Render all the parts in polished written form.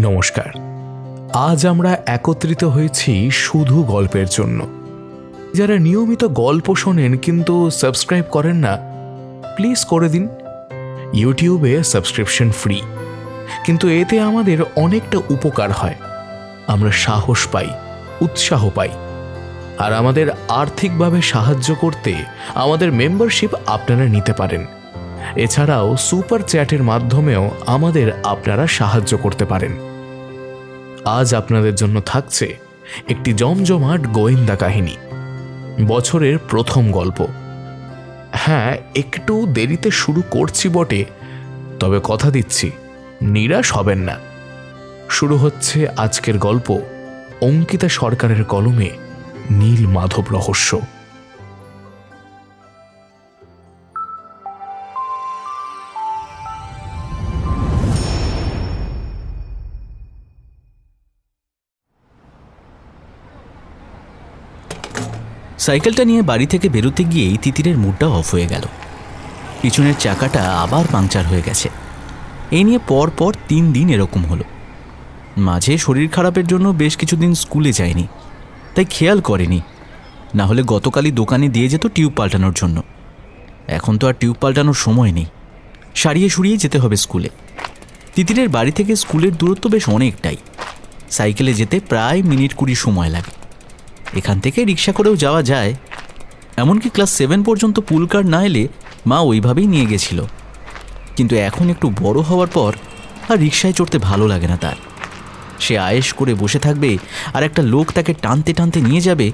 নমস্কার। আজ আমরা একত্রিত হয়েছি শুধু গল্পের জন্য। যারা নিয়মিত গল্প শোনেন কিন্তু সাবস্ক্রাইব করেন না, প্লিজ করে দিন। ইউটিউবে সাবস্ক্রিপশন ফ্রি, কিন্তু এতে আমাদের অনেকটা উপকার হয়। আমরা সাহস পাই, উৎসাহ পাই। আর আমাদের আর্থিকভাবে সাহায্য করতে আমাদের মেম্বারশিপ আপনারা নিতে পারেন। এছাড়াও সুপার চ্যাটের মাধ্যমেও আমাদের আপনারা সাহায্য করতে পারেন। আজ আপনাদের জন্য থাকছে একটি জমজমাট গোয়েন্দা কাহিনী, বছরের প্রথম গল্প। হ্যাঁ, একটু দেরিতে শুরু করছি বটে, তবে কথা দিচ্ছি নিরাশ হবেন না। শুরু হচ্ছে আজকের গল্প, অঙ্কিতা সরকারের কলমে নীল মাধব রহস্য। সাইকেলটা নিয়ে বাড়ি থেকে বেরোতে গিয়েই তিতিরের মুডটা অফ হয়ে গেল। পিছনের চাকাটা আবার পাংচার হয়ে গেছে। এই নিয়ে পর 3 দিন এরকম হলো। মাঝে শরীর খারাপের জন্য বেশ কিছুদিন স্কুলে যায়নি, তাই খেয়াল করেনি। না হলে গতকালই দোকানে দিয়ে যেত টিউব পাল্টানোর জন্য। এখন তো আর টিউব পাল্টানোর সময় নেই, সারিয়ে সুরিয়ে যেতে হবে স্কুলে। তিতিরের বাড়ি থেকে স্কুলের দূরত্ব বেশ অনেকটাই। সাইকেলে যেতে প্রায় মিনিট 20 সময় লাগে। এখান থেকে রিক্সা করেও যাওয়া যায়। এমনকি ক্লাস 7 পর্যন্ত পুল কার না এলে মা ওইভাবেই নিয়ে গেছিল। কিন্তু এখন একটু বড় হওয়ার পর আর রিক্সায় চড়তে ভালো লাগে না তার। সে আয়েশ করে বসে থাকবে আর একটা লোক তাকে টানতে টানতে নিয়ে যাবে,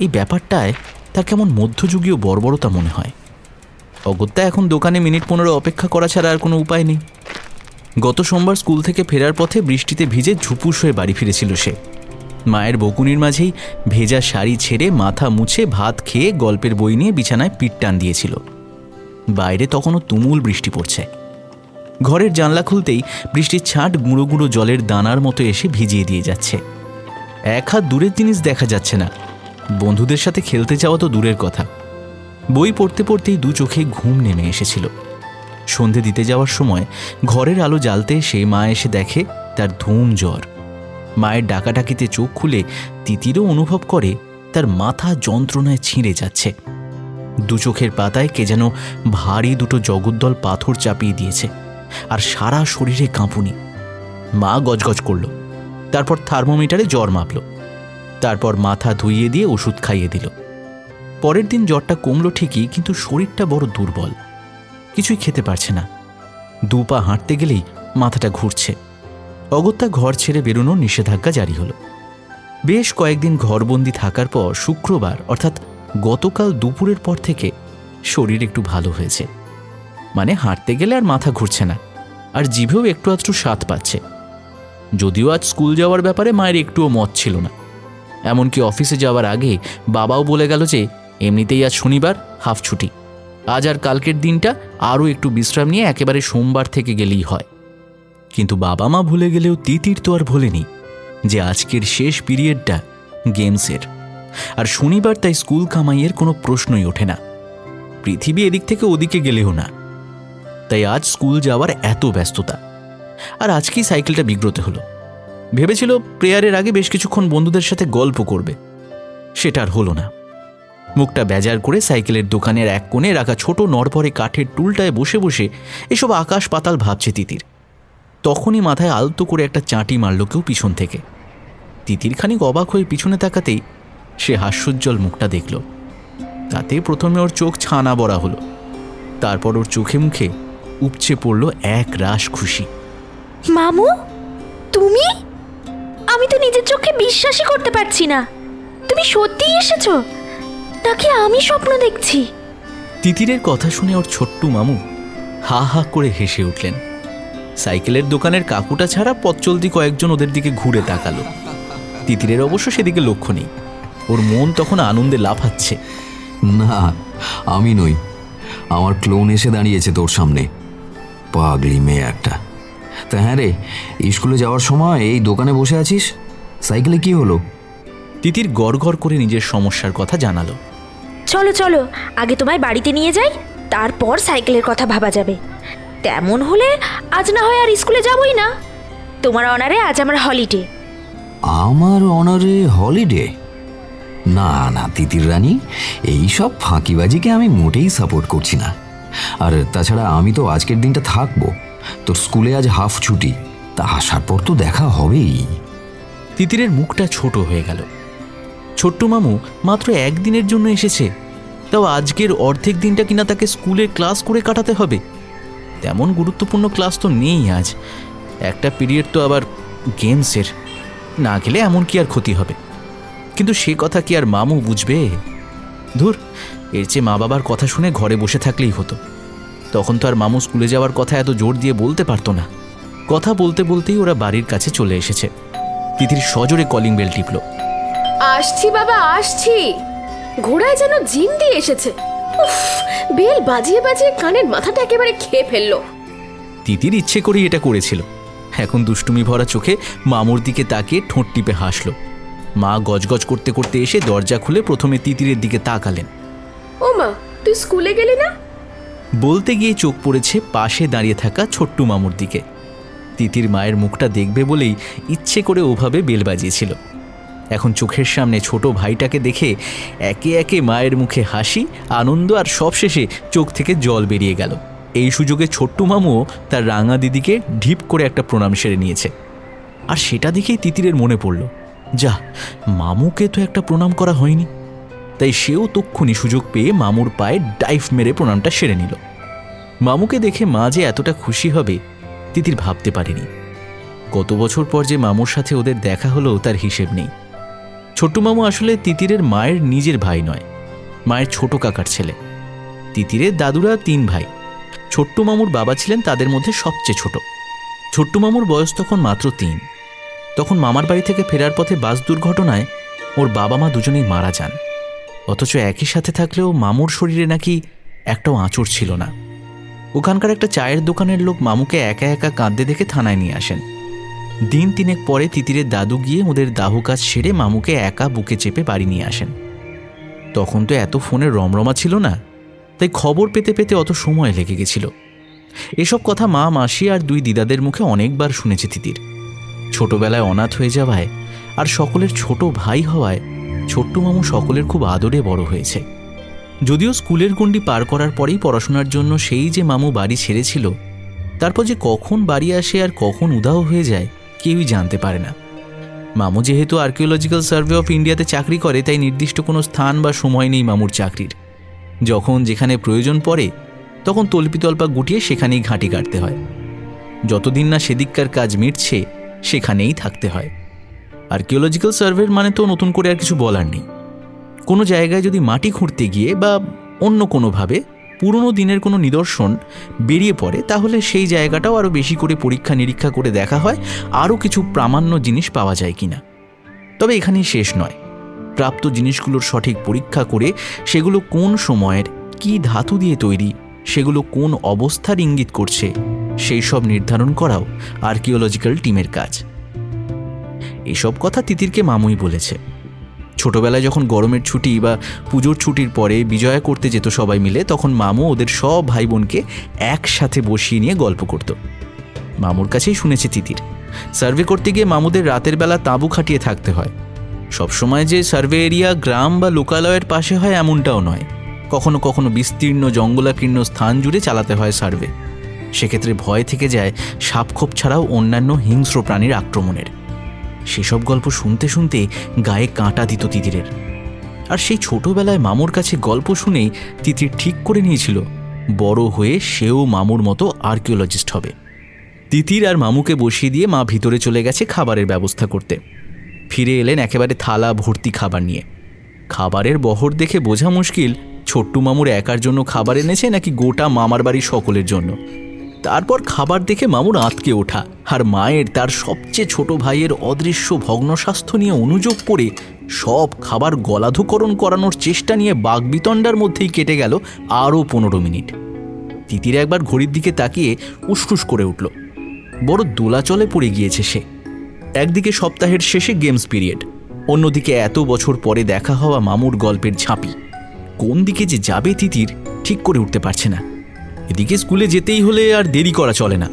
এই ব্যাপারটায় তার কেমন মধ্যযুগীয় বর্বরতা মনে হয়। অগত্যা এখন দোকানে মিনিট 15 অপেক্ষা করা ছাড়া আর কোনো উপায় নেই। গত সোমবার স্কুল থেকে ফেরার পথে বৃষ্টিতে ভিজে ঝুপুস হয়ে বাড়ি ফিরেছিল সে। মায়ের বকুনির মাঝেই ভেজা শাড়ি ছেড়ে মাথা মুছে ভাত খেয়ে গল্পের বই নিয়ে বিছানায় পিঠ টান দিয়েছিল। বাইরে তখনও তুমুল বৃষ্টি পড়ছে। ঘরের জানলা খুলতেই বৃষ্টির ছাঁট গুঁড়ো গুঁড়ো জলের দানার মতো এসে ভিজিয়ে দিয়ে যাচ্ছে। এক হাত দূরের জিনিস দেখা যাচ্ছে না। বন্ধুদের সাথে খেলতে যাওয়া তো দূরের কথা, বই পড়তে পড়তেই 2 চোখে ঘুম নেমে এসেছিল। সন্ধে দিতে যাওয়ার সময় ঘরের আলো জ্বালতে এসে মা এসে দেখে তার ধুম জ্বর। মায়ের ডাকাডাকিতে চোখ খুলে তিতিরও অনুভব করে তার মাথা যন্ত্রণায় ছিঁড়ে যাচ্ছে। 2 চোখের পাতায় কে যেন ভারী 2 জগদ্দল পাথর চাপিয়ে দিয়েছে, আর সারা শরীরে কাঁপুনি। মা গজগজ করল, তারপর থার্মোমিটারে জ্বর মাপল, তারপর মাথা ধুইয়ে দিয়ে ওষুধ খাইয়ে দিল। পরের দিন জ্বরটা কমলো ঠিকই, কিন্তু শরীরটা বড় দুর্বল, কিছুই খেতে পারছে না। 2 পা হাঁটতে গেলেই মাথাটা ঘুরছে। অগত্যা ঘর ছেড়ে বেরোনোর নিষেধাজ্ঞা জারি হলো। বেশ কয়েকদিন ঘরবন্দি থাকার পর শুক্রবার অর্থাৎ গতকাল দুপুরের পর থেকে শরীর একটু ভালো হয়েছে। মানে হাঁটতে গেলে আর মাথা ঘুরছে না, আর জিভেও একটু আধটু স্বাদ পাচ্ছে। যদিও আজ স্কুল যাওয়ার ব্যাপারে মায়ের একটুও মত ছিল না। এমনকি অফিসে যাওয়ার আগে বাবাও বলে গেল যে এমনিতেই আজ শনিবার, হাফ ছুটি। আজ আর কালকের দিনটা আরও একটু বিশ্রাম নিয়ে একেবারে সোমবার থেকে গেলেই হয়। কিন্তু বাবা মা ভুলে গেলেও তিতির তো আর ভোলেনি যে আজকের শেষ পিরিয়ডটা গেমসের। আর শনিবার, তাই স্কুল কামাইয়ের কোনো প্রশ্নই ওঠে না। পৃথিবী এদিক থেকে ওদিকে গেলেও না। তাই আজ স্কুল যাওয়ার এত ব্যস্ততা। আর আজকেই সাইকেলটা বিগ্রতে হলো। ভেবেছিল প্রেয়ারের আগে বেশ কিছুক্ষণ বন্ধুদের সাথে গল্প করবে, সেটা আর হলো না। মুখটা বেজার করে সাইকেলের দোকানের এক কোণে রাখা ছোট নড়পড়ে কাঠের টুলটায় বসে বসে এসব আকাশ পাতাল ভাবছে তিতির। তখনই মাথায় আলতো করে একটা চাঁটি মারল কেউ পিছন থেকে। তিতির খানিক অবাক হয়ে পিছনে তাকাতেই সে হাস্যোজ্জ্বল মুখটা দেখল। তাতে প্রথমে ওর চোখ ছানা বড়া হলো, তারপর ওর চোখে মুখে উপচে পড়ল এক রাশ খুশি। মামু, তুমি? আমি তো নিজের চোখে বিশ্বাসই করতে পারছি না। তুমি সত্যিই এসেছো নাকি আমি স্বপ্ন দেখছি? তিতিরের কথা শুনে ওর ছোট্ট মামু হা হা করে হেসে উঠলেন। সাইকেলের দোকানের কাকুটা ছাড়া পথ চলতি কয়েকজন ওদের দিকে ঘুরে তাকালো। তিতিরের অবশ্য সেদিকে লক্ষ্য নেই। ওর মন তখন আনন্দে লাফাচ্ছে। না, আমি নই, আমার ক্লোন এসে দাঁড়িয়েছে তোর সামনে। পাগলি মেয়ে একটা। তা হ্যাঁ রে, স্কুলে যাওয়ার সময় এই দোকানে বসে আছিস, সাইকেলে কি হলো? তিতির গড় করে নিজের সমস্যার কথা জানালো। চলো চলো, আগে তোমায় বাড়িতে নিয়ে যাই, তারপর সাইকেলের কথা ভাবা যাবে। তেমন হলে আজ না হয় আর স্কুলে যাবই না। তোমার অনারে আজ আমার হলিডে। আমার অনারে হলিডে? না না তিতির রানী, এইসব ফাঁকিবাজিকে আমি মোটেই সাপোর্ট করছি না। আর তাছাড়া আমি তো আজকের দিনটা থাকবো, তোর স্কুলে আজ হাফ ছুটি, তা আসার পর তো দেখা হবেই। তিতিরের মুখটা ছোট হয়ে গেল। ছোট্টু মামু মাত্র একদিনের জন্য এসেছে, তাও আজকের অর্ধেক দিনটা কিনা তাকে স্কুলে ক্লাস করে কাটাতে হবে। তেমন গুরুত্বপূর্ণ ক্লাস তো নেই আজ, একটা পিরিয়ড তো আবার গেমসের, না গেলে এমন কি আর ক্ষতি হবে। কিন্তু সে কথা কি আর মামু বুঝবে? ধুর, এর চেয়ে মা বাবার কথা শুনে ঘরে বসে থাকলেই হতো। তখন তো আর মামু স্কুলে যাওয়ার কথা এত জোর দিয়ে বলতে পারতো না। কথা বলতে বলতেই ওরা বাড়ির কাছে চলে এসেছে। তিতির সজোরে কলিং বেল টিপল। আসছি বাবা, আসছি। ঘোড়ায় যেন জিম দিয়ে এসেছে। উফ, বেল বাজিয়ে বাজিয়ে কানের মাথাটা একেবারে খেয়ে ফেললো। তিতির ইচ্ছে করেই এটা করেছিল। এখন দুষ্টুমি ভরা চোখে মামুর দিকে তাকিয়ে ঠোঁট টিপে হাসল। মা গজগজ করতে করতে এসে দরজা খুলে প্রথমে তিতিরের দিকে তাকালেন। ও মা, তুই স্কুলে গেলি না? বলতে গিয়ে চোখ পড়েছে পাশে দাঁড়িয়ে থাকা ছোট্টু মামুর দিকে। তিতির মায়ের মুখটা দেখবে বলেই ইচ্ছে করে ওভাবে বেল বাজিয়েছিল। এখন চোখের সামনে ছোট ভাইটাকে দেখে একে একে মায়ের মুখে হাসি, আনন্দ আর সবশেষে চোখ থেকে জল বেরিয়ে গেল। এই সুযোগে ছোট্টু মামুও তার রাঙা দিদিকে ঢিপ করে একটা প্রণাম সেরে নিয়েছে। আর সেটা দেখেই তিতিরের মনে পড়ল, যা, মামুকে তো একটা প্রণাম করা হয়নি। তাই সেও তক্ষুনি সুযোগ পেয়ে মামুর পায়ে ডাইভ মেরে প্রণামটা সেরে নিল। মামুকে দেখে মা যে এতটা খুশি হবে তিতির ভাবতে পারেনি। কত বছর পর যে মামুর সাথে ওদের দেখা হলো তার হিসেব নেই। ছোট্টু মামু আসলে তিতিরের মায়ের নিজের ভাই নয়, মায়ের ছোট কাকার ছেলে। তিতিরের দাদুরা 3 ভাই। ছোট্টু মামুর বাবা ছিলেন তাদের মধ্যে সবচেয়ে ছোট। ছোট্টু মামুর বয়স তখন মাত্র 3। তখন মামার বাড়ি থেকে ফেরার পথে বাস দুর্ঘটনায় ওর বাবা মা দুজনেই মারা যান। অথচ একই সাথে থাকলেও মামুর শরীরে নাকি একটাও আঁচড় ছিল না। ওখানকার একটা চায়ের দোকানের লোক মামুকে একা একা কাঁদতে দেখে থানায় নিয়ে আসেন। দিন 3 পরে তিতিরের দাদু গিয়ে ওদের দাহ কাজ সেরে মামুকে একা বুকে চেপে বাড়ি নিয়ে আসেন। তখন তো এত ফোনের রমরমা ছিল না, তাই খবর পেতে পেতে অত সময় লেগে গেছিল। এসব কথা মা, মাসি আর 2 দিদাদের মুখে অনেকবার শুনেছে তিতির। ছোটবেলায় অনাথ হয়ে যাওয়ায় আর সকলের ছোট ভাই হওয়ায় ছোট্টু মামু সকলের খুব আদরে বড় হয়েছে। যদিও স্কুলের গণ্ডি পার করার পরেই পড়াশোনার জন্য সেই যে মামু বাড়ি ছেড়েছিল, তারপর যে কখন বাড়ি আসে আর কখন উধাও হয়ে যায় কেউই জানতে পারে না। মামু যেহেতু আর্কিওলজিক্যাল সার্ভে অফ ইন্ডিয়াতে চাকরি করে, তাই নির্দিষ্ট কোনো স্থান বা সময় নেই মামুর চাকরির। যখন যেখানে প্রয়োজন পড়ে তখন তল্পিতল্পা গুটিয়ে সেখানেই ঘাঁটি কাটতে হয়। যতদিন না সেদিককার কাজ মিটছে সেখানেই থাকতে হয়। আর্কিওলজিক্যাল সার্ভের মানে তো নতুন করে আর কিছু বলার নেই। কোনো জায়গায় যদি মাটি খুঁড়তে গিয়ে বা অন্য কোনোভাবে পুরনো দিনের কোনো নিদর্শন বেরিয়ে পড়ে, তাহলে সেই জায়গাটাও আরও বেশি করে পরীক্ষা নিরীক্ষা করে দেখা হয় আরও কিছু প্রামাণ্য জিনিস পাওয়া যায় কিনা। তবে এখানেই শেষ নয়, প্রাপ্ত জিনিসগুলোর সঠিক পরীক্ষা করে সেগুলো কোন সময়ের, কী ধাতু দিয়ে তৈরি, সেগুলো কোন অবস্থার ইঙ্গিত করছে, সেই সব নির্ধারণ করাও আর্কিওলজিক্যাল টিমের কাজ। এসব কথা তিতিরকে মামুই বলেছে। ছোটবেলায় যখন গরমের ছুটি বা পুজোর ছুটির পরে বিজয়া করতে যেত সবাই মিলে, তখন মামু ওদের সব ভাই বোনকে একসাথে বসিয়ে নিয়ে গল্প করত। মামুর কাছেই শুনেছে তিতির, সার্ভে করতে গিয়ে মামুদের রাতের বেলা তাঁবু খাটিয়ে থাকতে হয়। সবসময় যে সার্ভে এরিয়া গ্রাম বা লোকালয়ের পাশে হয় এমনটাও নয়, কখনো কখনো বিস্তীর্ণ জঙ্গলাকীর্ণ স্থান জুড়ে চালাতে হয় সার্ভে। সেক্ষেত্রে ভয় থেকে যায় সাপখোপ ছাড়াও অন্যান্য হিংস্র প্রাণীর আক্রমণের। সেসব গল্প শুনতে শুনতে গায়ে কাঁটা দিত তিতিরের। আর সেই ছোটবেলায় মামুর কাছে গল্প শুনেই তিতির ঠিক করে নিয়েছিল বড় হয়ে সেও মামুর মতো আর্কিওলজিস্ট হবে। তিতির আর মামুকে বসিয়ে দিয়ে মা ভিতরে চলে গেছে খাবারের ব্যবস্থা করতে। ফিরে এলেন একেবারে থালা ভর্তি খাবার নিয়ে। খাবারের বহর দেখে বোঝা মুশকিল ছোট্টু মামুর একার জন্য খাবার এনেছে নাকি গোটা মামার বাড়ির সকলের জন্য। তারপর খাবার দেখে মামুর আঁতকে ওঠা, আর মায়ের তার সবচেয়ে ছোট ভাইয়ের অদৃশ্য ভগ্নস্বাস্থ্য নিয়ে অনুযোগ করে সব খাবার গলাধকরণ করানোর চেষ্টা নিয়ে বাগবিতণ্ডার মধ্যেই কেটে গেল আরও 15 মিনিট। তিতির একবার ঘড়ির দিকে তাকিয়ে উসটুস করে উঠল। বড় দোলাচলে পড়ে গিয়েছে সে। একদিকে সপ্তাহের শেষে গেমস পিরিয়ড, অন্যদিকে এত বছর পরে দেখা হওয়া মামুর গল্পের ঝাঁপি। কোন দিকে যে যাবে তিতির ঠিক করে উঠতে পারছে না। এদিকে স্কুলে যেতেই হলে আর দেরি করা চলে না।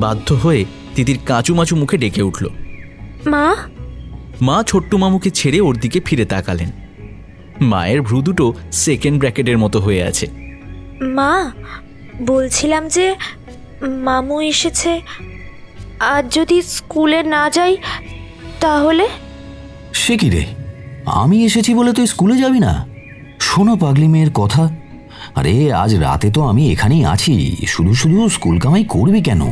বাধ্য হয়ে তিতির কাঁচুমাচু মুখে ডেকে উঠল। মা, মা ছোট্ট মামুকে ছেড়ে ওর দিকে ফিরে তাকালেন। মায়ের ভ্রু দুটো সেকেন্ড ব্র্যাকেটের মতো হয়ে আছে। মা, বলছিলাম যে মামু এসেছে, আজ যদি স্কুলে না যাই তাহলে? সে কি রে, আমি এসেছি বলে তুই স্কুলে যাবি না? শোনো পাগলি মেয়ের কথা, আরে আজ রাতে তো আমি এখানেই আছি, শুধু শুধু স্কুল কামাই করবি কেন?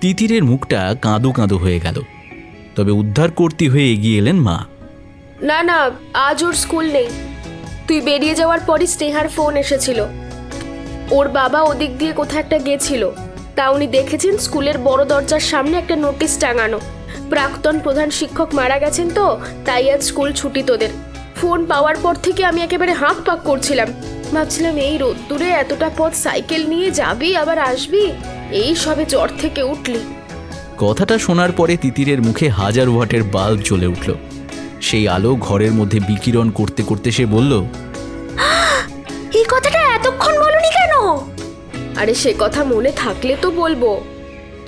তিতিরের মুখটা কাঁদো কাঁদো হয়ে গেল। তবে উদ্ধার করতে হয়ে এগিয়ে এলেন মা। না না, আজ ওর স্কুল নেই। তুই বেরিয়ে যাওয়ার পরই স্নেহার ফোন এসেছিল। ওর বাবা ওদিক দিয়ে কোথাও একটা গেছিল, তা উনি দেখেছেন স্কুলের বড় দরজার সামনে একটা নোটিশ টাঙানো, প্রাক্তন প্রধান শিক্ষক মারা গেছেন, তো তাই আজ স্কুল ছুটি তোদের। ফোন পাওয়ার পর থেকে আমি একেবারে হাঁক পাক করছিলাম, ভাবছিলাম এই রোদ্দুরে এতটা পথ সাইকেল নিয়ে যাবি আবার আসবি, এই সবে জ্বর থেকে উঠলি। কথাটা শোনার পরে তিতিরের মুখে 1000 ওয়াটের বাল্ব জ্বলে উঠল। সেই আলো ঘরের মধ্যে বিকিরণ করতে করতে সে বলল, এই কথাটা এতক্ষণ বলনি কেন? আরে সে কথা মনে থাকলে তো বলবো।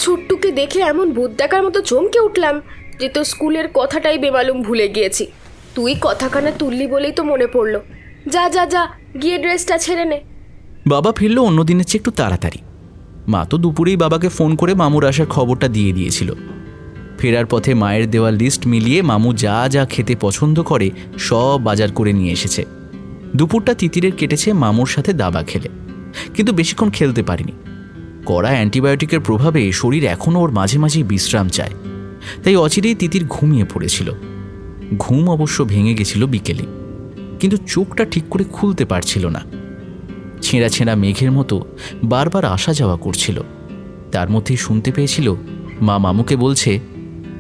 ছোট্টুকে দেখে এমন ভূত দেখার মতো চমকে উঠলাম যে তো স্কুলের কথাটাই বেমালুম ভুলে গিয়েছি। তুই কথা কানে তুললি বলেই তো মনে পড়লো। যা যা যা, গিয়ে ড্রেসটা ছেড়ে নে। বাবা ফিরল অন্যদিনের চেয়ে একটু তাড়াতাড়ি। মা তো দুপুরেই বাবাকে ফোন করে মামুর আসার খবরটা দিয়ে দিয়েছিল। ফেরার পথে মায়ের দেওয়া লিস্ট মিলিয়ে মামু যা যা খেতে পছন্দ করে সব বাজার করে নিয়ে এসেছে। দুপুরটা তিতিরের কেটেছে মামুর সাথে দাবা খেলে, কিন্তু বেশিক্ষণ খেলতে পারিনি। কড়া অ্যান্টিবায়োটিকের প্রভাবে শরীর এখনও ওর মাঝে মাঝেই বিশ্রাম চায়, তাই অচিরেই তিতির ঘুমিয়ে পড়েছিল। ঘুম অবশ্য ভেঙে গেছিল বিকেলে, কিন্তু চোখটা ঠিক করে খুলতে পারছিল না। ছেঁড়া ছেঁড়া মেঘের মতো বারবার আসা যাওয়া করছিল। তার মধ্যেই শুনতে পেয়েছিল মা মামুকে বলছে,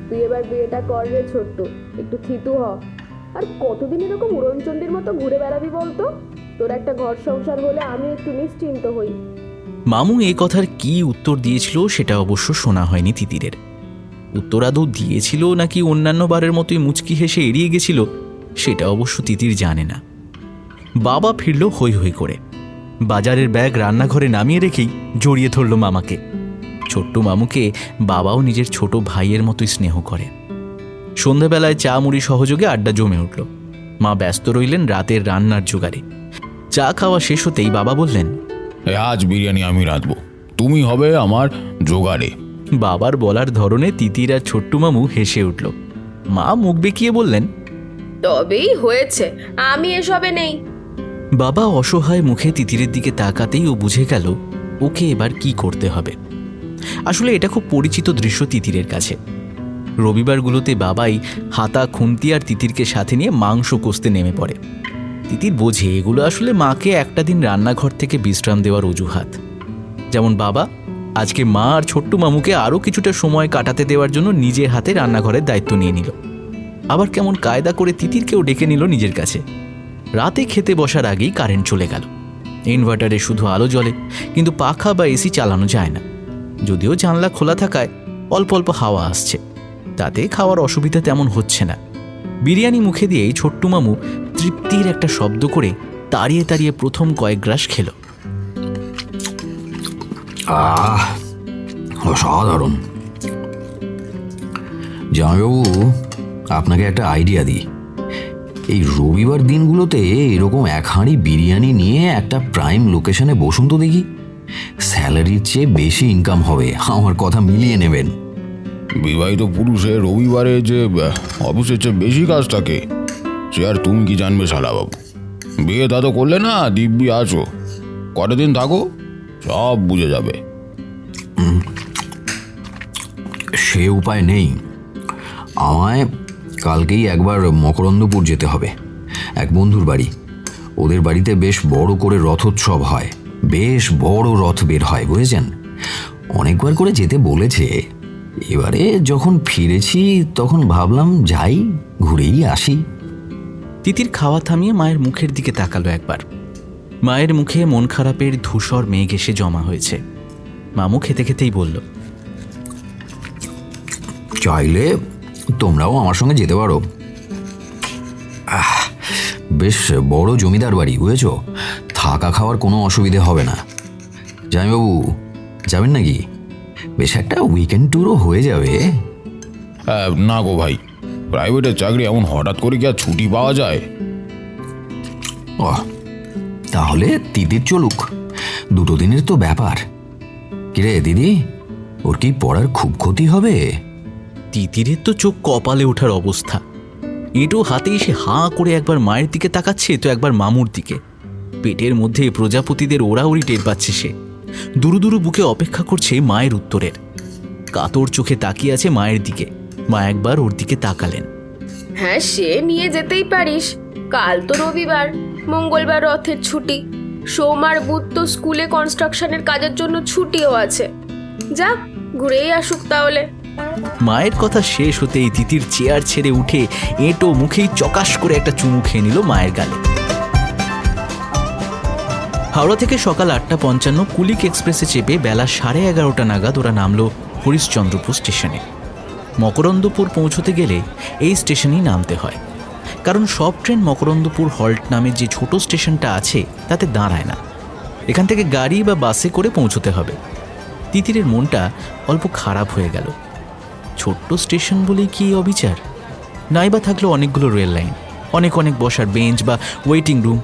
তুই এবার বিয়েটা কর রে ছোট্ট, একটু থিতু হ। আর কতদিন এরকম উড়নচণ্ডীর মতো ঘুরে বেড়াবি বলতো? তোর একটা ঘর সংসার হলে আমি একটু নিশ্চিন্ত হই। মামু এই কথার কি উত্তর দিয়েছিল সেটা অবশ্য শোনা হয়নি তিতিরের। উত্তর আদৌ দিয়েছিল নাকি অন্যান্য বারের মতোই মুচকি হেসে এড়িয়ে গেছিল সেটা অবশ্য তিতির জানে না। বাবা ফিরল হৈ হৈ করে। বাজারের ব্যাগ রান্নাঘরে নামিয়ে রেখেই জড়িয়ে ধরল মামাকে। ছোট্ট মামুকে বাবাও নিজের ছোট ভাইয়ের মতোই স্নেহ করে। সন্ধ্যাবেলায় চা মুড়ি সহযোগে আড্ডা জমে উঠল। মা ব্যস্ত রইলেন রাতের রান্নার জোগাড়ে। চা খাওয়া শেষ হতেই বাবা বললেন, আজ বিরিয়ানি আমি রাঁধবো, তুমি হবে আমার জোগাড়ে। বাবার বলার ধরনে তিতির আর ছোট্টু মামু হেসে উঠল। মা মুখ বেঁকিয়ে বললেন, তবেই হয়েছে, আমি এসবে নেই। বাবা অসহায় মুখে তিতিরের দিকে তাকাতেই ও বুঝে গেল ওকে এবার কি করতে হবে। আসলে এটা খুব পরিচিত দৃশ্য তিতিরের কাছে। রবিবারগুলোতে বাবাই হাতা খুন্তি আর তিতিরকে সাথে নিয়ে মাংস কষতে নেমে পড়ে। তিতির বোঝে এগুলো আসলে মাকে একটা দিন রান্নাঘর থেকে বিশ্রাম দেওয়ার অজুহাত। যেমন বাবা আজকে মা আর ছোট্টু মামুকে আরও কিছুটা সময় কাটাতে দেওয়ার জন্য নিজের হাতে রান্নাঘরের দায়িত্ব নিয়ে নিল। আবার কেমন কায়দা করে তিতিরকেও ডেকে নিল নিজের কাছে। রাতে খেতে বসার আগেই কারেন্ট চলে গেল। ইনভার্টারে শুধু আলো জ্বলে, কিন্তু পাখা বা এসি চালানো যায় না। যদিও জানলা খোলা থাকায় অল্প অল্প হাওয়া আসছে, তাতে খাওয়ার অসুবিধা তেমন হচ্ছে না। বিরিয়ানি মুখে দিয়েই ছোট্টু মামু তৃপ্তির একটা শব্দ করে তাড়িয়ে তাড়িয়ে প্রথম কয়েক গ্রাস খেল। অসাধারণ। জামাইবাবু, আপনাকে একটা আইডিয়া দিই। এই রবিবার দিনগুলোতে এরকম এক হাঁড়ি বিরিয়ানি নিয়ে একটা প্রাইম লোকেশনে বসুন তো দেখি, স্যালারির চেয়ে বেশি ইনকাম হবে। আমার কথা মিলিয়ে নেবেন। বিবাহিত পুরুষের রবিবারে যে অফিসের চেয়ে বেশি কাজ থাকে সে আর তুমি কি জানবে শালাবাবু। বিয়ে তা তো করলে না, দিব্যি আছো, কটা দিন থাকো, সব বুঝে যাবে। সে উপায় নেই। আমায় কালকেই একবার মকরন্দপুর যেতে হবে, এক বন্ধুর বাড়ি। ওদের বাড়িতে বেশ বড় করে রথোৎসব হয়, বেশ বড় রথ বের হয়, বুঝেছেন? অনেকবার করে যেতে বলেছে। এবারে যখন ফিরেছি তখন ভাবলাম যাই, ঘুরেই আসি। তিতির খাওয়া থামিয়ে মায়ের মুখের দিকে তাকালো একবার। মায়ের মুখে মন খারাপের ধূসর মেঘ এসে জমা হয়েছে। মামু খেতে খেতেই বলল, চাইলে তোমরাও আমার সঙ্গে যেতে পারো। বেশ বড় জমিদার বাড়ি, বুঝেছ? থাকা খাওয়ার কোনো অসুবিধে হবে না। জামাইবাবু, যাবেন নাকি? বেশ একটা উইকেন্ড ট্যুরও হয়ে যাবে। না গো ভাই, প্রাইভেটের চাকরি এমন হঠাৎ করে কি আর ছুটি পাওয়া যায়? তাহলে তিতির চলুক, 2 দিনের তো ব্যাপার। কিরে দিদি, ওর কি পড়ার খুব ক্ষতি হবে? তিতিরের তো চোখ কপালে ওঠার অবস্থা। এঁটো হাতেই সে হাঁ করে একবার মায়ের দিকে তাকাচ্ছে তো একবার মামুর দিকে। পেটের মধ্যে প্রজাপতিদের ওড়াউড়ি টের পাচ্ছে সে। দুরু দুরু বুকে অপেক্ষা করছে মায়ের উত্তরের। কাতর চোখে তাকিয়ে আছে মায়ের দিকে। মা একবার ওর দিকে তাকালেন। হ্যাঁ, সে নিয়ে যেতেই পারিস। কাল তো রবিবার, মঙ্গলবার রথের ছুটি, সোম আর বুধ তো স্কুলে কনস্ট্রাকশনের কাজের জন্য ছুটিও আছে। যা, ঘুরেই আসুক তাহলে। মায়ের কথা শেষ হতেই তিতির চেয়ার ছেড়ে উঠে এঁটো মুখেই চকাশ করে একটা চুমু খেয়ে নিল মায়ের গালে। হাওড়া থেকে সকাল 8:55 কুলিক এক্সপ্রেসে চেপে বেলা 11:30 নাগাদ ওরা নামলো হরিশ্চন্দ্রপুর স্টেশনে। মকরন্দপুর পৌঁছতে গেলে এই স্টেশনেই নামতে হয়, কারণ সব ট্রেন মকরন্দপুর হল্ট নামে যে ছোট স্টেশনটা আছে তাতে দাঁড়ায় না। এখান থেকে গাড়ি বা বাসে করে পৌঁছতে হবে। তিতিরের মনটা অল্প খারাপ হয়ে গেল। ছোট্ট স্টেশন বলেই কি অবিচার? নাইবা থাকলো অনেকগুলো রেল লাইন, অনেক অনেক বসার বেঞ্চ বা ওয়েটিং রুম,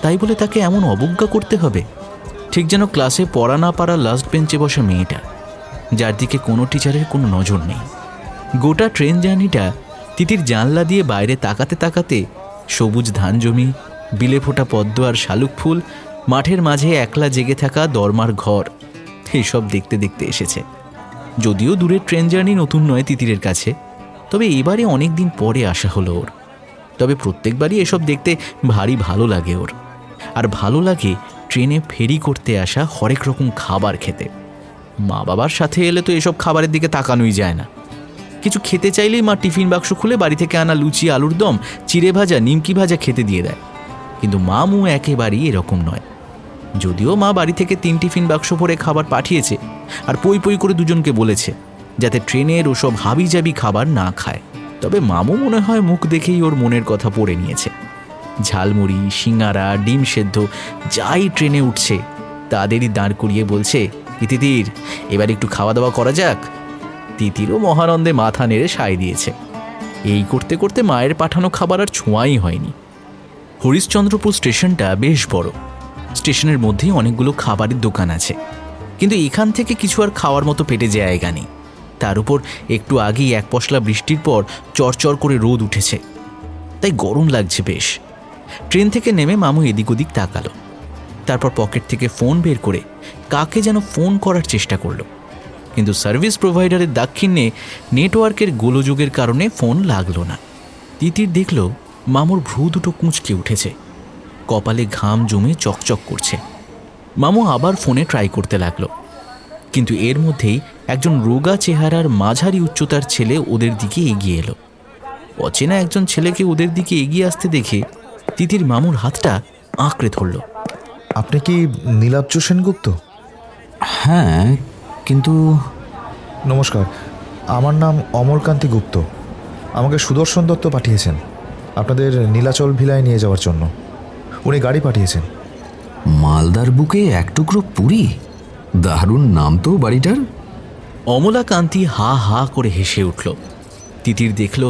তাই বলে তাকে এমন অবজ্ঞা করতে হবে? ঠিক যেন ক্লাসে পড়া না পারা লাস্ট বেঞ্চে বসা মেয়েটা, যার দিকে কোনো টিচারের কোনো নজর নেই। গোটা ট্রেন জার্নিটা তিতির জানলা দিয়ে বাইরে তাকাতে তাকাতে সবুজ ধান জমি, বিলে ফোটা পদ্ম আর শালুক ফুল, মাঠের মাঝে একলা জেগে থাকা দরমার ঘর, এইসব দেখতে দেখতে এসেছে। যদিও দূরের ট্রেন জার্নি নতুন নয় তিতিরের কাছে, তবে এবারে অনেক দিন পরে আসা হলো ওর। তবে প্রত্যেকবারই এসব দেখতে ভারী ভালো লাগে ওর। আর ভালো লাগে ট্রেনে ফেরি করতে আসা হরেক রকম খাবার খেতে। মা বাবার সাথে এলে তো এসব খাবারের দিকে তাকানোই যায় না। কিছু খেতে চাইলেই মা টিফিন বাক্স খুলে বাড়ি থেকে আনা লুচি, আলুর দম, চিড়ে ভাজা, নিমকি ভাজা খেতে দিয়ে দেয়। কিন্তু মামু একেবারেই এরকম নয়। যদিও মা বাড়ি থেকে 3 টিফিন বাক্স ভরে খাবার পাঠিয়েছে, আর পই পই করে দুজনকে বলেছে যাতে ট্রেনের ওসব হাবিজাবি খাবার না খায়, তবে মামু মনে হয় মুখ দেখেই ওর মনের কথা পড়ে নিয়েছে। ঝালমুড়ি, সিঙ্গারা, ডিম সেদ্ধ যাই ট্রেনে উঠছে তাদেরই দাঁড় করিয়ে বলছে, তিতির এবার একটু খাওয়া দাওয়া করা যাক। তিতিরও মহানন্দে মাথা নেড়ে সায় দিয়েছে। এই করতে করতে মায়ের পাঠানো খাবার আর ছোঁয়াই হয়নি। হরিশ্চন্দ্রপুর স্টেশনটা বেশ বড়। স্টেশনের মধ্যেই অনেকগুলো খাবারের দোকান আছে, কিন্তু এখান থেকে কিছু আর খাওয়ার মতো পেটে জায়গা নেই। তার উপর একটু আগেই এক পশলা বৃষ্টির পর চরচর করে রোদ উঠেছে, তাই গরম লাগছে বেশ। ট্রেন থেকে নেমে মামু এদিক ওদিক তাকালো, তারপর পকেট থেকে ফোন বের করে কাকে যেন ফোন করার চেষ্টা করলো, কিন্তু সার্ভিস প্রোভাইডারের দাক্ষিণ্যে নেটওয়ার্কের গোলযোগের কারণে ফোন লাগলো না। তিতির দেখল মামুর ভ্রু দুটো কুঁচকে উঠেছে, কপালে ঘাম জমে চকচক করছে। মামু আবার ফোনে ট্রাই করতে লাগলো, কিন্তু এর মধ্যেই একজন রোগা চেহারার মাঝারি উচ্চতার ছেলে ওদের দিকে এগিয়ে এলো। অচেনা একজন ছেলেকে ওদের দিকে এগিয়ে আসতে দেখে তিতির মামুর হাতটা আঁকড়ে ধরল। আপনি কি নীলাব্জ সেনগুপ্ত? হ্যাঁ, কিন্তু নমস্কার, আমার নাম অমরকান্তি গুপ্ত। আমাকে সুদর্শন দত্ত পাঠিয়েছেন আপনাদের নীলাচল ভিলায় নিয়ে যাওয়ার জন্য। উনি গাড়ি পাঠিয়েছেন। মালদার বুকে এক টুকরো পুরী, দারুণ নাম তো বাড়িটার। অমলাকান্তি হা হা করে হেসে উঠল। তিতির দেখল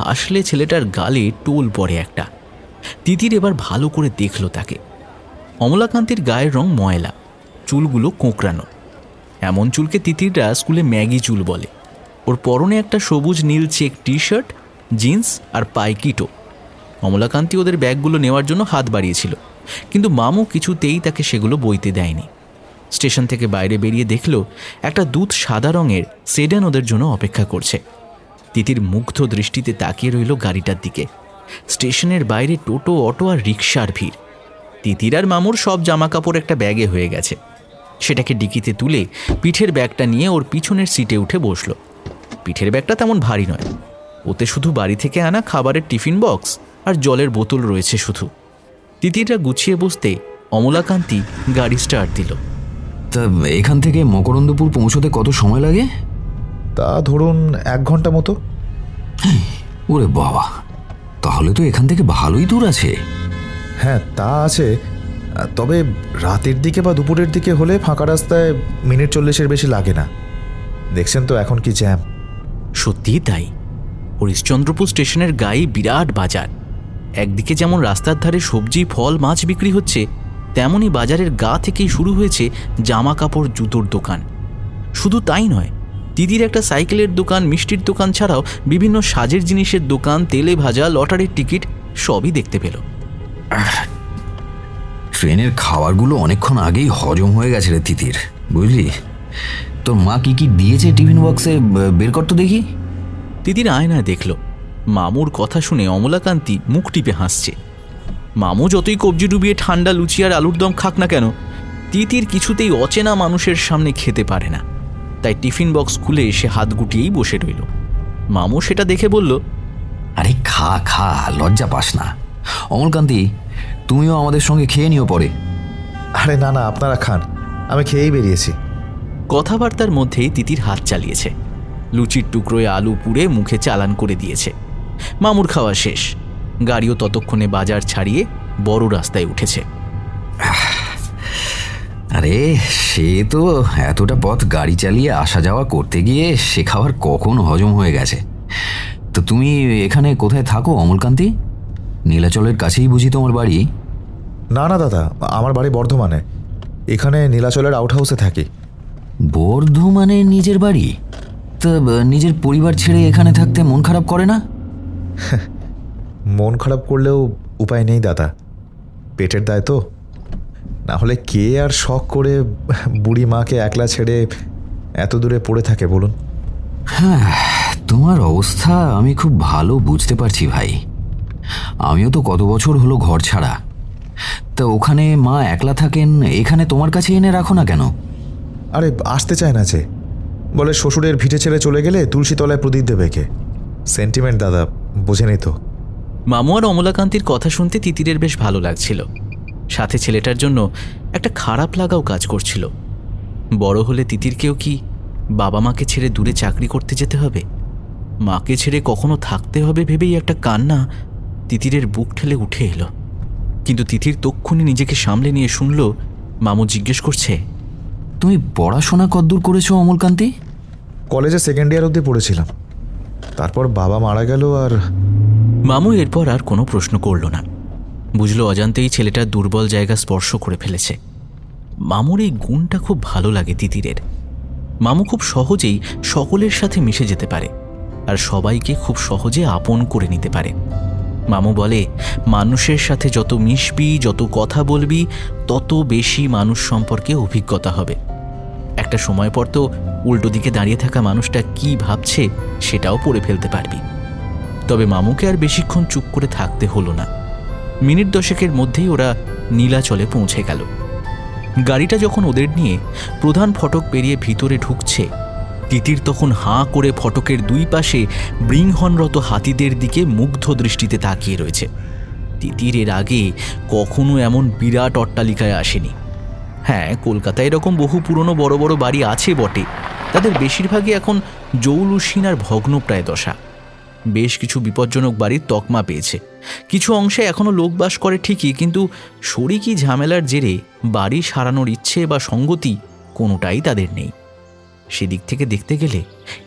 হাসলে ছেলেটার গালে টোল পড়ে একটা। তিতির এবার ভালো করে দেখল তাকে। অমলাকান্তির গায়ের রং ময়লা, চুলগুলো কোঁকড়ানো। এমন চুলকে তিতিররা স্কুলে ম্যাগি চুল বলে। ওর পরনে একটা সবুজ নীল চেক টি শার্ট, জিন্স আর পাইকিটো। অমলাকান্তি ওদের ব্যাগগুলো নেওয়ার জন্য হাত বাড়িয়েছিল, কিন্তু মামু কিছুতেই তাকে সেগুলো বইতে দেয়নি। স্টেশন থেকে বাইরে বেরিয়ে দেখল একটা দুধ সাদা রঙের সেডান ওদের জন্য অপেক্ষা করছে। তিতির মুগ্ধ দৃষ্টিতে তাকিয়ে রইল গাড়িটার দিকে। স্টেশনের বাইরে টোটো, অটো আর রিকশার ভিড়। তিতির আর মামুর সব জামা কাপড় একটা ব্যাগে হয়ে গেছে। সেটাকে ডিকিতে তুলে পিঠের ব্যাগটা নিয়ে ওর পিছনের সিটে উঠে বসল। পিঠের ব্যাগটা তেমন ভারী নয়, ওতে শুধু বাড়ি থেকে আনা খাবারের টিফিন বক্স আর জলের বোতল রয়েছে শুধু। তিতিররা গুছিয়ে বসতে অমলাকান্তি গাড়ি স্টার্ট দিল। তা এখান থেকে মকরন্দপুর পৌঁছতে কত সময় লাগে? তা ধরুন 1 ঘন্টা মতো। ওরে বাবা, তাহলে তো এখান থেকে ভালোই দূর আছে। হ্যাঁ, তা আছে, তবে রাতের দিকে বা দুপুরের দিকে হলে ফাঁকা রাস্তায় মিনিট 40-এর বেশি লাগে না। দেখছেন তো এখন কি জ্যাম। সত্যিই তাই। হরিশ্চন্দ্রপুর স্টেশনের গায়ে বিরাট বাজার। একদিকে যেমন রাস্তার ধারে সবজি ফল মাছ বিক্রি হচ্ছে, তেমনই বাজারের গা থেকেই শুরু হয়েছে জামা কাপড় জুতোর দোকান। শুধু তাই নয়, দিদির একটা সাইকেলের দোকান, মিষ্টির দোকান ছাড়াও বিভিন্ন সাজের জিনিসের দোকান, তেলে ভাজা, লটারির টিকিট সবই দেখতে পেল। ট্রেনের খাবারগুলো অনেকক্ষণ আগেই হজম হয়ে গেছে রে তিতির, বুঝলি? তোর মা কি কি দিয়েছে টিফিন বক্সে, বের কর তো দেখি। দিদির আয়নায় দেখল। মামুর কথা শুনে অমলাকান্তি মুখ টিপে হাসছে। মামু যতই কবজি ডুবিয়ে ঠান্ডা লুচি আর আলুর দম খাক না কেন, তিতির কিছুতেই অচেনা মানুষের সামনে খেতে পারে না। তাই টিফিন বক্স খুলে এসে হাত গুটিয়েই বসে রইল। মামু সেটা দেখে বলল, আরে খা খা, লজ্জা পাস না। অমলকান্তি, তুমিও আমাদের সঙ্গে খেয়ে নিও পরে। আরে না না, আপনারা খান, আমি খেয়েই বেরিয়েছি। কথাবার্তার মধ্যেই তিতির হাত চালিয়েছে। লুচির টুকরোয় আলু পুড়ে মুখে চালান করে দিয়েছে। মামুর খাওয়া শেষ। গাড়িও ততক্ষণে বাজার ছাড়িয়ে বড় রাস্তায় উঠেছে। আরে সে তো এতটা পথ গাড়ি চালিয়ে আসা যাওয়া করতে গিয়ে সে খাবার কখন হজম হয়ে গেছে। তো তুমি এখানে কোথায় থাকো অমলকান্তি? নীলাচলের কাছেই বুঝি তোমার বাড়ি? না না দাদা, আমার বাড়ি বর্ধমানে। এখানে নীলাচলের আউট হাউসে থাকি। বর্ধমানে নিজের বাড়ি? তা নিজের পরিবার ছেড়ে এখানে থাকতে মন খারাপ করে না? মন খারাপ করলেও উপায় নেই দাদা, পেটের দায় তো। না হলে কে আর শখ করে বুড়ি মাকে একলা ছেড়ে এত দূরে পড়ে থাকে বলুন? হ্যাঁ, তোমার অবস্থা আমি খুব ভালো বুঝতে পারছি ভাই। আমিও তো কত বছর হলো ঘর ছাড়া। তা ওখানে মা একলা থাকেন, এখানে তোমার কাছে এনে রাখো না কেন? আরে আসতে চায় না যে, বলে শ্বশুরের ভিটে ছেড়ে চলে গেলে তুলসী তলায় প্রদীপ দেবে কে। সেন্টিমেন্ট দাদা, বোঝেনি তো। মামু আর অমলাকান্তির কথা শুনতে তিতিরের বেশ ভালো লাগছিল। সাথে ছেলেটার জন্য একটা খারাপ লাগাও কাজ করছিল। বড় হলে তিতিরকেও কি বাবা মাকে ছেড়ে দূরে চাকরি করতে যেতে হবে? মাকে ছেড়ে কখনো থাকতে হবে ভেবেই একটা কান্না তিতিরের বুক ঠেলে উঠে এলো। কিন্তু তিতির তক্ষুনি নিজেকে সামলে নিয়ে শুনল মামু জিজ্ঞেস করছে, তুমি পড়াশোনা কতদূর করেছো অমলকান্তি? কলেজে সেকেন্ড ইয়ার অবধি পড়েছিলাম, তারপর বাবা মারা গেল। আর মামু এরপর আর কোনো প্রশ্ন করল না। বুঝলো অজান্তেই ছেলেটার দুর্বল জায়গা স্পর্শ করে ফেলেছে। মামুর এই গুণটা খুব ভালো লাগে তিতিরের। মামু খুব সহজেই সকলের সাথে মিশে যেতে পারে আর সবাইকে খুব সহজে আপন করে নিতে পারে। মামু বলে, মানুষের সাথে যত মিশবি, যত কথা বলবি, তত বেশি মানুষ সম্পর্কে অভিজ্ঞতা হবে। একটা সময় পর তো উল্টো দিকে দাঁড়িয়ে থাকা মানুষটা কি ভাবছে সেটাও পড়ে ফেলতে পারবি। তবে মামুকে আর বেশিক্ষণ চুপ করে থাকতে হলো না। মিনিট 10 মধ্যেই ওরা নীলাচলে পৌঁছে গেল। গাড়িটা যখন ওদের নিয়ে প্রধান ফটক পেরিয়ে ভিতরে ঢুকছে, তিতির তখন হাঁ করে ফটকের দুই পাশে বৃংহনরত হাতিদের দিকে মুগ্ধ দৃষ্টিতে তাকিয়ে রয়েছে। তিতির এর আগে কখনো এমন বিরাট অট্টালিকায় আসেনি। হ্যাঁ, কলকাতায় এরকম বহু পুরনো বড় বড় বাড়ি আছে বটে, তাদের বেশিরভাগই এখন জৌলুসীন আর ভগ্নপ্রায় দশা। বেশ কিছু বিপজ্জনক বাড়ির তকমা পেয়েছে। কিছু অংশে এখনও লোক বাস করে ঠিকই, কিন্তু শরিকি ঝামেলার জেরে বাড়ি সারানোর ইচ্ছে বা সঙ্গতি কোনোটাই তাদের নেই। সেদিক থেকে দেখতে গেলে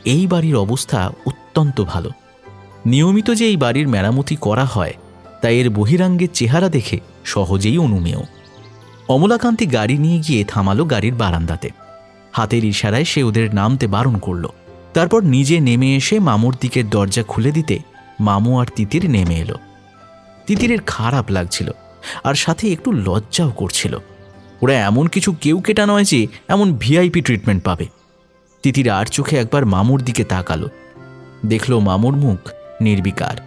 এই বাড়ির অবস্থা অত্যন্ত ভালো। নিয়মিত যে এই বাড়ির মেরামতি করা হয়, তাই এর বহিরাঙ্গের চেহারা দেখে সহজেই অনুমেয়। অমলাকান্তি গাড়ি নিয়ে গিয়ে থামালো গাড়ির বারান্দাতে। হাতের ইশারায় সে ওদের নামতে বারণ করল। তারপর নিজে নেমে এসে মামুর দিকের দরজা খুলে দিতে মামু আর তিতির নেমে এলো। তিতিরের খারাপ লাগছিল আর সাথে একটু লজ্জাও করছিল। ওরা এমন কিছু কেউ কেটা নয় যে এমন ভিআইপি ট্রিটমেন্ট পাবে। তিতির আর চোখে একবার মামুর দিকে তাকালো, দেখল মামুর মুখ নির্বিকার।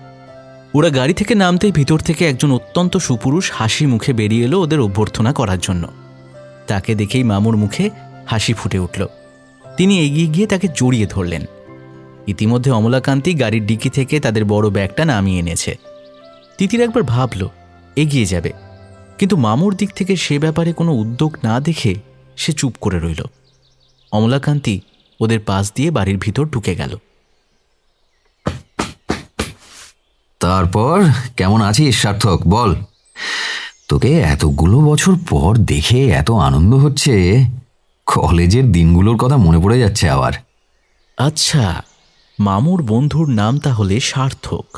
ওরা গাড়ি থেকে নামতেই ভিতর থেকে একজন অত্যন্ত সুপুরুষ হাসি মুখে বেরিয়ে এলো ওদের অভ্যর্থনা করার জন্য। তাকে দেখেই মামুর মুখে হাসি ফুটে উঠল। তিনি এগিয়ে গিয়ে তাকে জড়িয়ে ধরলেন। ইতিমধ্যে অমলাকান্তি গাড়ির ডিকি থেকে তাদের বড় ব্যাগটা নামিয়ে এনেছে। তিতির একবার ভাবল এগিয়ে যাবে, কিন্তু মামুর দিক থেকে সে ব্যাপারে কোনো উদ্যোগ না দেখে সে চুপ করে রইল। অমলাকান্তি ওদের পাশ দিয়ে বাড়ির ভিতর ঢুকে গেল। তারপর কেমন আছিস সার্থক, বল? তোকে এতগুলো বছর পর দেখে এত আনন্দ হচ্ছে, কলেজের দিনগুলোর কথা মনে পড়ে যাচ্ছে আবার। আচ্ছা, মামুর বন্ধুর নাম তাহলে সার্থক।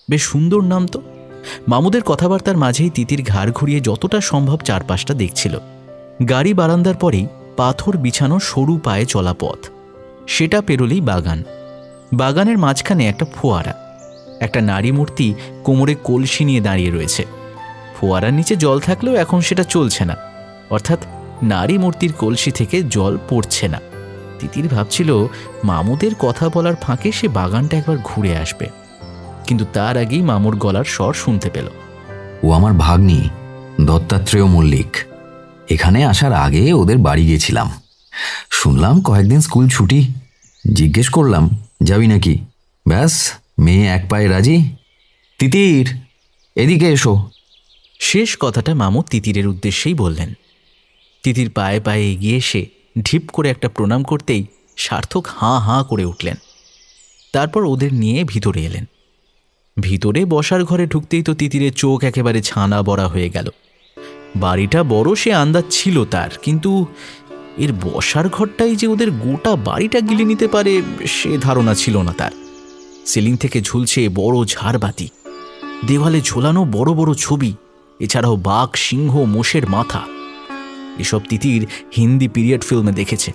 বেশ সুন্দর নাম তো। মামুদের কথাবার্তার মাঝেই তিতির ঘাড় ঘুরিয়ে যতটা সম্ভব চারপাশটা দেখছিল। গাড়ি বারান্দার পরেই পাথর বিছানো সরু পায়ে চলা পথ, সেটা পেরোলেই বাগান। বাগানের মাঝখানে একটা ফোয়ারা, একটা নারী মূর্তি কোমরে কলসি নিয়ে দাঁড়িয়ে রয়েছে। ফোয়ারার নিচে জল থাকলেও এখন সেটা চলছে না, অর্থাৎ নারী মূর্তির কলসি থেকে জল পড়ছে না। তিতির ভাবছিল মামুদের কথা বলার ফাঁকে সে বাগানটা একবার ঘুরে আসবে, কিন্তু তার আগেই মামুর গলার স্বর শুনতে পেল। ও আমার ভাগ্নি দত্তাত্রেয় মল্লিক। এখানে আসার আগে ওদের বাড়ি গেছিলাম, শুনলাম কয়েকদিন স্কুল ছুটি, জিজ্ঞেস করলাম যাবি নাকি। ব্যাস, মেয়ে এক পায়ে রাজি। তিতির, এদিকে এসো। শেষ কথাটা মামু তিতিরের উদ্দেশ্যেই বললেন। তিতির পায়ে পায়ে এগিয়ে এসে ঢিপ করে একটা প্রণাম করতেই সার্থক হাঁ হাঁ করে উঠলেন। তারপর ওদের নিয়ে ভিতরে এলেন। ভিতরে বসার ঘরে ঢুকতেই তো তিতিরের চোখ একেবারে ছানা বড়া হয়ে গেল। বাড়িটা বড় সে আন্দাজ ছিল তার, কিন্তু এর বসার ঘরটাই যে ওদের গোটা বাড়িটা গিলে নিতে পারে সে ধারণা ছিল না তার। সিলিং থেকে ঝুলছে বড় ঝাড়বাতি, দেওয়ালে ঝোলানো বড় বড় ছবি, এছাড়াও বাঘ, সিংহ, মোষের মাথা। এসব তিতির হিন্দি পিরিয়ড ফিল্মে দেখেছে।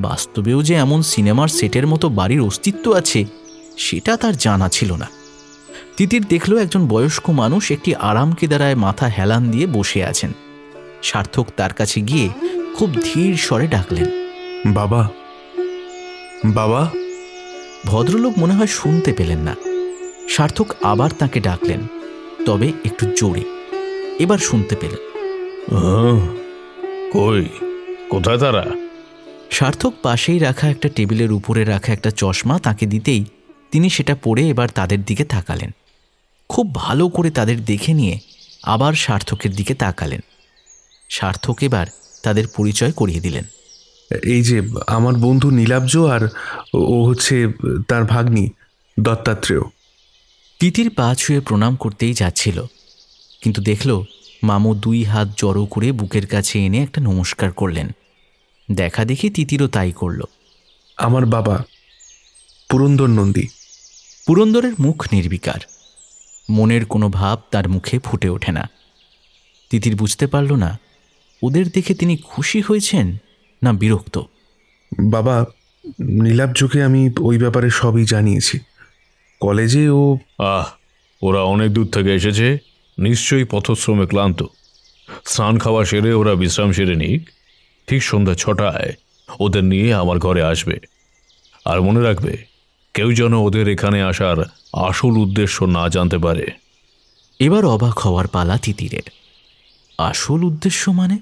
বাস্তবেও যে এমন সিনেমার সেটের মতো বাড়ির অস্তিত্ব আছে সেটা তার জানা ছিল না। তিতির দেখল একজন বয়স্ক মানুষ একটি আরাম কেদারায় মাথা হেলান দিয়ে বসে আছেন। সার্থক তার কাছে গিয়ে খুব ধীর স্বরে ডাকলেন, বাবা, বাবা। ভদ্রলোক মনে হয় শুনতে পেলেন না। সার্থক আবার তাকে ডাকলেন, তবে একটু জোরে। এবার শুনতে পেলেন। কই, কোথায় তারা? সার্থক পাশেই রাখা একটা টেবিলের উপরে রাখা একটা চশমা তাকে দিতেই তিনি সেটা পরে এবার তাদের দিকে তাকালেন। খুব ভালো করে তাদের দেখে নিয়ে আবার সার্থকের দিকে তাকালেন। সার্থক এবার তাদের পরিচয় করিয়ে দিলেন। এই যে আমার বন্ধু নীলাব্জ, আর ও হচ্ছে তার ভাগ্নি দত্তাত্রেয়। তিতির পা ছুঁয়ে প্রণাম করতেই যাচ্ছিল, কিন্তু দেখল মামু 2 হাত জড়ো করে বুকের কাছে এনে একটা নমস্কার করলেন। দেখা দেখি তিতিরও তাই করল। আমার বাবা পুরন্দর নন্দী। পুরন্দরের মুখ নির্বিকার, মনের কোনো ভাব তার মুখে ফুটে ওঠে না। তিতির বুঝতে পারল না ওদের দেখে তিনি খুশি হয়েছেন না বিরক্ত। বাবা, নীলাব্জকে আমি ওই ব্যাপারে সবই জানিয়েছি। কলেজে ও ওরা অনেক দূর থেকে এসেছে, নিশ্চয়ই পথশ্রমে ক্লান্ত। স্নান খাওয়া সেরে ওরা বিশ্রাম সেরে নিক। ঠিক সন্ধ্যা 6টায় ওদের নিয়ে আমার ঘরে আসবে। আর মনে রাখবে, কেউ যেন ওদের এখানে আসার আসল উদ্দেশ্য না জানতে পারে। এবার অবাক হওয়ার পালা তিতিরের। আসল উদ্দেশ্য মানে?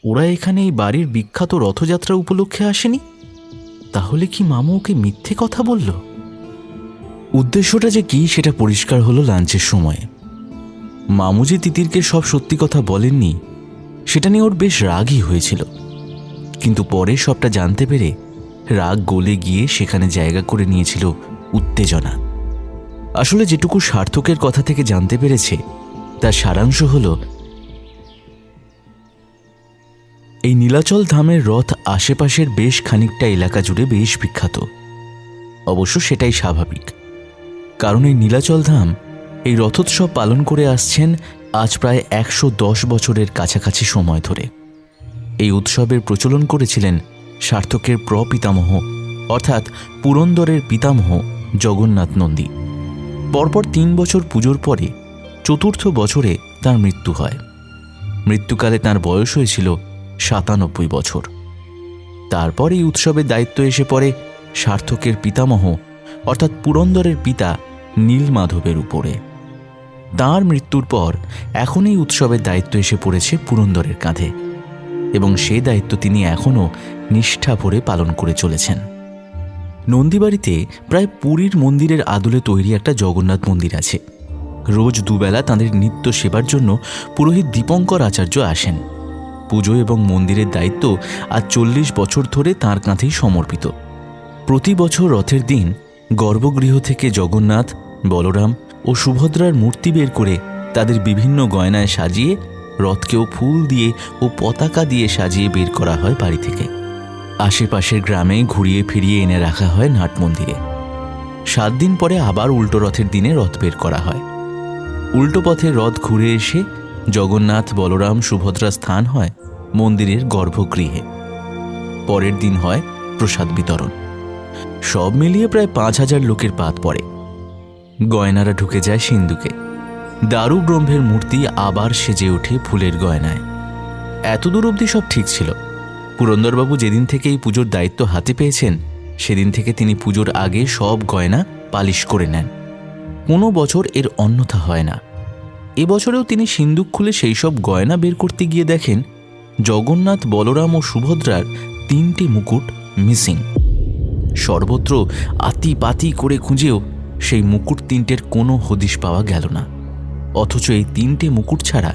ওরা এখানে এই বাড়ির বিখ্যাত রথযাত্রা উপলক্ষে আসেনি? তাহলে কি মামু ওকে মিথ্যে কথা বলল? উদ্দেশ্যটা যে কি সেটা পরিষ্কার হলো লাঞ্চের সময়ে। মামু যে তিতিরকে সব সত্যি কথা বলেননি সেটা নিয়ে ওর বেশ রাগই হয়েছিল, কিন্তু পরে সবটা জানতে পেরে রাগ গলে গিয়ে সেখানে জায়গা করে নিয়েছিল উত্তেজনা। আসলে যেটুকু সার্থকের কথা থেকে জানতে পেরেছে তার সারাংশ হল, এই নীলাচল ধামের রথ আশেপাশের বেশ খানিকটা এলাকা জুড়ে বেশ বিখ্যাত। অবশ্য সেটাই স্বাভাবিক, কারণ এই নীলাচল ধাম এই রথোৎসব পালন করে আসছেন আজ প্রায় 110 বছরের কাছাকাছি সময় ধরে। এই উৎসবের প্রচলন করেছিলেন সার্থকের প্রপিতামহ অর্থাৎ পুরন্দরের পিতামহ জগন্নাথ নন্দী। পরপর 3 বছর পুজোর পরে 4র্থ বছরে তার মৃত্যু হয়। মৃত্যুকালে তার বয়স হয়েছিল 97 বছর। তারপর এই উৎসবের দায়িত্ব এসে পড়ে সার্থকের পিতামহ অর্থাৎ পুরন্দরের পিতা নীলমাধবের উপরে। তাঁর মৃত্যুর পর এখন এই উৎসবের দায়িত্ব এসে পড়েছে পুরন্দরের কাঁধে, এবং সেই দায়িত্ব তিনি এখনও নিষ্ঠা ভরে পালন করে চলেছেন। নন্দীবাড়িতে প্রায় পুরীর মন্দিরের আদলে তৈরি একটা জগন্নাথ মন্দির আছে। রোজ দুবেলা তাঁদের নিত্য সেবার জন্য পুরোহিত দীপঙ্কর আচার্য আসেন। পুজো এবং মন্দিরের দায়িত্ব আজ 40 বছর ধরে তাঁর কাঁধেই সমর্পিত। প্রতি বছর রথের দিন গর্ভগৃহ থেকে জগন্নাথ, বলরাম ও সুভদ্রার মূর্তি বের করে তাদের বিভিন্ন গয়নায় সাজিয়ে রথকেও ফুল দিয়ে ও পতাকা দিয়ে সাজিয়ে বের করা হয় বাড়ি থেকে। আশেপাশের গ্রামে ঘুরিয়ে ফিরিয়ে এনে রাখা হয় নাট মন্দিরে। 7 দিন পরে আবার উল্টো রথের দিনে রথ বের করা হয়। উল্টো পথে রথ ঘুরে এসে জগন্নাথ, বলরাম, সুভদ্রা স্থান হয় মন্দিরের গর্ভগৃহে। পরের দিন হয় প্রসাদ বিতরণ। সব মিলিয়ে প্রায় 5,000 লোকের পাত পড়ে। গয়নারা ঢুকে যায় সিন্ধুকে। দারু ব্রহ্মের মূর্তি আবার সেজে ওঠে ফুলের গয়নায়। এতদূর অবধি সব ঠিক ছিল। পুরন্দরবাবু যেদিন থেকে এই পুজোর দায়িত্ব হাতে পেয়েছেন সেদিন থেকে তিনি পুজোর আগে সব গয়না পালিশ করে নেন। কোনো বছর এর অন্যথা হয় না। এবছরেও তিনি সিন্দুক খুলে সেই সব গয়না বের করতে গিয়ে দেখেন জগন্নাথ, বলরাম ও সুভদ্রার 3টে মুকুট মিসিং। সর্বত্র আতিপাতি করে খুঁজেও সেই মুকুট 3টের কোনো হদিশ পাওয়া গেল না। অথচ এই 3টে মুকুট ছাড়া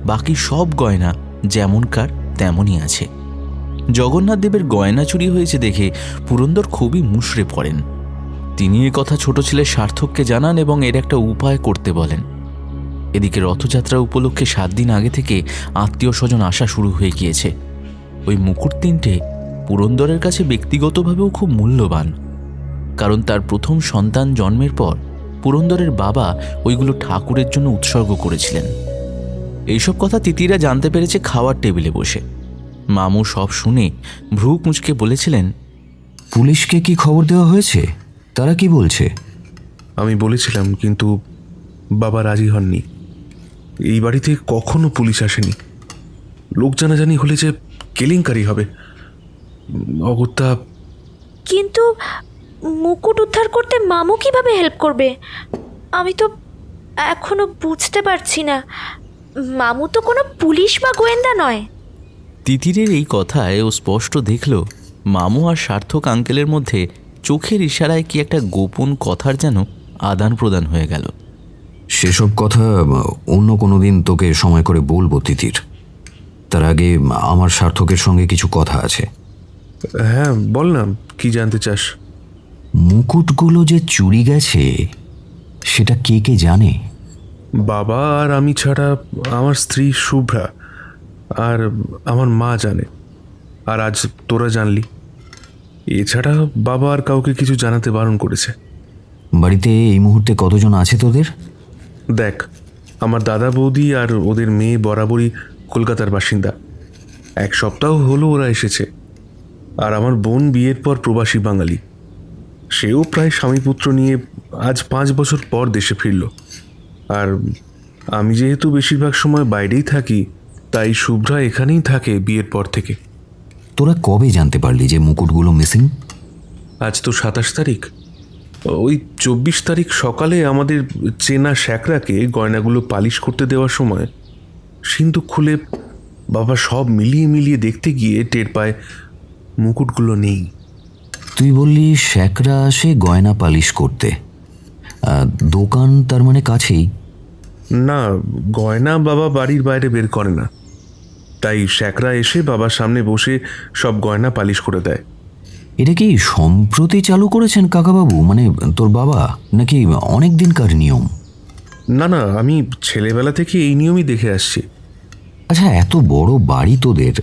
বাকি সব গয়না যেমনকার তেমনই আছে। জগন্নাথ দেবের গয়না চুরি হয়েছে দেখে পুরন্দর খুবই মুষড়ে পড়েন। তিনি এ কথা ছোট ছেলে সার্থককে জানান এবং এর একটা উপায় করতে বলেন। এদিকে রথযাত্রা উপলক্ষে 7 দিন আগে থেকে আত্মীয় স্বজন আসা শুরু হয়ে গিয়েছে। ওই মুকুট 3টে পুরন্দরের কাছে ব্যক্তিগতভাবেও খুব মূল্যবান, কারণ তার প্রথম সন্তান জন্মের পর পুরন্দরের বাবা ওইগুলো ঠাকুরের জন্য উৎসর্গ করেছিলেন। এইসব কথা তিতিরা জানতে পেরেছে খাওয়ার টেবিলে বসে। মামু সব শুনে ভ্রু কুঁচকে বলেছিলেন, পুলিশকে কি খবর দেওয়া হয়েছে? তারা কি বলছে? আমি বলেছিলাম, কিন্তু বাবা রাজি হননি। এই বাড়িতে কখনো পুলিশ আসেনি। লোক জানাজানি হলে যে কেলেঙ্কারি হবে। অগত্যা কিন্তু মুকুট উদ্ধার করতে মামু কিভাবে হেল্প করবে? আমি তো এখনো বুঝতে পারছি না। মামু তো কোনো পুলিশ বা গোয়েন্দা নয়। তিতিরের এই কথায় ও স্পষ্ট দেখল মামু আর সার্থক আঙ্কেলের মধ্যে চোখের ইশারায় কি একটা গোপন কথার যেন আদান প্রদান হয়ে গেল। সেসব কথা অন্য কোনো দিন তোকে সময় করে বলবো তিতির। তার আগে আমার সার্থকের সঙ্গে কিছু কথা আছে। হ্যাঁ, বল না, কি জানতে চাস? মুকুটগুলো যে চুরি গেছে সেটা কে কে জানে? বাবা আর আমি ছাড়া আমার স্ত্রী শুভ্রা আর আমার মা জানে, আর আজ তোরা জানলি। এছাড়া বাবা আর কাউকে কিছু জানাতে বারণ করেছে। বাড়িতে এই মুহূর্তে কতজন আছে তোদের? দেখ, আমার দাদা বৌদি আর ওদের মেয়ে বরাবরই কলকাতার বাসিন্দা। 1 সপ্তাহ হলো ওরা এসেছে। আর আমার বোন বিয়ের পর প্রবাসী বাঙালি। সেও প্রায় স্বামীপুত্র নিয়ে আজ 5 বছর পর দেশে ফিরল। আর আমি যেহেতু বেশিরভাগ সময় বাইরেই থাকি, তাই শুভ্রা এখানেই থাকে বিয়ের পর থেকে। তোরা কবে জানতে পারলি যে মুকুটগুলো মিসিং? আজ তো 27 তারিখ। ওই 24 তারিখ সকালে আমাদের চেনা শ্যাকরাকে গয়নাগুলো পালিশ করতে দেওয়ার সময় সিন্দুক খুলে বাবা সব মিলিয়ে মিলিয়ে দেখতে গিয়ে টের পায় মুকুটগুলো নেই। তুই বললি শ্যাকরা আসে গয়না পালিশ করতে। দোকান তার মানে কাছেই? না, গয়না বাবা বাড়ির বাইরে বের করে না, তাই শ্যাকরা এসে বাবার সামনে বসে সব গয়না পালিশ করে দেয়। এটা কি সম্প্রতি চালু করেছেন কাকাবাবু, মানে তোর বাবা, নাকি অনেক দিনকার নিয়ম? না না, আমি ছেলেবেলা থেকে এই নিয়মই দেখে আসছি। আচ্ছা, এত বড় বাড়ি তোদের,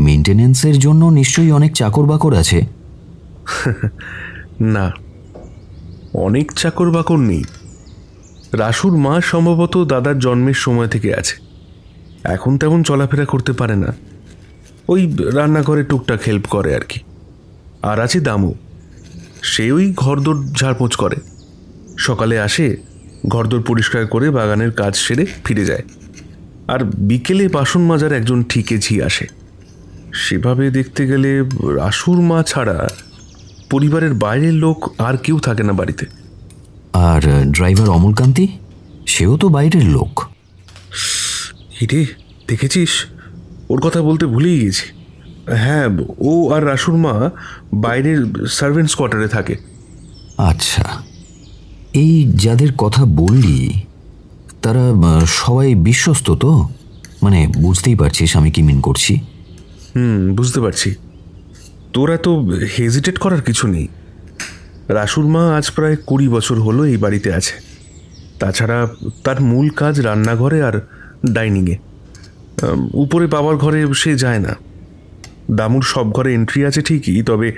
মেনটেনেন্সের জন্য নিশ্চয়ই অনেক চাকর বাকর আছে? না, অনেক চাকর বাকর নেই। রাসুর মা সম্ভবত দাদার জন্মের সময় থেকে আছে। এখন তেমন চলাফেরা করতে পারে না, ওই রান্নাঘরে টুকটাক হেল্প করে আর কি। আর আছে দামু, সে ওই ঘরদোর ঝাড়পোঁছ করে। সকালে আসে, ঘরদোর পরিষ্কার করে বাগানের কাজ সেরে ফিরে যায়। আর বিকেলে বাসন মাজার একজন ঠিকেঝি আসে। সেভাবে দেখতে গেলে রাসুর মা ছাড়া পরিবারের বাইরের লোক আর কেউ থাকে না বাড়িতে। আর ড্রাইভার অমলকান্তি, সেও তো বাইরের লোক। হিরে, দেখেছিস? ওর কথা বলতে ভুলেই গেছি। হ্যাঁ, ও আর রাসুর মা বাইরের সার্ভেন্টস কোয়ার্টারে থাকে। আচ্ছা, এই যাদের কথা বললি তারা সবাই বিশ্বস্ত তো? মানে বুঝতেই পারছিস আমি কি মিন করছি? বুঝতে পারছি। তোরা তো হেজিটেট করার কিছু নেই। রাসুর মা আজ প্রায় 20 বছর হলো এই বাড়িতে আছে। তাছাড়া তার মূল কাজ রান্নাঘরে আর ডাইনিংয়ে। উপরে বাবার ঘরে সে যায় না। দামুর সব ঘরে এন্ট্রি আছে ঠিকই, তবে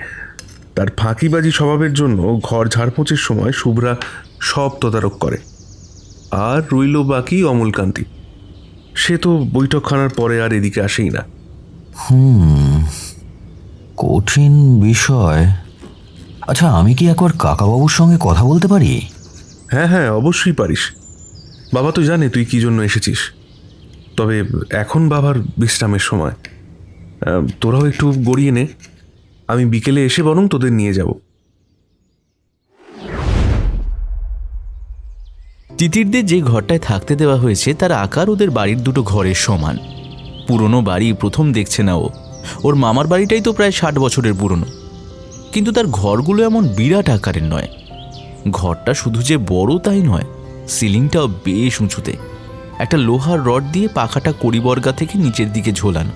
তার ফাঁকিবাজি স্বভাবের জন্য ঘর ঝাড়পোঁছের সময় শুভ্রা সব তদারক করে। আর রইল বাকি অমলকান্তি, সে তো বৈঠকখানার পরে আর এদিকে আসেই না। কঠিন বিষয়। আচ্ছা, আমি কি একবার কাকাবাবুর সঙ্গে কথা বলতে পারি? হ্যাঁ হ্যাঁ, অবশ্যই পারিস। বাবা তো জানে তুই কি জন্য এসেছিস, তবে এখন বাবার বিশ্রামের সময়। তোরাও একটু গড়িয়ে নে, আমি বিকেলে এসে বরং তোদের নিয়ে যাব। তিতিরদের যে ঘরটায় থাকতে দেওয়া হয়েছে তার আকার ওদের বাড়ির দুটো ঘরের সমান। পুরনো বাড়ি প্রথম দেখছে না ও, ওর মামার বাড়িটাই তো প্রায় 60 বছরের পুরনো। কিন্তু তার ঘরগুলো এমন বিরাট আকারের নয়। ঘরটা শুধু যে বড় তাই নয়, সিলিংটাও বেশ উঁচুতে। একটা লোহার রড দিয়ে পাখাটা কড়িবর্গা থেকে নিচের দিকে ঝোলানো।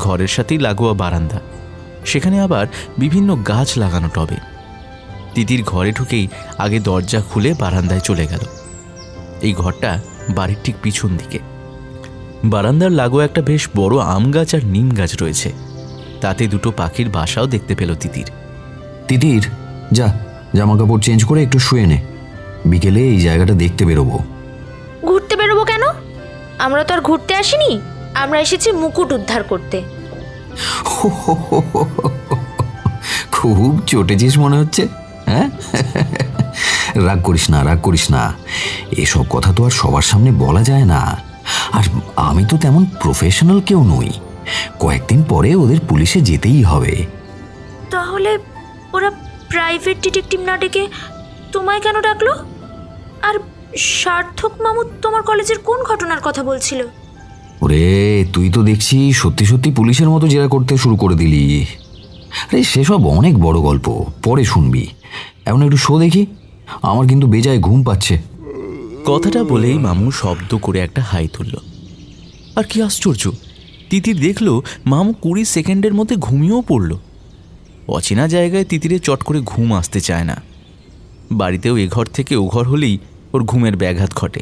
ঘরের সাথেই লাগোয়া বারান্দা, সেখানে আবার বিভিন্ন গাছ লাগানো টবে। তিতির ঘরে ঢুকেই আগে দরজা খুলে বারান্দায় চলে গেল। এই ঘরটা বাড়ির ঠিক পিছন দিকে। বারান্দার লাগোয়া একটা বেশ বড় আম গাছ আর নিম গাছ রয়েছে, তাতে দুটো পাখির বাসাও দেখতে পেল তিতির। তিতির, যা জামা কাপড় চেঞ্জ করে একটু শুয়ে নে, বিকেলে এই জায়গাটা দেখতে বেরোবো। ঘুরতে বেরোবো কেন? আমরা তো আর ঘুরতে আসিনি, আমরা এসেছি মুকুট উদ্ধার করতে। খুব চটেছিস মনে হচ্ছে, হ্যাঁ? রাগ করিস না, রাগ করিস না। এসব কথা তো আর সবার সামনে বলা যায় না। আর আমি তো তেমন প্রফেশনাল কেউ নই, কয়েকদিন পরে ওদের পুলিশে যেতেই হবে। তাহলে ওরা প্রাইভেট ডিটেকটিভ না ডেকে তোমায় কেন ডাকলো? আর সার্থক মামু তোমার কলেজের কোন ঘটনার কথা বলছিল? ওরে, তুই তো দেখছি সত্যি সত্যি পুলিশের মতো জেরা করতে শুরু করে দিলি। আরে সেসব অনেক বড় গল্প, পরে শুনবি। এখন একটু শো দেখি, আমার কিন্তু বেজায় ঘুম পাচ্ছে। কথাটা বলেই মামু শব্দ করে একটা হাই তুলল। আর কি আশ্চর্য, তিতির দেখল মামু 20 সেকেন্ডের মধ্যে ঘুমিয়েও পড়ল। অচেনা জায়গায় তিতিরে চট করে ঘুম আসতে চায় না। বাড়িতেও এ ঘর থেকে ও ঘর হলেই ওর ঘুমের ব্যাঘাত ঘটে।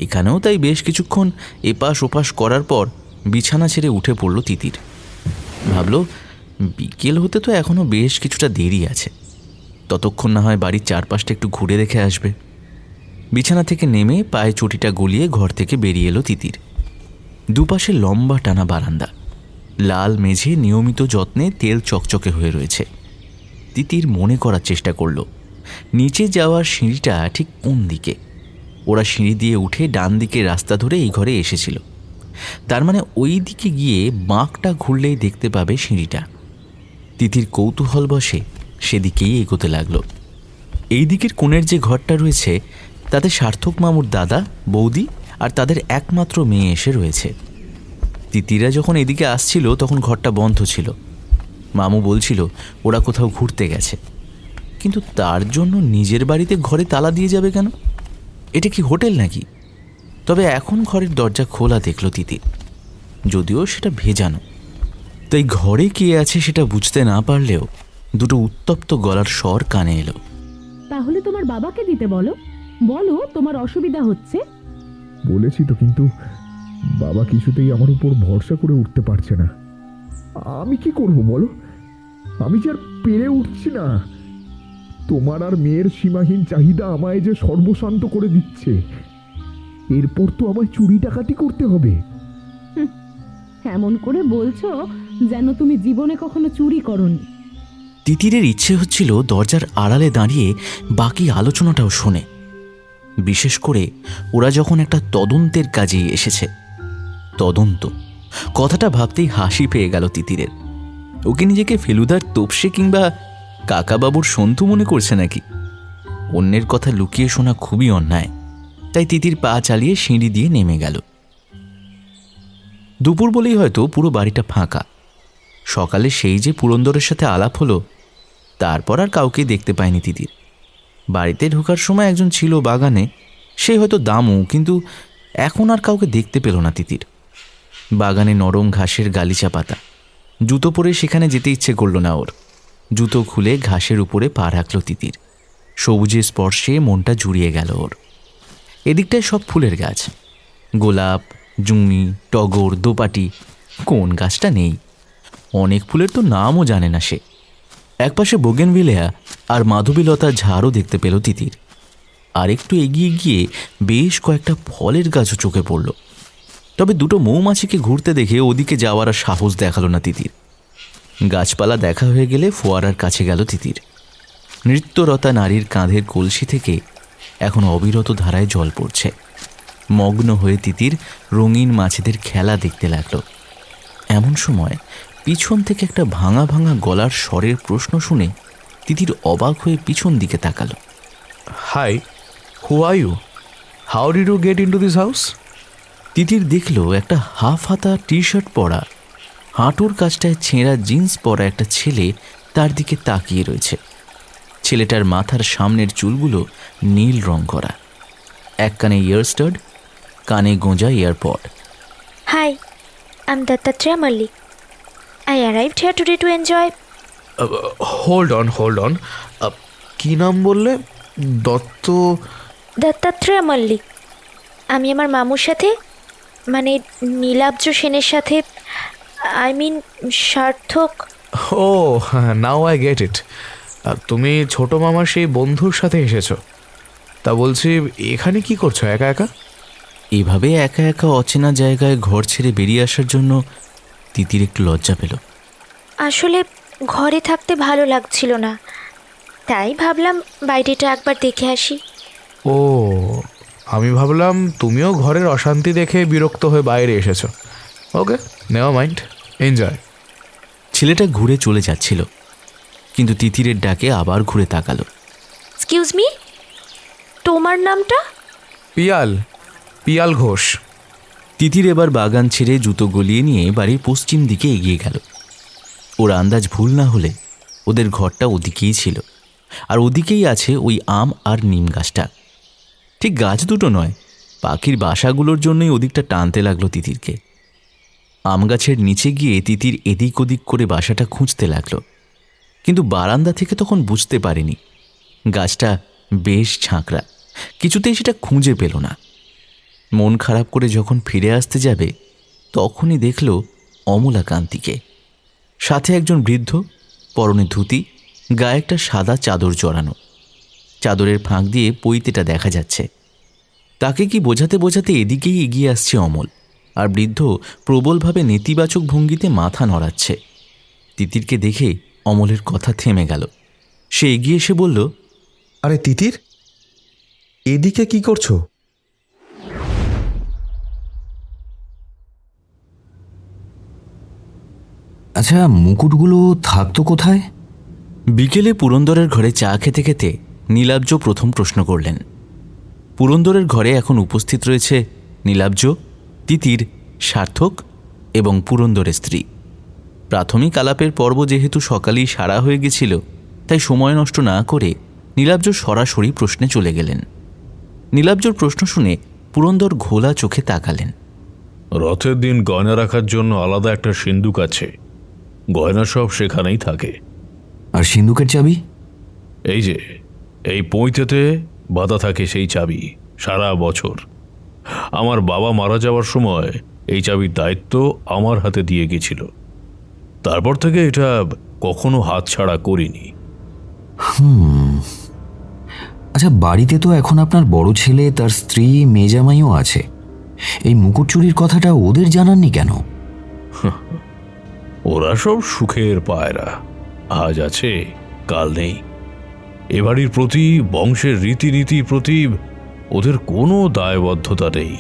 এখানেও তাই বেশ কিছুক্ষণ এপাশ ওপাশ করার পর বিছানা ছেড়ে উঠে পড়ল তিতির। ভাবল বিকেল হতে তো এখনও বেশ কিছুটা দেরি আছে, ততক্ষণ না হয় বাড়ির চারপাশটা একটু ঘুরে দেখে আসবে। বিছানা থেকে নেমে পায়ে চটিটা গলিয়ে ঘর থেকে বেরিয়ে এলো তিতির। দুপাশে লম্বা টানা বারান্দা, লাল মেঝে নিয়মিত যত্নে তেল চকচকে হয়ে রয়েছে। তিতির মনে করার চেষ্টা করল নিচে যাওয়ার সিঁড়িটা ঠিক কোন দিকে। ওরা সিঁড়ি দিয়ে উঠে ডান দিকে রাস্তা ধরে এই ঘরে এসেছিল, তার মানে ওই দিকে গিয়ে বাঁকটা ঘুরলেই দেখতে পাবে সিঁড়িটা। তিতির কৌতূহল বসে সেদিকেই এগোতে লাগলো। এই দিকের কোণের যে ঘরটা রয়েছে তাতে সার্থক মামুর দাদা, বৌদি আর তাদের একমাত্র মেয়ে এসে রয়েছে। তিতিরা যখন এদিকে আসছিল তখন ঘরটা বন্ধ ছিল। মামু বলছিল ওরা কোথাও ঘুরতে গেছে, কিন্তু তার জন্য নিজের বাড়িতে ঘরে তালা দিয়ে যাবে কেন? এটা কি হোটেল নাকি? তবে এখন ঘরের দরজা খোলা দেখল তিতির, যদিও সেটা ভেজানো। তাই ঘরে কে আছে সেটা বুঝতে না পারলেও দুটো উত্তপ্ত গলার স্বর কানে এলো। তাহলে তোমার বাবাকে দিতে বলো, বলো তোমার অসুবিধা হচ্ছে। বলেছি তো, কিন্তু বাবা কিছুতেই আমার উপর ভরসা করে উঠতে পারছে না। আমি কি করব বলো? আমি যে আর পেরে উঠছি না। তোমার আর মেয়ের সীমাহীন চাহিদা আমায় যে সর্বশান্ত করে দিচ্ছে। এরপর তো আমায় চুরি ডাকাতি করতে হবে। এমন করে বলছো যেন তুমি জীবনে কখনো চুরি করোনি। তিতিরের ইচ্ছে হচ্ছিল দরজার আড়ালে দাঁড়িয়ে বাকি আলোচনাটাও শোনে, বিশেষ করে ওরা যখন একটা তদন্তের কাজে এসেছে। তদন্ত কথাটা ভাবতেই হাসি পেয়ে গেল তিতিরের। ওকে নিজেকে ফেলুদার তোপসে কিংবা কাকাবাবুর সন্তু মনে করছে নাকি? অন্যের কথা লুকিয়ে শোনা খুবই অন্যায়। তাই তিতির পা চালিয়ে সিঁড়ি দিয়ে নেমে গেল। দুপুর বলেই হয়তো পুরো বাড়িটা ফাঁকা। সকালে সেই যে পুরন্দরের সাথে আলাপ হলো, তারপর আর কাউকে দেখতে পায়নি তিতির। বাড়িতে ঢোকার সময় একজন ছিল বাগানে, সে হয়তো দামু, কিন্তু এখন আর কাউকে দেখতে পেল না তিতির। বাগানে নরম ঘাসের গালিচা পাতা, জুতো পরে সেখানে যেতে ইচ্ছে করল না ওর। জুতো খুলে ঘাসের উপরে পা রাখল তিতির। সবুজের স্পর্শে মনটা জুড়িয়ে গেল ওর। এদিকটায় সব ফুলের গাছ, গোলাপ, জুঁই, টগর, দোপাটি, কোন গাছটা নেই। অনেক ফুলের তো নামও জানে না সে। একপাশে বোগেনভিলিয়া আর মাধবীলতার ঝাড়ও দেখতে পেল তিতির। আর একটু এগিয়ে গিয়ে বেশ কয়েকটা ফলের গাছও চোখে পড়ল। তবে দুটো মৌমাছিকে ঘুরতে দেখে ওদিকে যাওয়ার আর সাহস দেখালো না তিতির। গাছপালা দেখা হয়ে গেলে ফোয়ারার কাছে গেল তিতির। নৃত্যরতা নারীর কাঁধের কলসি থেকে এখন অবিরত ধারায় জল পড়ছে। মগ্ন হয়ে তিতির রঙিন মাছেদের খেলা দেখতে লাগলো। এমন সময় পিছন থেকে একটা ভাঙা ভাঙা গলার স্বরের প্রশ্ন শুনে তিতির অবাক হয়ে পিছন দিকে তাকালো। Hi, who are you? How did you get into this house? Titir দেখল একটা হাফ হাতা টি শার্ট পরা, হাঁটুর কাছটায় ছেঁড়া জিন্স পরা একটা ছেলে তার দিকে তাকিয়ে রয়েছে। ছেলেটার মাথার সামনের চুলগুলো নীল রং করা, এক কানে ইয়ারস্টাড, কানে গোঁজা airpod. Hi, I am Dattatreya Mallick. I arrived here today to enjoy. Hold on. কি নাম বললে? দত্তাত্রেয়া মল্লিক। আমি আমার মামুর সাথে, মানে নীলাব্জ সেনের সাথে, আই মিন সার্থক। ও, নাও আই গেট ইট। তুমি ছোট মামার সেই বন্ধুর সাথে এসেছো। তা বলছি, এখানে কি করছো একা একা? এভাবে একা একা অচেনা জায়গায় ঘর ছেড়ে বেরিয়ে আসার জন্য তিতির একটু লজ্জা পেল। আসলে ঘরে থাকতে ভালো লাগছিল না, তাই ভাবলাম বাইরেটা একবার দেখে আসি। ও, আমি ভাবলাম তুমিও ঘরের অশান্তি দেখে বিরক্ত হয়ে বাইরে এসেছো। ওকে, নেভার মাইন্ড, এনজয়। ছেলেটা ঘুরে চলে যাচ্ছিল, কিন্তু তিতিরের ডাকে আবার ঘুরে তাকালো। এক্সকিউজ মি, তোমার নামটা? পিয়াল ঘোষ। তিতির এবার বাগান ছেড়ে জুতো গলিয়ে নিয়ে বাড়ির পশ্চিম দিকে এগিয়ে গেল। ওর আন্দাজ ভুল না হলে ওদের ঘরটা ওদিকেই ছিল, আর ওদিকেই আছে ওই আম আর নিম গাছটা। ঠিক গাছ দুটো নয়, পাখির বাসাগুলোর জন্যই ওদিকটা টানতে লাগলো তিতিরকে। আম গাছের নিচে গিয়ে তিতির এদিক ওদিক করে বাসাটা খুঁজতে লাগলো, কিন্তু বারান্দা থেকে তখন বুঝতে পারেনি গাছটা বেশ ঝাঁকড়া, কিছুতেই সেটা খুঁজে পেল না। মন খারাপ করে যখন ফিরে আসতে যাবে তখনই দেখল অমলাকান্তিকে, সাথে একজন বৃদ্ধ, পরনে ধুতি, গায়ে একটা সাদা চাদর জড়ানো। চাদরের ফাঁক দিয়ে পৈতেটা দেখা যাচ্ছে। তাকে কি বোঝাতে বোঝাতে এদিকেই এগিয়ে আসছে অমল, আর বৃদ্ধ প্রবলভাবে নেতিবাচক ভঙ্গিতে মাথা নড়াচ্ছে। তিতিরকে দেখে অমলের কথা থেমে গেল। সে এগিয়ে এসে বলল, আরে তিতির, এদিকে কি করছো? আচ্ছা, মুকুটগুলো থাকতো কোথায়? বিকেলে পুরন্দরের ঘরে চা খেতে খেতে নীলাব্জ প্রথম প্রশ্ন করলেন। পুরন্দরের ঘরে এখন উপস্থিত রয়েছে নীলাব্জ, তিতির, সার্থক এবং পুরন্দরের স্ত্রী। প্রাথমিক আলাপের পর্ব যেহেতু সকালেই সারা হয়ে গেছিল, তাই সময় নষ্ট না করে নীলাব্জ সরাসরি প্রশ্নে চলে গেলেন। নীলাব্জর প্রশ্ন শুনে পুরন্দর ঘোলা চোখে তাকালেন। রথের দিন গয়না রাখার জন্য আলাদা একটা সিন্দুক আছে, গয়না সব সেখানেই থাকে। আর সিন্দুকের চাবি? এই যে এই পৈতেতে বাঁধা থাকে সেই চাবি সারা বছর। আমার বাবা মারা যাওয়ার সময় এই চাবির দায়িত্ব আমার হাতে দিয়ে গেছিল, তারপর থেকে এটা কখনো হাতছাড়া করিনি। আচ্ছা, বাড়িতে তো এখন আপনার বড় ছেলে, তার স্ত্রী, মেজামাইও আছে। এই মুকুট চুরির কথাটা ওদের জানাননি কেন? ওরা সব সুখের পায়রা, আজ আছে কাল নেই। এ বাড়ির প্রতি, বংশের রীতিনীতির প্রতি ওদের কোনো দায়বদ্ধতা নেই।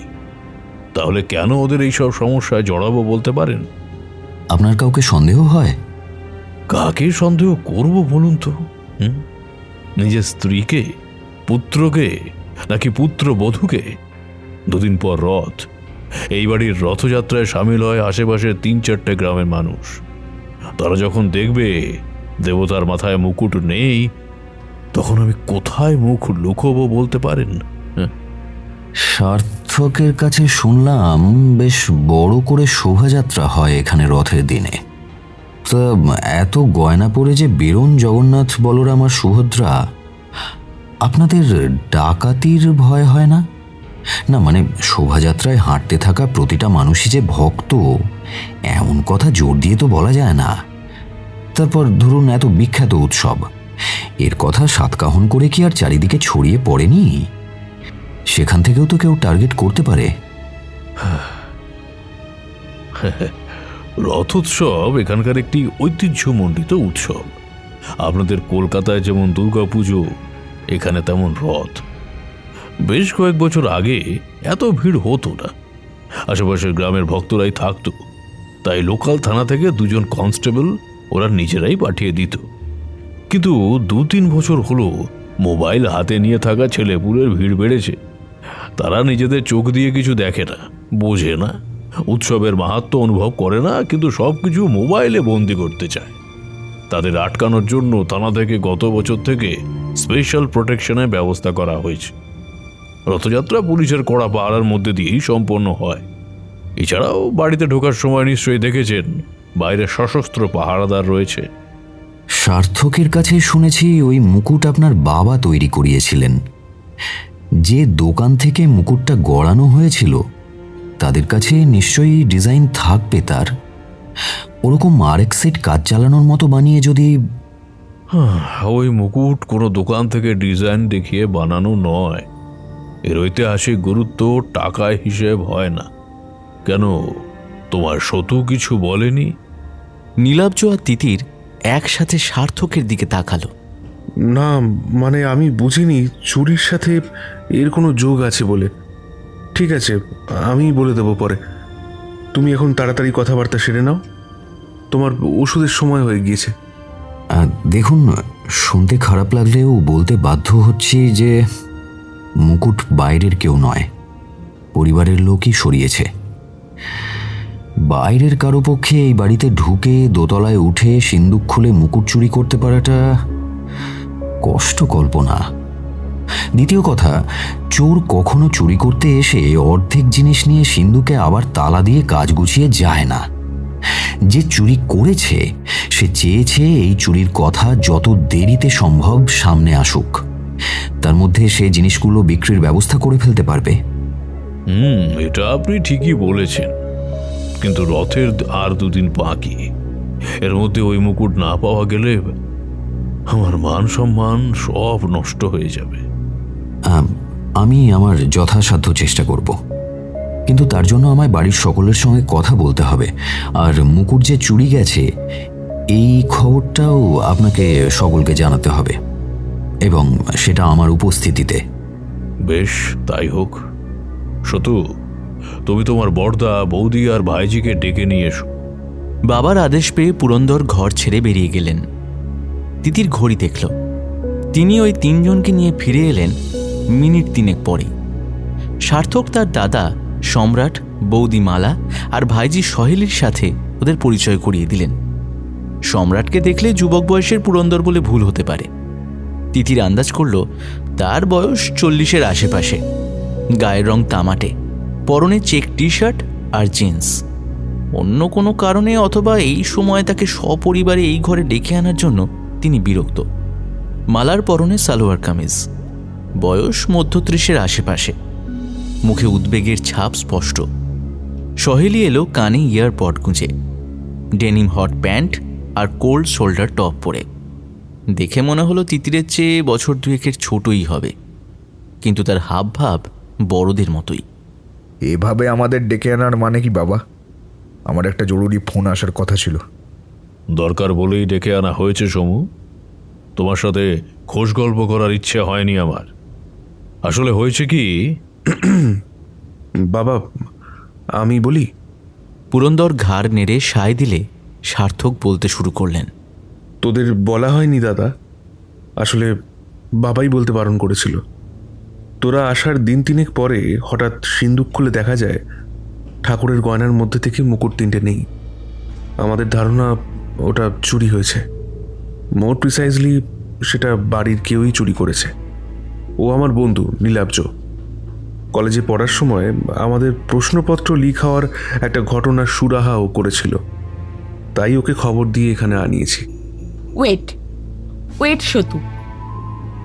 তাহলে কেন ওদের এইসব সমস্যায় জড়াবো বলতে পারেন? আপনার কাউকে সন্দেহ হয়? কাকে সন্দেহ করব বলুন তো? নিজের স্ত্রীকে, পুত্রকে, নাকি পুত্রবধূকে? দুদিন পর রথ। এই বাড়ির রথযাত্রায় সামিল হয় আশেপাশের 3-4টে গ্রামের মানুষ। তারা যখন দেখবে দেবতার মাথায় মুকুট নেই, তখন আমি কোথায় মুখ লুকোবো বলতে পারেন? সার্থকের কাছে শুনলাম বেশ বড় করে শোভাযাত্রা হয় এখানে রথের দিনে। তা এত গয়না পরে যে বেরোন জগন্নাথ, বলরাম আর সুভদ্রা, আপনাদের ডাকাতির ভয় হয় না? না মানে শোভাযাত্রায় হাঁটতে থাকা প্রতিটা মানুষই যে ভক্ত, এমন কথা জোর দিয়ে তো বলা যায় না। তারপর ধরুন এত বিখ্যাত উৎসব, এর কথা সাতকাহন করে কি আর চারিদিকে ছড়িয়ে পড়েনি? সেখান থেকেও তো কেউ টার্গেট করতে পারে। রথোৎসব এখানকার একটি ঐতিহ্যমণ্ডিত উৎসব। আপনাদের কলকাতায় যেমন দুর্গাপুজো, এখানে তেমন রথ। বেশ কয়েক বছর আগে এত ভিড় হতো না, আশেপাশের গ্রামের ভক্তরাই থাকতো, তাই লোকাল থানা থেকে 2 জন কনস্টেবল ওরা নিজেরাই পাঠিয়ে দিত। কিন্তু 2-3 বছর হলো মোবাইল হাতে নিয়ে থাকা ছেলেপুলের ভিড় বেড়েছে। তারা নিজেদের চোখ দিয়ে কিছু দেখে না, বোঝে না, উৎসবের মাহাত্ম্য অনুভব করে না, কিন্তু সব কিছু মোবাইলে বন্দি করতে চায়। তাদের আটকানোর জন্য থানা থেকে গত বছর থেকে স্পেশাল প্রোটেকশনের ব্যবস্থা করা হয়েছে। রথযাত্রা পুলিশের কড়া পাহারার মধ্যে দিয়েই সম্পন্ন হয়। এছাড়াও বাড়িতে ঢোকার সময় নিশ্চয়ই দেখেছেন বাইরে সশস্ত্র পাহারাদার রয়েছে। সার্থকের কাছে শুনেছি ওই মুকুট আপনার বাবা তৈরি করিয়েছিলেন। যে দোকান থেকে মুকুটটা গড়ানো হয়েছিল তাদের কাছে নিশ্চয়ই ডিজাইন থাকবে তার। ওরকম আরেক সেট কাজ চালানোর মতো বানিয়ে যদি... ওই মুকুট কোনো দোকান থেকে ডিজাইন দেখিয়ে বানানো নয়। এর ঐতিহাসিক গুরুত্ব টাকায় হিসেব হয় না। কেন, তোমার শতু কিছু বলেনি? নীলাব্জ আর তিতির একসাথে সার্থকের দিকে তাকালো। না, মানে আমি বুঝিনি চুরির সাথে এর কোনো যোগ আছে বলে। ঠিক আছে, আমি বলে দেবো পরে। তুমি এখন তাড়াতাড়ি কথাবার্তা সেরে নাও, তোমার ওষুধের সময় হয়ে গিয়েছে। দেখুন, শুনতে খারাপ লাগলেও বলতে বাধ্য হচ্ছি যে মুকুট বাইরের কেউ নয়, পরিবারের লোকই সরিয়েছে। বাইরের কারো পক্ষে এই বাড়িতে ঢুকে দোতলায় উঠে সিন্দুক খুলে মুকুট চুরি করতে পারাটা কষ্ট কল্পনা। দ্বিতীয় কথা, চোর কখনো চুরি করতে এসে অর্ধেক জিনিস নিয়ে সিন্দুকে আবার তালা দিয়ে কাজ গুছিয়ে যায় না। যে চুরি করেছে সে চেয়েছে এই চুরির কথা যত দেরিতে সম্ভব সামনে আসুক, তার মধ্যে সে জিনিসগুলো বিক্রির ব্যবস্থা করে ফেলতে পারবে। এটা আপনি ঠিকই বলেছেন, কিন্তু রথের আর 2 দিন বাকি। এর মধ্যে ওই মুকুট না পাওয়া গেলে আমার মান সম্মান সব নষ্ট হয়ে যাবে। আমি আমার যথাসাধ্য চেষ্টা করব, কিন্তু তার জন্য আমায় বাড়ির সকলের সঙ্গে কথা বলতে হবে। আর মুকুট যে চুরি গেছে এই খবরটাও আপনাকে সকলকে জানাতে হবে, এবং সেটা আমার উপস্থিতিতে। বেশ, তাই হোক। শতু, তুমি তোমার বড়দা, বৌদি আর ভাইজিকে ডেকে নিয়ে এসো। বাবার আদেশ পেয়ে পুরন্দর ঘর ছেড়ে বেরিয়ে গেলেন। তিতির ঘড়ি দেখল। তিনি ওই 3 জনকে নিয়ে ফিরে এলেন মিনিট 3 পরে। সার্থক তার দাদা সম্রাট, বৌদি মালা আর ভাইজি সহেলির সাথে ওদের পরিচয় করিয়ে দিলেন। সম্রাটকে দেখলে যুবক বয়সের পুরন্দর বলে ভুল হতে পারে। তিতির আন্দাজ করল তার বয়স 40-এর আশেপাশে। গায়ের রং তামাটে, পরনে চেক টি-শার্ট আর জিন্স। অন্য কোনো কারণে অথবা এই সময় তাকে সপরিবারে এই ঘরে ডেকে আনার জন্য তিনি বিরক্ত। মালার পরনে সালোয়ার কামিজ, বয়স মধ্য 30-এর আশেপাশে, মুখে উদ্বেগের ছাপ স্পষ্ট। সহেলি এলো কানে ইয়ারপড গুঁজে, ডেনিম হট প্যান্ট আর কোল্ড শোল্ডার টপ পরে। দেখে মনে হলো তিতিরের চেয়ে বছর 2-এর ছোটই হবে, কিন্তু তার হাবভাব বড়দের মতোই। এভাবে আমাদের ডেকে আনার মানে কি বাবা? আমার একটা জরুরি ফোন আসার কথা ছিল। দরকার বলেই ডেকে আনা হয়েছে সমু। তোমার সাথে খোশ গল্প করার ইচ্ছে হয়নি আমার। আসলে হয়েছে কি, বাবা আমি বলি। পুরন্দর ঘাড় নেড়ে সায় দিলে সার্থক বলতে শুরু করলেন। তোদের বলা হয়নি দাদা, আসলে বাবাই বলতে বারণ করেছিল। তোরা আসার 3 পরে হঠাৎ সিন্দুক খুলে দেখা যায় ঠাকুরের গয়নার মধ্যে থেকে মুকুট 3টে নেই। আমাদের ধারণা ওটা চুরি হয়েছে। মোর প্রিসাইজলি সেটা বাড়ির কেউই চুরি করেছে। ও আমার বন্ধু নীলাব্জ। কলেজে পড়ার সময় আমাদের প্রশ্নপত্র লিক হওয়ার একটা ঘটনার সুরাহাও করেছিল, তাই ওকে খবর দিয়ে এখানে আনিয়েছি। ওয়েট শতু,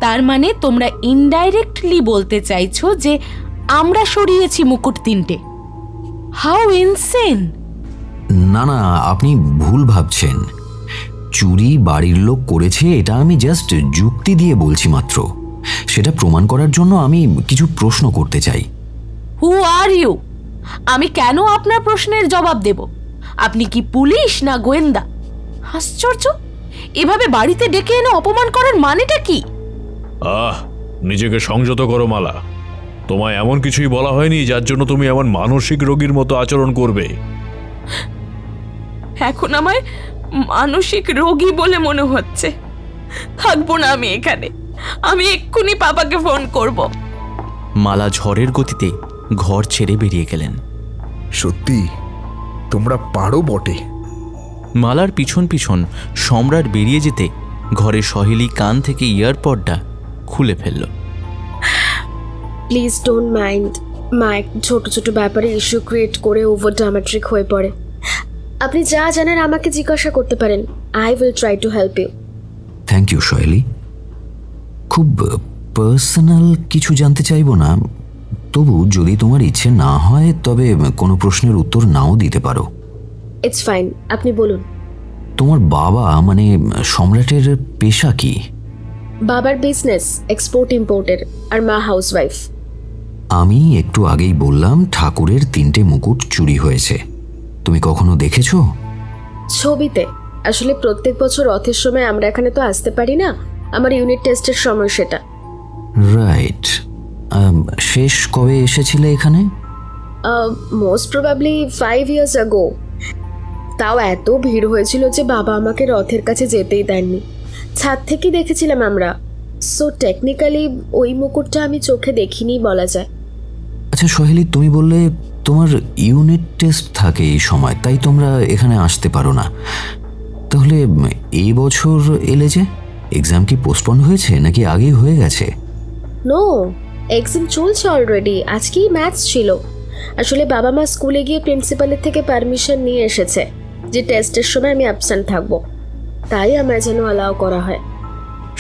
তার মানে তোমরা ইনডাইরেক্টলি বলতে চাইছো যে আমরা সরিয়েছি মুকুট 3টে? How insane! না না, আপনি ভুল ভাবছেন। চুরি বাড়ির লোক করেছে এটা আমি জাস্ট যুক্তি দিয়ে বলছি মাত্র। সেটা প্রমাণ করার জন্য আমি কিছু প্রশ্ন করতে চাই। হু আর ইউ? আমি কেন আপনার প্রশ্নের জবাব দেব? আপনি কি পুলিশ না গোয়েন্দা? আশ্চর্য, এভাবে বাড়িতে ডেকে এনে অপমান করার মানেটা কি? নিজেকে সংযত করো মালা। তোমায় এমন কিছুই বলা হয়নি যার জন্য তুমি এমন মানসিক রোগীর মতো আচরণ করবে। এখন আমায় মানসিক রোগী বলে মনে হচ্ছে। থাকবো না আমি এখানে। আমি এক্ষুনি পাপাকে ফোন করব। মালা ঝড়ের গতিতে ঘর ছেড়ে বেরিয়ে গেলেন। সত্যি তোমরা পারো বটে। মালার পিছন পিছন সম্রাট বেরিয়ে যেতে ঘরে সহেলি কান থেকে ইয়ারপডটা খুলে ফেলল। Please don't mind. মা এক ছোট ছোট ব্যাপারে ইস্যু ক্রিয়েট করে ওভার ড্রামাটিক হয়ে পড়ে। আপনি যা জানেন আমাকে জিজ্ঞাসা করতে পারেন। I will try to help you. Thank you Soheli. খুব পার্সোনাল কিছু জানতে চাইবো না, তবু যদি তোমার ইচ্ছে না হয় তবে কোনো প্রশ্নের উত্তর নাও দিতে পারো। ইটস ফাইন, আপনি বলুন। তোমার বাবা মানে সম্রাটের পেশা কি? বাবার বিজনেস এক্সপোর্ট ইম্পোর্টের, আর মা হাউসওয়াইফ। আমি একটু আগেই বললাম ঠাকুরের 3টে মুকুট চুরি হয়েছে। তুমি কখনো দেখেছো? ছবিতে। আসলে প্রত্যেক বছর রথের সময় আমরা এখানে তো আসতে পারি না, আমার ইউনিট টেস্টের সময় সেটা। রাইট। শেষ কবে এসেছিলে এখানে? Most probably 5 years ago। তাও এত ভিড় হয়েছিল যে বাবা আমাকে রথের কাছে যেতেই দেননি। ছাদ থেকে দেখেছিলাম আমরা। সো টেকনিক্যালি ওই মুকুটটা আমি চোখে দেখিনি বলা যায়। আচ্ছা সোহেলি, তুমি বললে তোমার ইউনিট টেস্ট থাকে এই সময়, তাই তোমরা এখানে আসতে পারো না। তাহলে এই বছর এলে যে, এক্সাম কি পোস্টপন হয়েছে নাকি আগেই হয়ে গেছে? নো, এক্সাম চলছে অলরেডি। আজকেই ম্যাথস ছিল। আসলে বাবা মা স্কুলে গিয়ে প্রিন্সিপালের থেকে পারমিশন নিয়ে এসেছে যে টেস্টের সময় আমি অ্যাবসেন্ট থাকবো, তাই আমায় যেন অ্যালাউ করা হয়।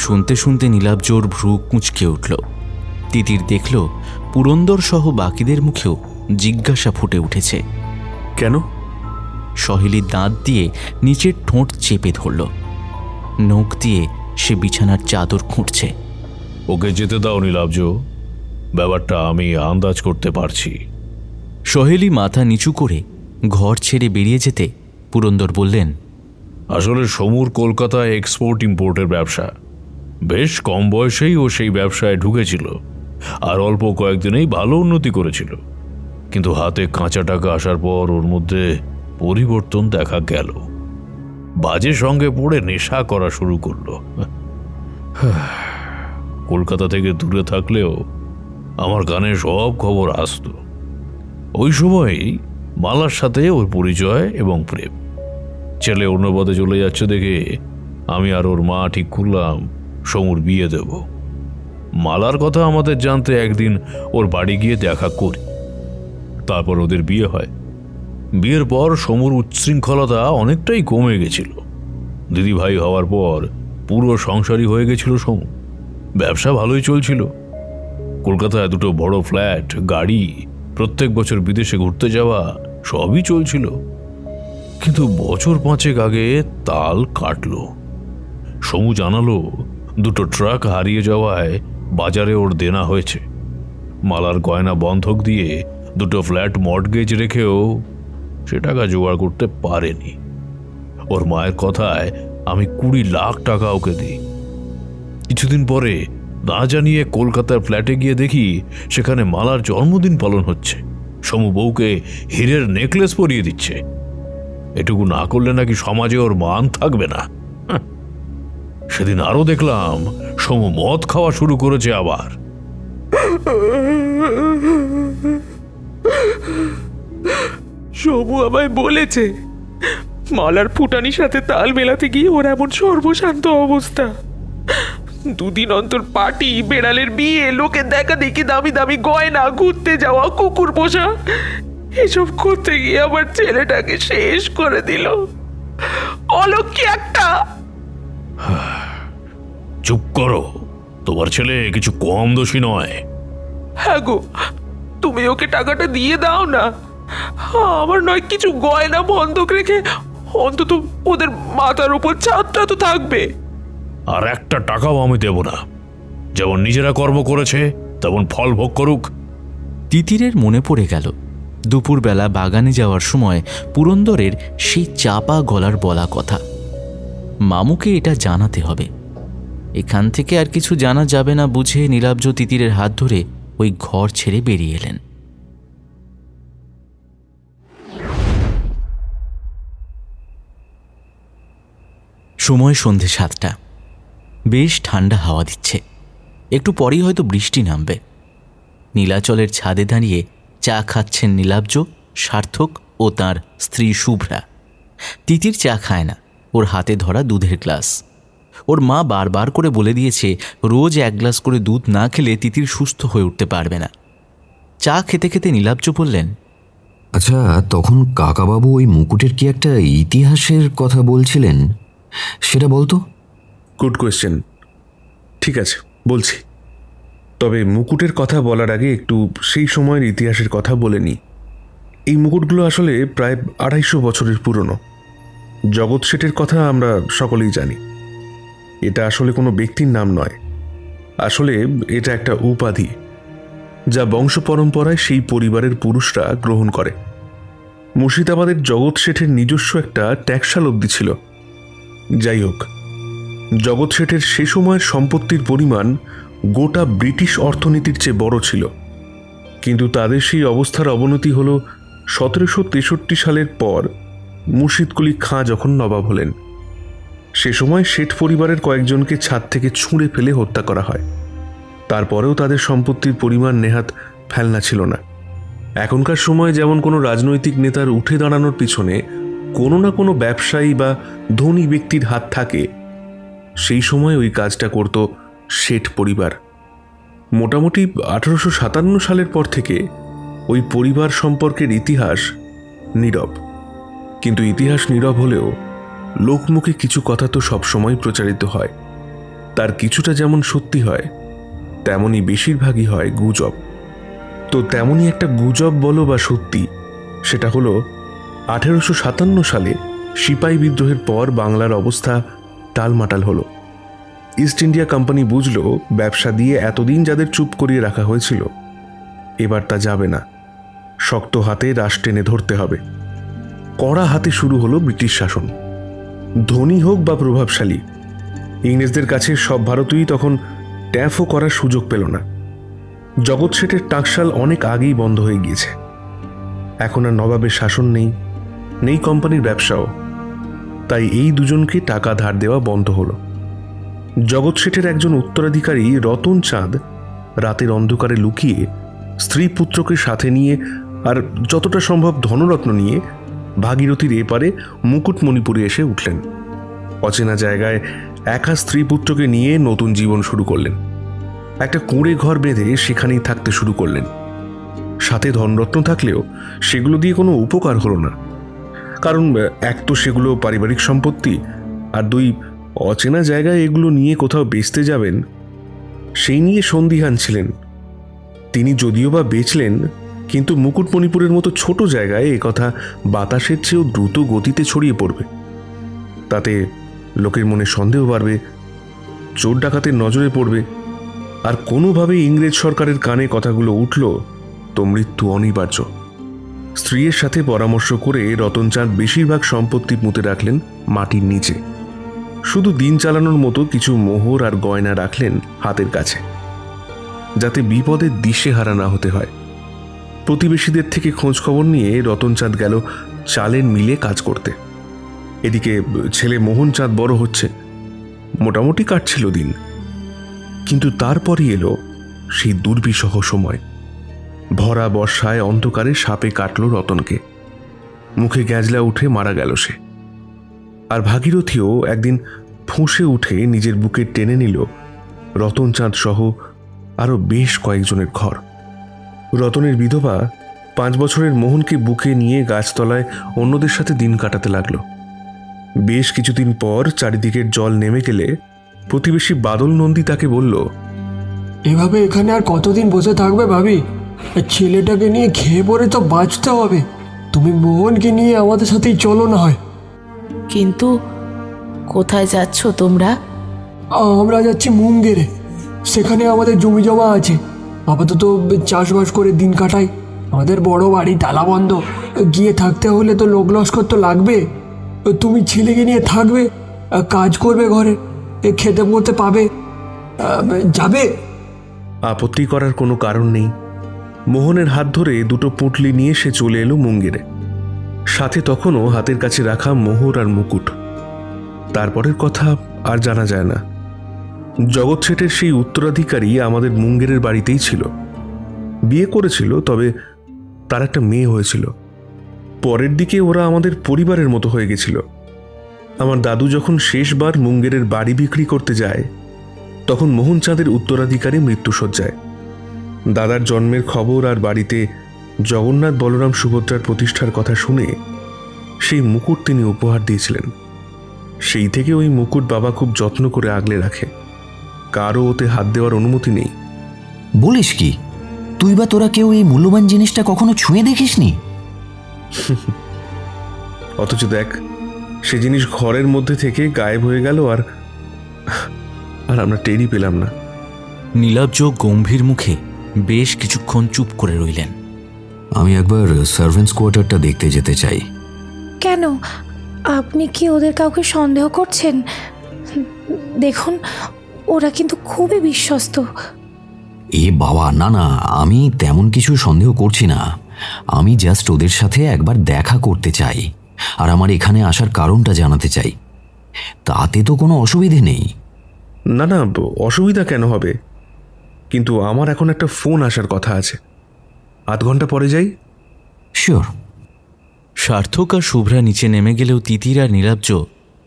শুনতে শুনতে নীলাব্জোর ভ্রু কুঁচকে উঠল। তিতির দেখল পুরন্দর সহ বাকিদের মুখেও জিজ্ঞাসা ফুটে উঠেছে। কেন? সহেলি দাঁত দিয়ে নিচের ঠোঁট চেপে ধরল। নখ দিয়ে সে বিছানার চাদর খুঁটছে। ওকে যেতে দাও নীলাব্জ, ব্যাপারটা আমি আন্দাজ করতে পারছি। সহেলি মাথা নিচু করে ঘর ছেড়ে বেরিয়ে যেতে পুরন্দর বললেন, আসলে সমুর কলকাতায় এক্সপোর্ট ইম্পোর্টের ব্যবসা। বেশ কম বয়সেই ও সেই ব্যবসায় ঢুকেছিল, আর অল্প কয়েকদিনেই ভালো উন্নতি করেছিল। কিন্তু হাতে কাঁচা টাকা আসার পর ওর মধ্যে পরিবর্তন দেখা গেল। বাজে সঙ্গে পড়ে নেশা করা শুরু করলো। কলকাতা থেকে দূরে থাকলেও আমার কানে সব খবর আসতো। ওই সময়ই মালার সাথে ওর পরিচয় এবং প্রেম। ছেলে অন্য পথে চলে যাচ্ছে দেখে আমি আর ওর মা ঠিক করলাম সমুর বিয়ে দেব। মালার কথা আমাদের জানতে একদিন ওর বাড়ি গিয়ে দেখা করি। তারপর ওদের বিয়ে হয়। বিয়ের পর সমুর উচ্ছৃঙ্খলতা অনেকটাই কমে গেছিল। দিদি ভাই হওয়ার পর পুরো সংসারই হয়ে গেছিল সমু। ব্যবসা ভালোই চলছিল। কলকাতায় 2টো বড় ফ্ল্যাট, গাড়ি, প্রত্যেক বছর বিদেশে ঘুরতে যাওয়া, সবই চলছিল। কিন্তু বছর 5 আগে তাল কাটল। সমু জানালো 2টো ট্রাক হারিয়ে যাওয়ায় বাজারে ওর দেনা হয়েছে। মালার গয়না বন্ধক দিয়ে 2টো ফ্ল্যাট মর্টগেজ রেখেও সে টাকা জোগাড় করতে পারেনি। ওর মায়ের কথায় আমি 20 লাখ টাকা ওকে দিই। কিছুদিন পরে না জানিয়ে কলকাতার ফ্ল্যাটে গিয়ে দেখি সেখানে মালার জন্মদিন পালন হচ্ছে। সমু বউকে হীরের নেকলেস পরিয়ে দিচ্ছে। এটুকু না করলে নাকি সমাজে ওর মান থাকবে না। সেদিন আরো দেখলাম সমু মদ খাওয়া শুরু করেছে আবার। সমু আমায় বলেছে মালার ফুটানির সাথে তাল মেলাতে গিয়ে ওর এমন সর্বশান্ত অবস্থা। 2 দিন অন্তর পার্টি, বেড়ালের বিয়ে, লোকের দেখা দেখি, দামি দামি গয়না, ঘুরতে যাওয়া, কুকুর পোষা, এসব করতে গিয়ে আমার ছেলেটাকে শেষ করে দিল। অলক্ষী একটা। চুপ করো, তোমার ছেলে কিছু কম দোষী নয়। হ্যাঁ গো, তুমি ওকে টাকাটা দিয়ে দাও না। আমার নয় কিছু গয়না বন্ধক রেখে অন্তত ওদের মাথার উপর ছাদটা তো থাকবে। আর একটা টাকাও আমি দেব না। যেমন নিজেরা কর্ম করেছে তেমন ফল ভোগ করুক। তিতিরের মনে পড়ে গেল দুপুরবেলা বাগানে যাওয়ার সময় পুরন্দরের সেই চাপা গলার বলা কথা। মামুকে এটা জানাতে হবে। এখান থেকে আর কিছু জানা যাবে না বুঝে নীলাব্জ তিতিরের হাত ধরে ওই ঘর ছেড়ে বেরিয়ে এলেন। সময় সন্ধে 7টা। বেশ ঠান্ডা হাওয়া দিচ্ছে। একটু পরেই হয়তো বৃষ্টি নামবে। নীলাচলের ছাদে দাঁড়িয়ে চা খাচ্ছেন নীলাব্জ, সার্থক ও তার স্ত্রী শুভ্রা। তিতির চা খায় না, ওর হাতে ধরা দুধের গ্লাস। ওর মা বারবার করে বলে দিয়েছে রোজ 1 গ্লাস করে দুধ না খেলে তিতির সুস্থ হয়ে উঠতে পারবে না। চা খেতে খেতে নীলাব্জ বললেন, আচ্ছা, তখন কাকাবাবু ওই মুকুটের কি একটা ইতিহাসের কথা বলছিলেন, সেটা বলতো। Good question. ঠিক আছে, বলছি। তবে মুকুটের কথা বলার আগে একটু সেই সময়ের ইতিহাসের কথা বলে নিই। এই মুকুটগুলো আসলে প্রায় 250 বছরের পুরনো। জগৎ শেঠের কথা আমরা সকলেই জানি। এটা আসলে কোনো ব্যক্তির নাম নয়, আসলে এটা একটা উপাধি যা বংশ পরম্পরায় সেই পরিবারের পুরুষরা গ্রহণ করে। মুর্শিদাবাদের জগৎ শেঠের নিজস্ব একটা ট্যাক্সাল অবধি ছিল। যাই হোক, জগৎ শেঠের সে সময়ের সম্পত্তির পরিমাণ গোটা ব্রিটিশ অর্থনীতির চেয়ে বড় ছিল। কিন্তু তাদের সেই অবস্থার অবনতি হল 1763 সালের পর মুর্শিদকুলি খাঁ যখন নবাব হলেন। সে সময় শেঠ পরিবারের কয়েকজনকে ছাদ থেকে ছুঁড়ে ফেলে হত্যা করা হয়। তারপরেও তাদের সম্পত্তির পরিমাণ নেহাত ফেলনা ছিল না। এখনকার সময় যেমন কোনো রাজনৈতিক নেতার উঠে দাঁড়ানোর পিছনে কোনো না কোনো ব্যবসায়ী বা ধনী ব্যক্তির হাত থাকে, সেই সময় ওই কাজটা করত শেঠ পরিবার। মোটামুটি 1857 সালের পর থেকে ওই পরিবার সম্পর্কের ইতিহাস নীরব। কিন্তু ইতিহাস নীরব হলেও লোকমুখে কিছু কথা তো সবসময় প্রচারিত হয়। তার কিছুটা যেমন সত্যি হয়, তেমনই বেশিরভাগই হয় গুজব। তো তেমনই একটা গুজব বলো বা সত্যি, সেটা হলো 1857 সালে সিপাহী বিদ্রোহের পর বাংলার অবস্থা টালমাটাল হলো। ইস্ট ইন্ডিয়া কোম্পানি বুঝলো ব্যবসা দিয়ে এতদিন যাদের চুপ করিয়ে রাখা হয়েছিল, এবার তা যাবে না। শক্ত হাতে রাশ টেনে ধরতে হবে। কড়া হাতে শুরু হলো ব্রিটিশ শাসন। ধনী হোক বা প্রভাবশালী, ইংরেজদের কাছে সব ভারতীয় তখন ট্যাফও করার সুযোগ পেল না। জগৎ শেঠের টাকশাল অনেক আগেই বন্ধ হয়ে গিয়েছে। এখন আর নবাবের শাসন নেই, নেই কোম্পানির ব্যবসাও। তাই এই দুজনকে টাকা ধার দেওয়া বন্ধ হলো। জগৎ শেঠের একজন উত্তরাধিকারী রতন চাঁদ রাতের অন্ধকারে লুকিয়ে স্ত্রী পুত্রকে সাথে নিয়ে আর যতটা সম্ভব ধনরত্ন নিয়ে ভাগীরথীর এপারে মুকুটমণিপুরে এসে উঠলেন। অচেনা জায়গায় একা স্ত্রী পুত্রকে নিয়ে নতুন জীবন শুরু করলেন। একটা কুঁড়ে ঘর বেঁধে সেখানেই থাকতে শুরু করলেন। সাথে ধনরত্ন থাকলেও সেগুলো দিয়ে কোনো উপকার হলো না। কারণ এক তো সেগুলো পারিবারিক সম্পত্তি, আর 2 অচেনা জায়গায় এগুলো নিয়ে কোথাও বেচতে যাবেন, সেই নিয়ে সন্দিহান ছিলেন তিনি। যদিও বা বেচলেন, কিন্তু মুকুটমণিপুরের মতো ছোট জায়গায় একথা বাতাসের চেয়েও দ্রুত গতিতে ছড়িয়ে পড়বে। তাতে লোকের মনে সন্দেহ বাড়বে, চোর ডাকাতের নজরে পড়বে, আর কোনোভাবে ইংরেজ সরকারের কানে কথাগুলো উঠল তো মৃত্যু অনিবার্য। স্ত্রীর সাথে পরামর্শ করে রতনচাঁদ বেশিরভাগ সম্পত্তি পুঁতে রাখলেন মাটির নিচে। শুধু দিন চালানোর মতো কিছু মোহর আর গয়না রাখলেন হাতের কাছে, যাতে বিপদের দিশেহারা না হতে হয়। প্রতিবেশীদের থেকে খোঁজ খবর নিয়ে রতনচাঁদ গেল চালের মিলে কাজ করতে। এদিকে ছেলে মোহনচাঁদ বড় হচ্ছে, মোটামুটি কাটছিল দিন। কিন্তু তারপরই এলো সেই দুর্বিষহ সময়। ভরা বর্ষায় অন্ধকারে সাপে কাটল রতনকে। মুখে গ্যাজলা উঠে মারা গেল সে। আর ভাগীরথীও একদিন ফুঁসে উঠে নিজের বুকে টেনে নিল রতনচাঁদ সহ আরও বেশ কয়েকজনের ঘর। রতনের বিধবা 5 বছরের মোহনকে বুকে নিয়ে গাছতলায় অন্যদের সাথে দিন কাটাতে লাগল। বেশ কিছুদিন পর চারিদিকের জল নেমে গেলে প্রতিবেশী বাদল নন্দী তাকে বলল, এভাবে এখানে আর কতদিন বসে থাকবে ভাবি? ছেলেটাকে নিয়ে খেয়ে পড়ে তো বাঁচতে হবে। তুমি মোহনকে নিয়ে আমাদের সাথেই চলো না হয়। কিন্তু কোথায় যাচ্ছ তোমরা? আমরা যাচ্ছি মুঙ্গেরে, সেখানে আমাদের জমি জমা আছে। আপাতত চাষবাস করে দিন কাটাই। আমাদের বড় বাড়ি, তালা বন্ধ, গিয়ে থাকতে হলে তো লোক লস্কর তো লাগবে। তুমি ছেলেকে নিয়ে থাকবে, কাজ করবে ঘরে, খেতে পড়তে পাবে, যাবে। আপত্তি করার কোনো কারণ নেই। মোহনের হাত ধরে দুটো পুঁটলি নিয়ে সে চলে এলো মুঙ্গেরে। সাথে তখনও হাতের কাছে রাখা মোহর আর মুকুট। তারপরের কথা আর জানা যায় না। জগৎ শেঠের সেই উত্তরাধিকারী আমাদের মুঙ্গেরের বাড়িতেই ছিল। বিয়ে করেছিল, তবে তার একটা মেয়ে হয়েছিল। পরের দিকে ওরা আমাদের পরিবারের মতো হয়ে গেছিল। আমার দাদু যখন শেষবার মুঙ্গেরের বাড়ি বিক্রি করতে যায়, তখন মোহনচাঁদের উত্তরাধিকারী মৃত্যুশয্যায়। দাদার জন্মের খবর আর বাড়িতে জগন্নাথ বলরাম সুভদ্রার প্রতিষ্ঠার কথা শুনে সেই মুকুট তিনি উপহার দিয়েছিলেন। সেই থেকে ওই মুকুট বাবা খুব যত্ন করে আগলে রাখে। কারও ওতে হাত দেওয়ার অনুমতি নেই। বলিস কি, তুই বা তোরা কেউ এই মূল্যবান জিনিসটা কখনো ছুঁয়ে দেখিসনি? অথচ দেখ, সে জিনিস ঘরের মধ্যে থেকে গায়েব হয়ে গেল, আর আমরা টেরই পেলাম না। নীলাব্জ গম্ভীর মুখে বেশ কিছুক্ষণ চুপ করে রইলেন। আমি একবার সার্ভেন্টস কোয়ার্টারটা দেখতে যেতে চাই। কেন? আপনি কি ওদের কাউকে সন্দেহ করছেন? দেখুন, ওরা কিন্তু খুবই বিশ্বস্ত। এ বাবা, না না, আমি তেমন কিছু সন্দেহ করছি না। আমি জাস্ট ওদের সাথে একবার দেখা করতে চাই, আর আমার এখানে আসার কারণটা জানাতে চাই। তাতে তো কোনো অসুবিধে নেই। না না, অসুবিধা কেন হবে? কিন্তু আমার এখন একটা ফোন আসার কথা আছে। আধ ঘন্টা পরে যাই? শিওর। সার্থক আর শুভ্রা নিচে নেমে গেলেও তিতির আর নীলাব্জ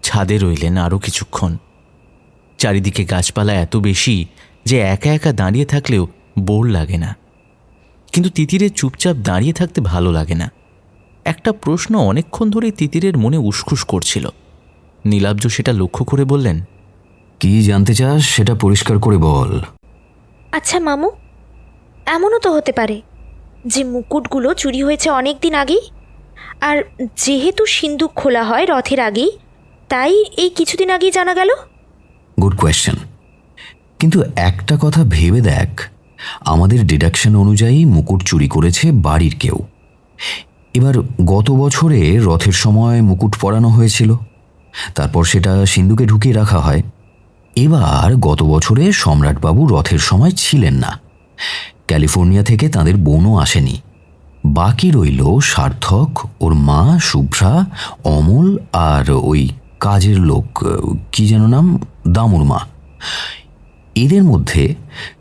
ছাদে রইলেন আরও কিছুক্ষণ। চারিদিকে গাছপালা এত বেশি যে একা একা দাঁড়িয়ে থাকলেও বোর লাগে না। কিন্তু তিতিরের চুপচাপ দাঁড়িয়ে থাকতে ভালো লাগে না। একটা প্রশ্ন অনেকক্ষণ ধরেই তিতিরের মনে উসখুস করছিল। নীলাব্জ সেটা লক্ষ্য করে বললেন, কি জানতে চাস সেটা পরিষ্কার করে বল। আচ্ছা মামু, এমনও তো হতে পারে যে মুকুটগুলো চুরি হয়েছে অনেক দিন আগেই, আর যেহেতু সিন্দুক খোলা হয় রথের আগেই, তাই এই কিছুদিন আগেই জানা গেল। Good question. কিন্তু একটা কথা ভেবে দেখ, আমাদের ডিডাকশন অনুযায়ী মুকুট চুরি করেছে বাড়ির কেউ। এবার গত বছরে রথের সময় মুকুট পরানো হয়েছিল, তারপর সেটা সিন্ধুকে ঢুকিয়ে রাখা হয়। এবার গত বছরে সম্রাটবাবু রথের সময় ছিলেন না, ক্যালিফোর্নিয়া থেকে তাদের বোনও আসেনি। বাকি রইল সার্থক, ওর মা শুভ্রা, অমল আর ওই কাজের লোক, কি যেন নাম, দামুর মা। এদের মধ্যে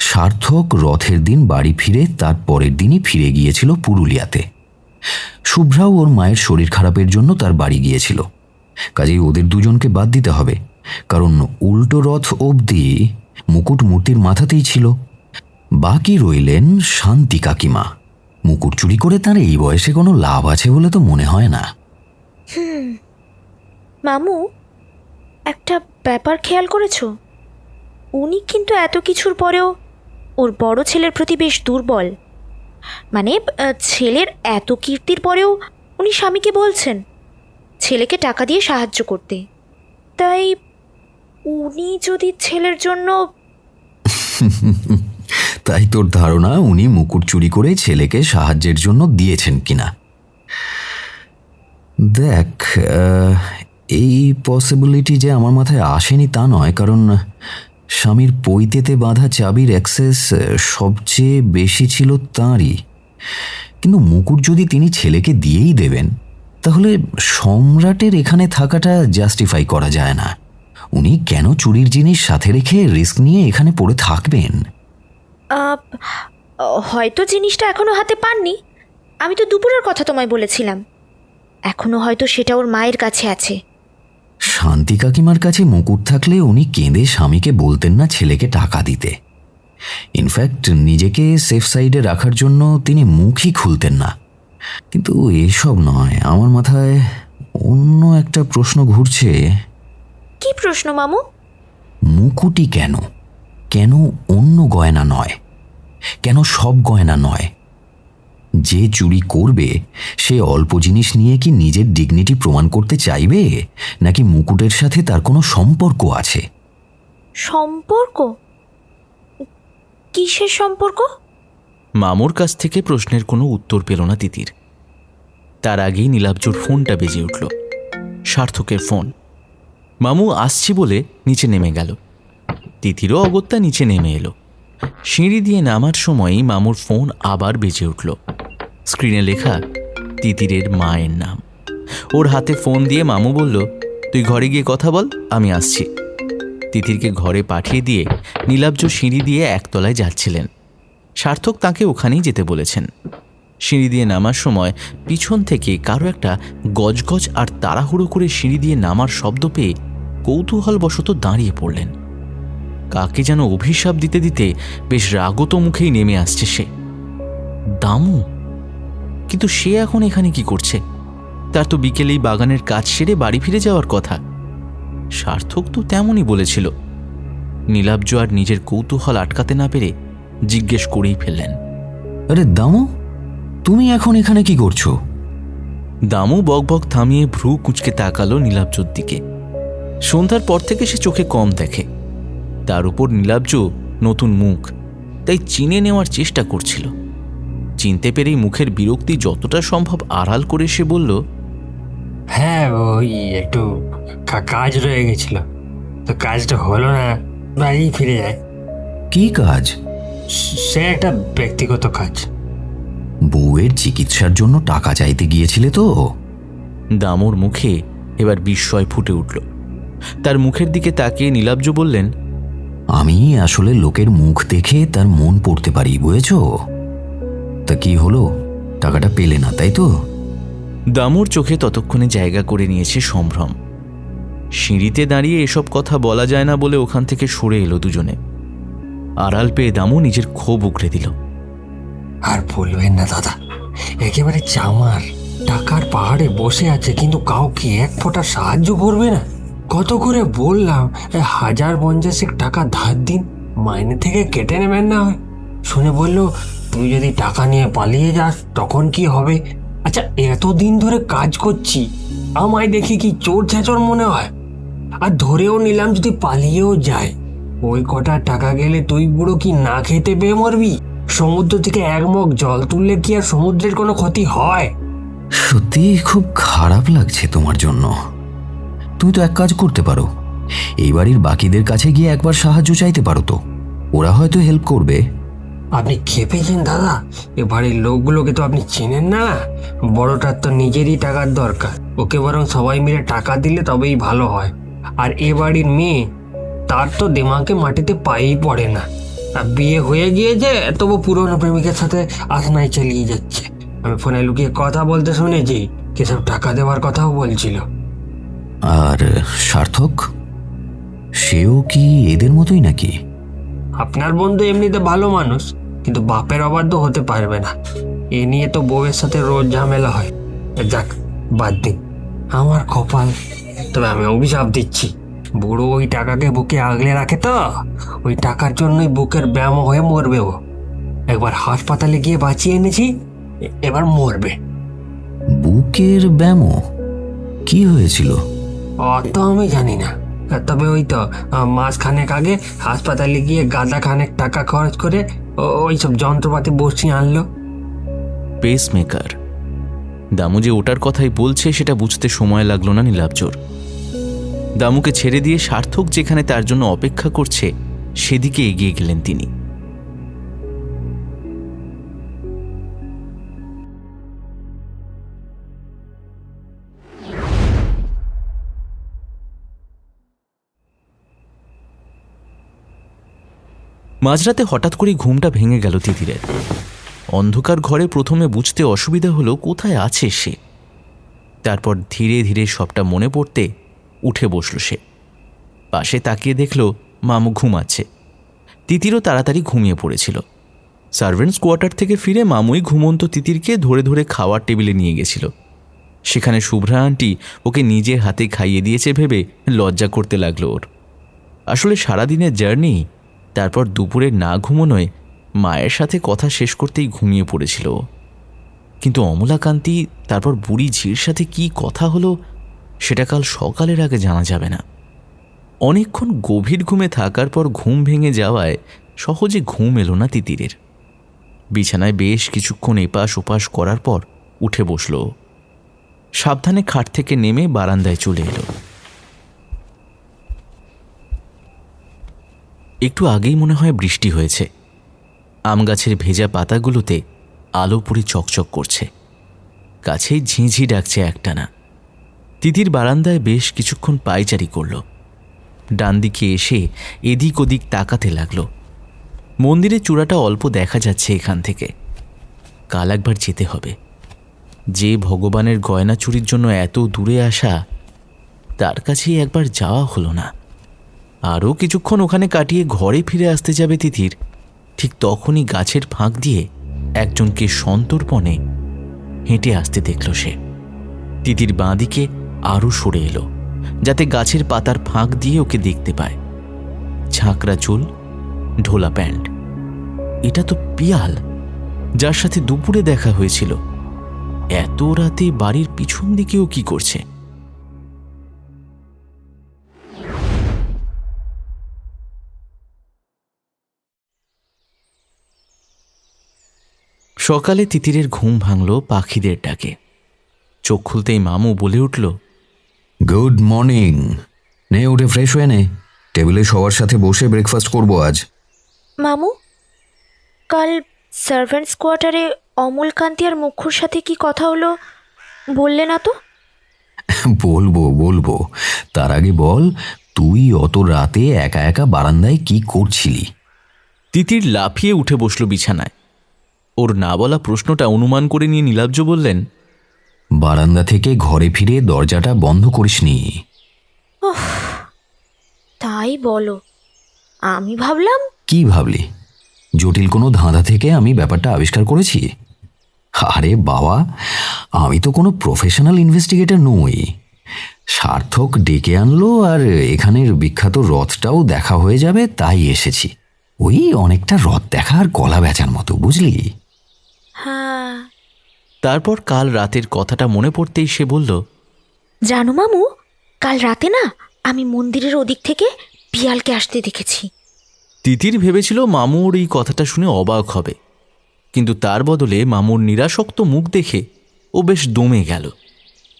সার্থক রথের দিন বাড়ি ফিরে তার পরের দিনই ফিরে গিয়েছিল পুরুলিয়াতে। শুভ্রাও ওর মায়ের শরীর খারাপের জন্য তার বাড়ি গিয়েছিল। কাজেই ওদের দুজনকে বাদ দিতে হবে, কারণ উল্টো রথ অবধি মুকুট মূর্তির মাথাতেই ছিল। বাকি রইলেন শান্তি কাকিমা। মুকুট চুরি করে তার এই বয়সে কোনো লাভ আছে বলে তো মনে হয় না। মামু, একটা ব্যাপার খেয়াল করেছো? উনি কিন্তু এত কিছুর পরেও ওর বড় ছেলের প্রতি বেশ দুর্বল। মানে ছেলের এত কীর্তির পরেও উনি স্বামীকে বলছেন ছেলেকে টাকা দিয়ে সাহায্য করতে। তাই উনি যদি ছেলের জন্য... তাই তোর ধারণা উনি মুকুট চুরি করে ছেলেকে সাহায্যের জন্য দিয়েছেন কিনা? দেখ, এই পসিবিলিটি যে আমার মাথায় আসেনি তা নয়, কারণ স্বামীর পৈতেতে বাঁধা চাবির অ্যাক্সেস সবচেয়ে বেশি ছিল তাঁরই। কিন্তু মুকুট যদি তিনি ছেলেকে দিয়েই দেবেন, তাহলে সম্রাটের এখানে থাকাটা জাস্টিফাই করা যায় না। উনি কেন চুরির জিনিস সাথে রেখে রিস্ক নিয়ে এখানে পড়ে থাকবেন? হয়তো জিনিসটা এখনো হাতে পাননি। আমি তো দুপুরের কথা তোমায় বলেছিলাম। এখনো হয়তো সেটা ওর মায়ের কাছে আছে। শান্তি কাকিমার কাছে মুকুট থাকলে উনি কেঁদে স্বামীকে বলতেন না ছেলেকে টাকা দিতে। ইনফ্যাক্ট নিজেকে সেফ সাইডে রাখার জন্য তিনি মুখই খুলতেন না। কিন্তু এসব নয়, আমার মাথায় অন্য একটা প্রশ্ন ঘুরছে। কি প্রশ্ন মামু? মুকুটই কেন? কেন অন্য গয়না নয়? কেন সব গয়না নয়? যে চুরি করবে সে অল্প জিনিস নিয়ে কি নিজের ডিগনিটি প্রমাণ করতে চাইবে, নাকি মুকুটের সাথে তার কোনো সম্পর্ক আছে? সম্পর্ক? কিসের সম্পর্ক? মামুর কাছ থেকে প্রশ্নের কোনো উত্তর পেল না তিতির। তার আগেই নীলাব্জুর ফোনটা বেজে উঠল। সার্থকের ফোন। মামু আসছি বলে নিচে নেমে গেল। তিতিরও অগত্যা নিচে নেমে এলো। সিঁড়ি দিয়ে নামার সময়ই মামুর ফোন আবার বেজে উঠল। স্ক্রিনে লেখা তিতিরের মায়ের নাম। ওর হাতে ফোন দিয়ে মামু বলল, তুই ঘরে গিয়ে কথা বল, আমি আসছি। তিতিরকে ঘরে পাঠিয়ে দিয়ে নীলাব্জ সিঁড়ি দিয়ে একতলায় যাচ্ছিলেন। সার্থক তাকে ওখানেই যেতে বলেছেন। সিঁড়ি দিয়ে নামার সময় পিছন থেকে কারো একটা গজগজ আর তাড়াহুড়ো করে সিঁড়ি দিয়ে নামার শব্দ পেয়ে কৌতূহলবশত দাঁড়িয়ে পড়লেন। কাকে যেন অভিশাপ দিতে দিতে বেশ রাগত মুখেই নেমে আসছে সে। দামু? কিন্তু সে এখন এখানে কি করছে? তার তো বিকেলেই বাগানের কাজ সেরে বাড়ি ফিরে যাওয়ার কথা। সার্থক তো তেমনই বলেছিল। নীলাব্জ আর নিজের কৌতূহল আটকাতে না পেরে জিজ্ঞেস করেই ফেললেন, আরে দামু, তুমি এখন এখানে কি করছো? দামু বকবক থামিয়ে ভ্রু কুঁচকে তাকালো নীলাব্জর দিকে। সন্ধ্যার পর থেকে সে চোখে কম দেখে। তার উপর নীলাব্জ নতুন মুখ, তাই চিনে নেওয়ার চেষ্টা করছিল। চিনতে পেরেই মুখের বিরক্তি যতটা সম্ভব আড়াল করে সে বলল, হ্যাঁ ওই একটু কাজ রয়ে গেছিল, তো কাজটা হলো না, বাড়ি ফিরে যায়। কি কাজ? সে একটা ব্যক্তিগত কাজ। বউয়ের চিকিৎসার জন্য টাকা চাইতে গিয়েছিলে তো? দামুর মুখে এবার বিস্ময় ফুটে উঠল। তার মুখের দিকে তাকিয়ে নীলাব্জ বললেন, আমি আসলে লোকের মুখ দেখে তার মন পড়তে পারি, বুঝেছ? তা কি হলো, টাকাটা পেলে না তাই তো? দামুর চোখে ততক্ষণে জায়গা করে নিয়েছে সম্ভ্রম। সিঁড়িতে দাঁড়িয়ে এসব কথা বলা যায় না বলে ওখান থেকে সরে এলো দুজনে। আড়াল পেয়ে দামু নিজের ক্ষোভ উগড়ে দিল। আর বলবেন না দাদা, একেবারে চামার। টাকার পাহাড়ে বসে আছে কিন্তু কাউকে এক ফোঁটা সাহায্য করবে না। কত করে বললাম 1050 টাকা ধার দিন, মাইনে থেকে কেটে নেবেন না হয়। শুনে বলল, তুই যদি টাকা নিয়ে পালিয়ে যাস তখন কি হবে? আচ্ছা, এতদিন ধরে কাজ করছি, আমায় দেখি কি চোর ছেঁচর মনে হয়? আর ধরেও নিলাম যদি পালিয়েও যায়, ওই কটা টাকা গেলে তুই বুড়ো কি না খেতে পেয়ে মরবি? সমুদ্র থেকে এক মগ জল তুললে কি আর সমুদ্রের কোনো ক্ষতি হয়? সত্যি খুব খারাপ লাগছে তোমার জন্য। তুমি তো এক কাজ করতে পারো, এই বাড়ির বাকিদের কাছে গিয়ে একবার সাহায্য চাইতে পারো তো, ওরা হয়তো হেল্প করবে। আপনি খেপেছেন দাদা, এ বাড়ির লোকগুলোকে তো আপনি চেনেন না। বড়টার তো নিজেরই টাকার দরকার, ওকে বরং সবাই মিলে টাকা দিলে তবেই ভালো হয়। আর এ বাড়ির মেয়ে, তার তো দিমাগে মাটিতে পায়েই পড়ে না। আর বিয়ে হয়ে গিয়েছে, তবু পুরনো প্রেমিকের সাথে আসনাই চালিয়ে যাচ্ছে। আমি ফোনে লুকিয়ে কথা বলতে শুনেছি, কিসব টাকা দেওয়ার কথাও বলছিল। আর সার্থক, সেও কি এদের মতোই নাকি? আপনার বন্ধু এমনিতে ভালো মানুষ, কিন্তু বাপের অবাধ্য হতে পারবে না। এ নিয়ে তো বউয়ের সাথে রোজ ঝামেলা হয়। যাক, বাদ দিন, আমার কপাল। তবে আমি অভিশাপ দিচ্ছি, বুড়ো ওই টাকাকে বুকে আগলে রাখে তো, ওই টাকার জন্যই বুকের ব্যায়াম হয়ে মরবে ও। একবার হাসপাতালে গিয়ে বাঁচিয়ে এনেছি, এবার মরবে। বুকের ব্যায়াম? কি হয়েছিল? অত আমি জানি না, তবে ওই তো মাসখানেক আগে হাসপাতালে গিয়ে গাদা খানেক টাকা খরচ করে ওই সব যন্ত্রপাতি বসিয়ে আনলো। পেসমেকার। দামু যে ওটার কথাই বলছে সেটা বুঝতে সময় লাগলো না নীলাব্জর। দামুকে ছেড়ে দিয়ে সার্থক যেখানে তার জন্য অপেক্ষা করছে সেদিকে এগিয়ে গেলেন তিনি। মাঝরাতে হঠাৎ করে ঘুমটা ভেঙে গেল তিতিরের। অন্ধকার ঘরে প্রথমে বুঝতে অসুবিধা হলো কোথায় আছে সে। তারপর ধীরে ধীরে সবটা মনে পড়তে উঠে বসল সে। পাশে তাকিয়ে দেখল মামু ঘুমাচ্ছে। তিতিরও তাড়াতাড়ি ঘুমিয়ে পড়েছিল। সার্ভেন্টস কোয়ার্টার থেকে ফিরে মামুই ঘুমন্ত তিতিরকে ধরে ধরে খাওয়ার টেবিলে নিয়ে গেছিল। সেখানে শুভ্রা আন্টি ওকে নিজে হাতে খাইয়ে দিয়েছে ভেবে লজ্জা করতে লাগলো ওর। আসলে সারাদিনের জার্নি, তারপর দুপুরে না ঘুমোনোয় মায়ের সাথে কথা শেষ করতেই ঘুমিয়ে পড়েছিল ও। কিন্তু অমলাকান্তি তারপর বুড়ি ঝির সাথে কি কথা হলো সেটা কাল সকালের আগে জানা যাবে না। অনেকক্ষণ গভীর ঘুমে থাকার পর ঘুম ভেঙে যাওয়ায় সহজে ঘুম এলো না তিতিরের। বিছানায় বেশ কিছুক্ষণ এপাশ ওপাশ করার পর উঠে বসল। সাবধানে খাট থেকে নেমে বারান্দায় চলে এলো। একটু আগেই মনে হয় বৃষ্টি হয়েছে। আম গাছের ভেজা পাতাগুলোতে আলো পড়ে চকচক করছে। কাছেই ঝিঁঝি ডাকছে একটানা। তিতির বারান্দায় বেশ কিছুক্ষণ পায়চারি করল। ডান দিকে এসে এদিক ওদিক তাকাতে লাগল। মন্দিরের চূড়াটা অল্প দেখা যাচ্ছে এখান থেকে। কাল একবার যেতে হবে। যে ভগবানের গয়না চুরির জন্য এত দূরে আসা, তার কাছেই একবার যাওয়া হলো না। আরও কিছুক্ষণ ওখানে কাটিয়ে ঘরে ফিরে আসতে যাবে তিতির, ঠিক তখনই গাছের ফাঁক দিয়ে একজনকে সন্তর্পণে হেঁটে আসতে দেখল সে। তিতির বাঁ দিকে আরও সরে এলো, যাতে গাছের পাতার ফাঁক দিয়ে ওকে দেখতে পায়। ঝাঁকড়া চুল, ঢোলা প্যান্ট। এটা তো পিয়াল, যার সাথে দুপুরে দেখা হয়েছিল। এত রাতে বাড়ির পিছন দিকেও কি করছে? সকালে তিতিরের ঘুম ভাঙল পাখিদের ডাকে। চোখ খুলতেই মামু বলে উঠল, গুড মর্নিং। নে উঠে ফ্রেশ হয়ে নে, টেবিলে সবার সাথে বসে ব্রেকফাস্ট করবো আজ। মামু, কাল সার্ভেন্টস কোয়ার্টারে অমলকান্তি আর মুখ্যুর সাথে কি কথা হলো বললে না তো? বলবো, তার আগে বল, তুই অত রাতে একা একা বারান্দায় কি করছিলি? তিতির লাফিয়ে উঠে বসল বিছানায়। ওর না বলা প্রশ্নটা অনুমান করে নিয়ে নীলাব্জ বললেন, বারান্দা থেকে ঘরে ফিরে দরজাটা বন্ধ করিসনি? তাই বলো। আমি ভাবলাম। কি ভাবলি? জটিল কোনো ধাঁধা থেকে আমি ব্যাপারটা আবিষ্কার করেছি? আরে বাবা, আমি তো কোনো প্রফেশনাল ইনভেস্টিগেটর নই। সার্থক ডেকে আনলো আর এখানের বিখ্যাত রথটাও দেখা হয়ে যাবে, তাই এসেছি। ওই অনেকটা রথ দেখা আর কলা বেচার মতো, বুঝলি? হ্যাঁ। তারপর কাল রাতের কথাটা মনে পড়তেই সে বলল, জানো মামু, কাল রাতে না আমি মন্দিরের ওদিক থেকে পিয়ালকে আসতে দেখেছি। তিতির ভেবেছিল মামুর এই কথাটা শুনে অবাক হবে, কিন্তু তার বদলে মামুর নিরাসক্ত মুখ দেখে ও বেশ দমে গেল।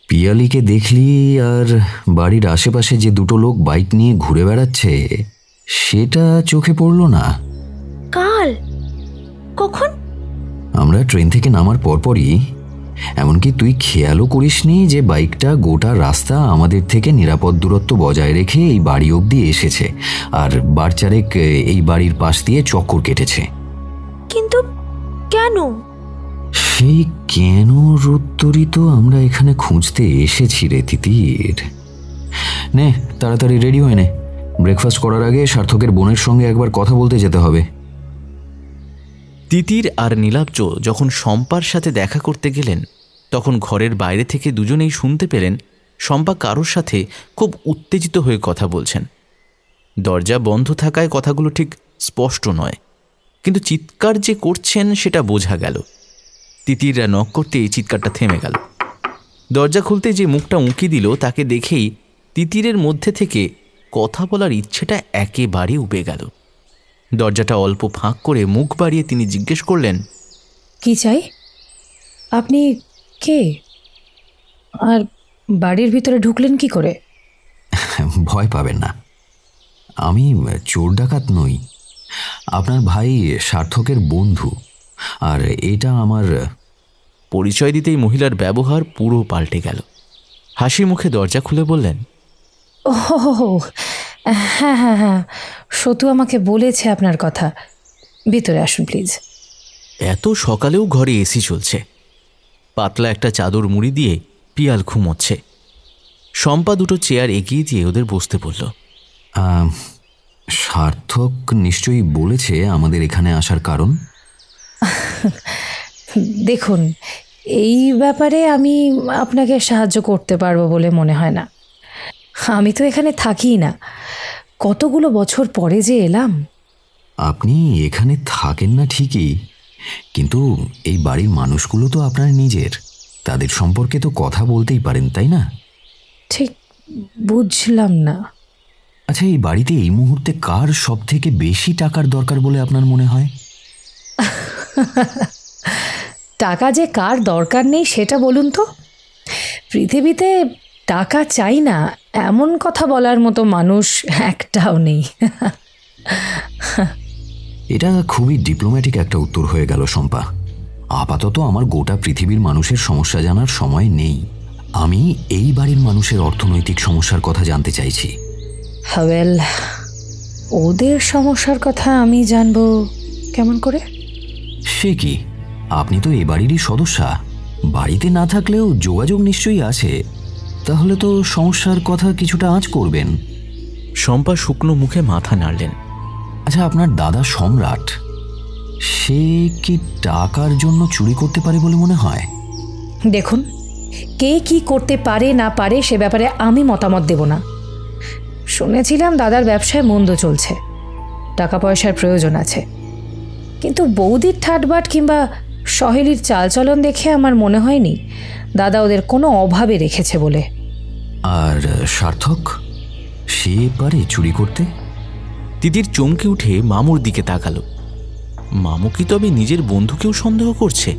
পিয়ালিকে দেখলি? আর বাড়ির আশেপাশে যে দুটো লোক বাইক নিয়ে ঘুরে বেড়াচ্ছে, সেটা চোখে পড়লো না? কাল? কখন? আমরা ট্রেন থেকে নামার পরপরই। এমনকি তুই খেয়ালও করিসনি যে বাইকটা গোটা রাস্তা আমাদের থেকে নিরাপদ দূরত্ব বজায় রেখে এই বাড়ি অবধি এসেছে, আর বারচারেক এই বাড়ির পাশ দিয়ে চক্কর কেটেছে। কিন্তু কেন? সেই কেনর উত্তরই তো আমরা এখানে খুঁজতে এসেছি রে তিতির। নে তাড়াতাড়ি রেডি হয়ে নে, ব্রেকফাস্ট করার আগে সার্থকের বোনের সঙ্গে একবার কথা বলতে যেতে হবে। তিতির আর নীলাব্জ যখন শম্পার সাথে দেখা করতে গেলেন, তখন ঘরের বাইরে থেকে দুজনেই শুনতে পেলেন শম্পা কারোর সাথে খুব উত্তেজিত হয়ে কথা বলছেন। দরজা বন্ধ থাকায় কথাগুলো ঠিক স্পষ্ট নয়, কিন্তু চিৎকার যে করছেন সেটা বোঝা গেল। তিতিররা নক করতেই চিৎকারটা থেমে গেল। দরজা খুলতে যে মুখটা উঁকি দিল তাকে দেখেই তিতিরের মধ্যে থেকে কথা বলার ইচ্ছেটা একেবারে উবে গেল। দরজাটা অল্প ফাঁক করে মুখ বাড়িয়ে তিনি জিজ্ঞেস করলেন, কি চাই? আপনি কে? আর বাড়ির ভিতরে ঢুকলেন কি করে? ভয় পাবেন না, আমি চোর ডাকাত নই। আপনার ভাই সার্থকের বন্ধু, আর এটা আমার। পরিচয় দিতেই মহিলার ব্যবহার পুরো পাল্টে গেল। হাসি মুখে দরজা খুলে বললেন, ও হ্যাঁ হ্যাঁ হ্যাঁ, সতু আমাকে বলেছে আপনার কথা। ভিতরে আসুন প্লিজ। এত সকালেও ঘরে এসি চলছে। পাতলা একটা চাদর মুড়ি দিয়ে পিয়াল ঘুমোচ্ছে। শম্পা দুটো চেয়ার এগিয়ে দিয়ে ওদের বসতে বলল। সার্থক নিশ্চয়ই বলেছে আমাদের এখানে আসার কারণ? দেখুন, এই ব্যাপারে আমি আপনাকে সাহায্য করতে পারবো বলে মনে হয় না। আমি তো এখানে থাকি না, কতগুলো বছর পরে যে এলাম। আপনি এখানে থাকেন না ঠিকই, কিন্তু এই বাড়ির মানুষগুলো তো আপনার নিজের, তাদের সম্পর্কে তো কথা বলতেই পারেন, তাই না? ঠিক বুঝলাম না। আচ্ছা, এই বাড়িতে এই মুহূর্তে কার সব থেকে বেশি টাকার দরকার বলে আপনার মনে হয়? টাকা যে কার দরকার নেই সেটা বলুন তো। পৃথিবীতে টাকা চাই না এমন কথা বলার মতো মানুষ একটাও নেই। এটা খুবই ডিপ্লোম্যাটিক একটা উত্তর হয়ে গেল শম্পা। আপাতত আমার গোটা পৃথিবীর মানুষের সমস্যা জানার সময় নেই। আমি এই বাড়ির মানুষের অর্থনৈতিক সমস্যার কথা জানতে চাইছি। ওয়েল, ওদের সমস্যার কথা আমি জানবো কেমন করে? সে কি, আপনি তো এ বাড়িরই সদস্যা, বাড়িতে না থাকলেও যোগাযোগ নিশ্চয়ই আছে, তাহলে তো সমস্যার কথা কিছুটা আঁচ করবেন। শম্পা শুকনো মুখে মাথা নাড়লেন। আচ্ছা, আপনার দাদা সম্রাট, সে কি টাকার জন্য চুরি করতে পারে বলে মনে হয়? দেখুন, কে কি করতে পারে না পারে সে ব্যাপারে আমি মতামত দেব না। শুনেছিলাম দাদার ব্যবসায় মন্দ চলছে, টাকা পয়সার প্রয়োজন আছে, কিন্তু বৌদির ঠাটবাট কিংবা সহেলির চালচলন দেখে আমার মনে হয়নি দাদা ওদের কোনো অভাবে রেখেছে বলে। আর সার্থক, সে পারে চুরি করতে? তিতির চমকে উঠে মামুর দিকে তাকালো। মামু কি তবে নিজের বন্ধুকেও সন্দেহ করছে?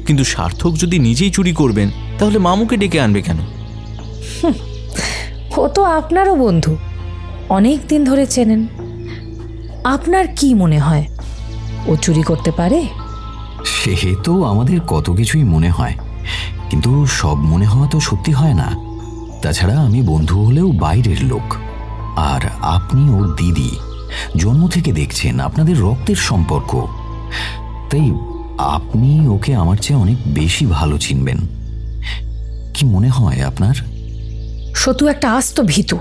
কিন্তু সার্থক যদি নিজেই চুরি করবেন তাহলে মামুকে ডেকে আনবে কেন? ও তো আপনারও বন্ধু, অনেক দিন ধরে চেনেন। আপনার কি মনে হয় ও চুরি করতে পারে? সে তো আমাদের কত কিছুই মনে হয়, কিন্তু সব মনে হওয়া তো সত্যি হয় না। তাছাড়া আমি বন্ধু হলেও বাইরের লোক, আর আপনি ওর দিদি, জন্ম থেকে দেখছেন, আপনাদের রক্তের সম্পর্ক, তাই আপনি ওকে আমার চেয়ে অনেক বেশি ভালো চিনবেন। কি মনে হয় আপনার? সতু একটা আস্ত ভীতু,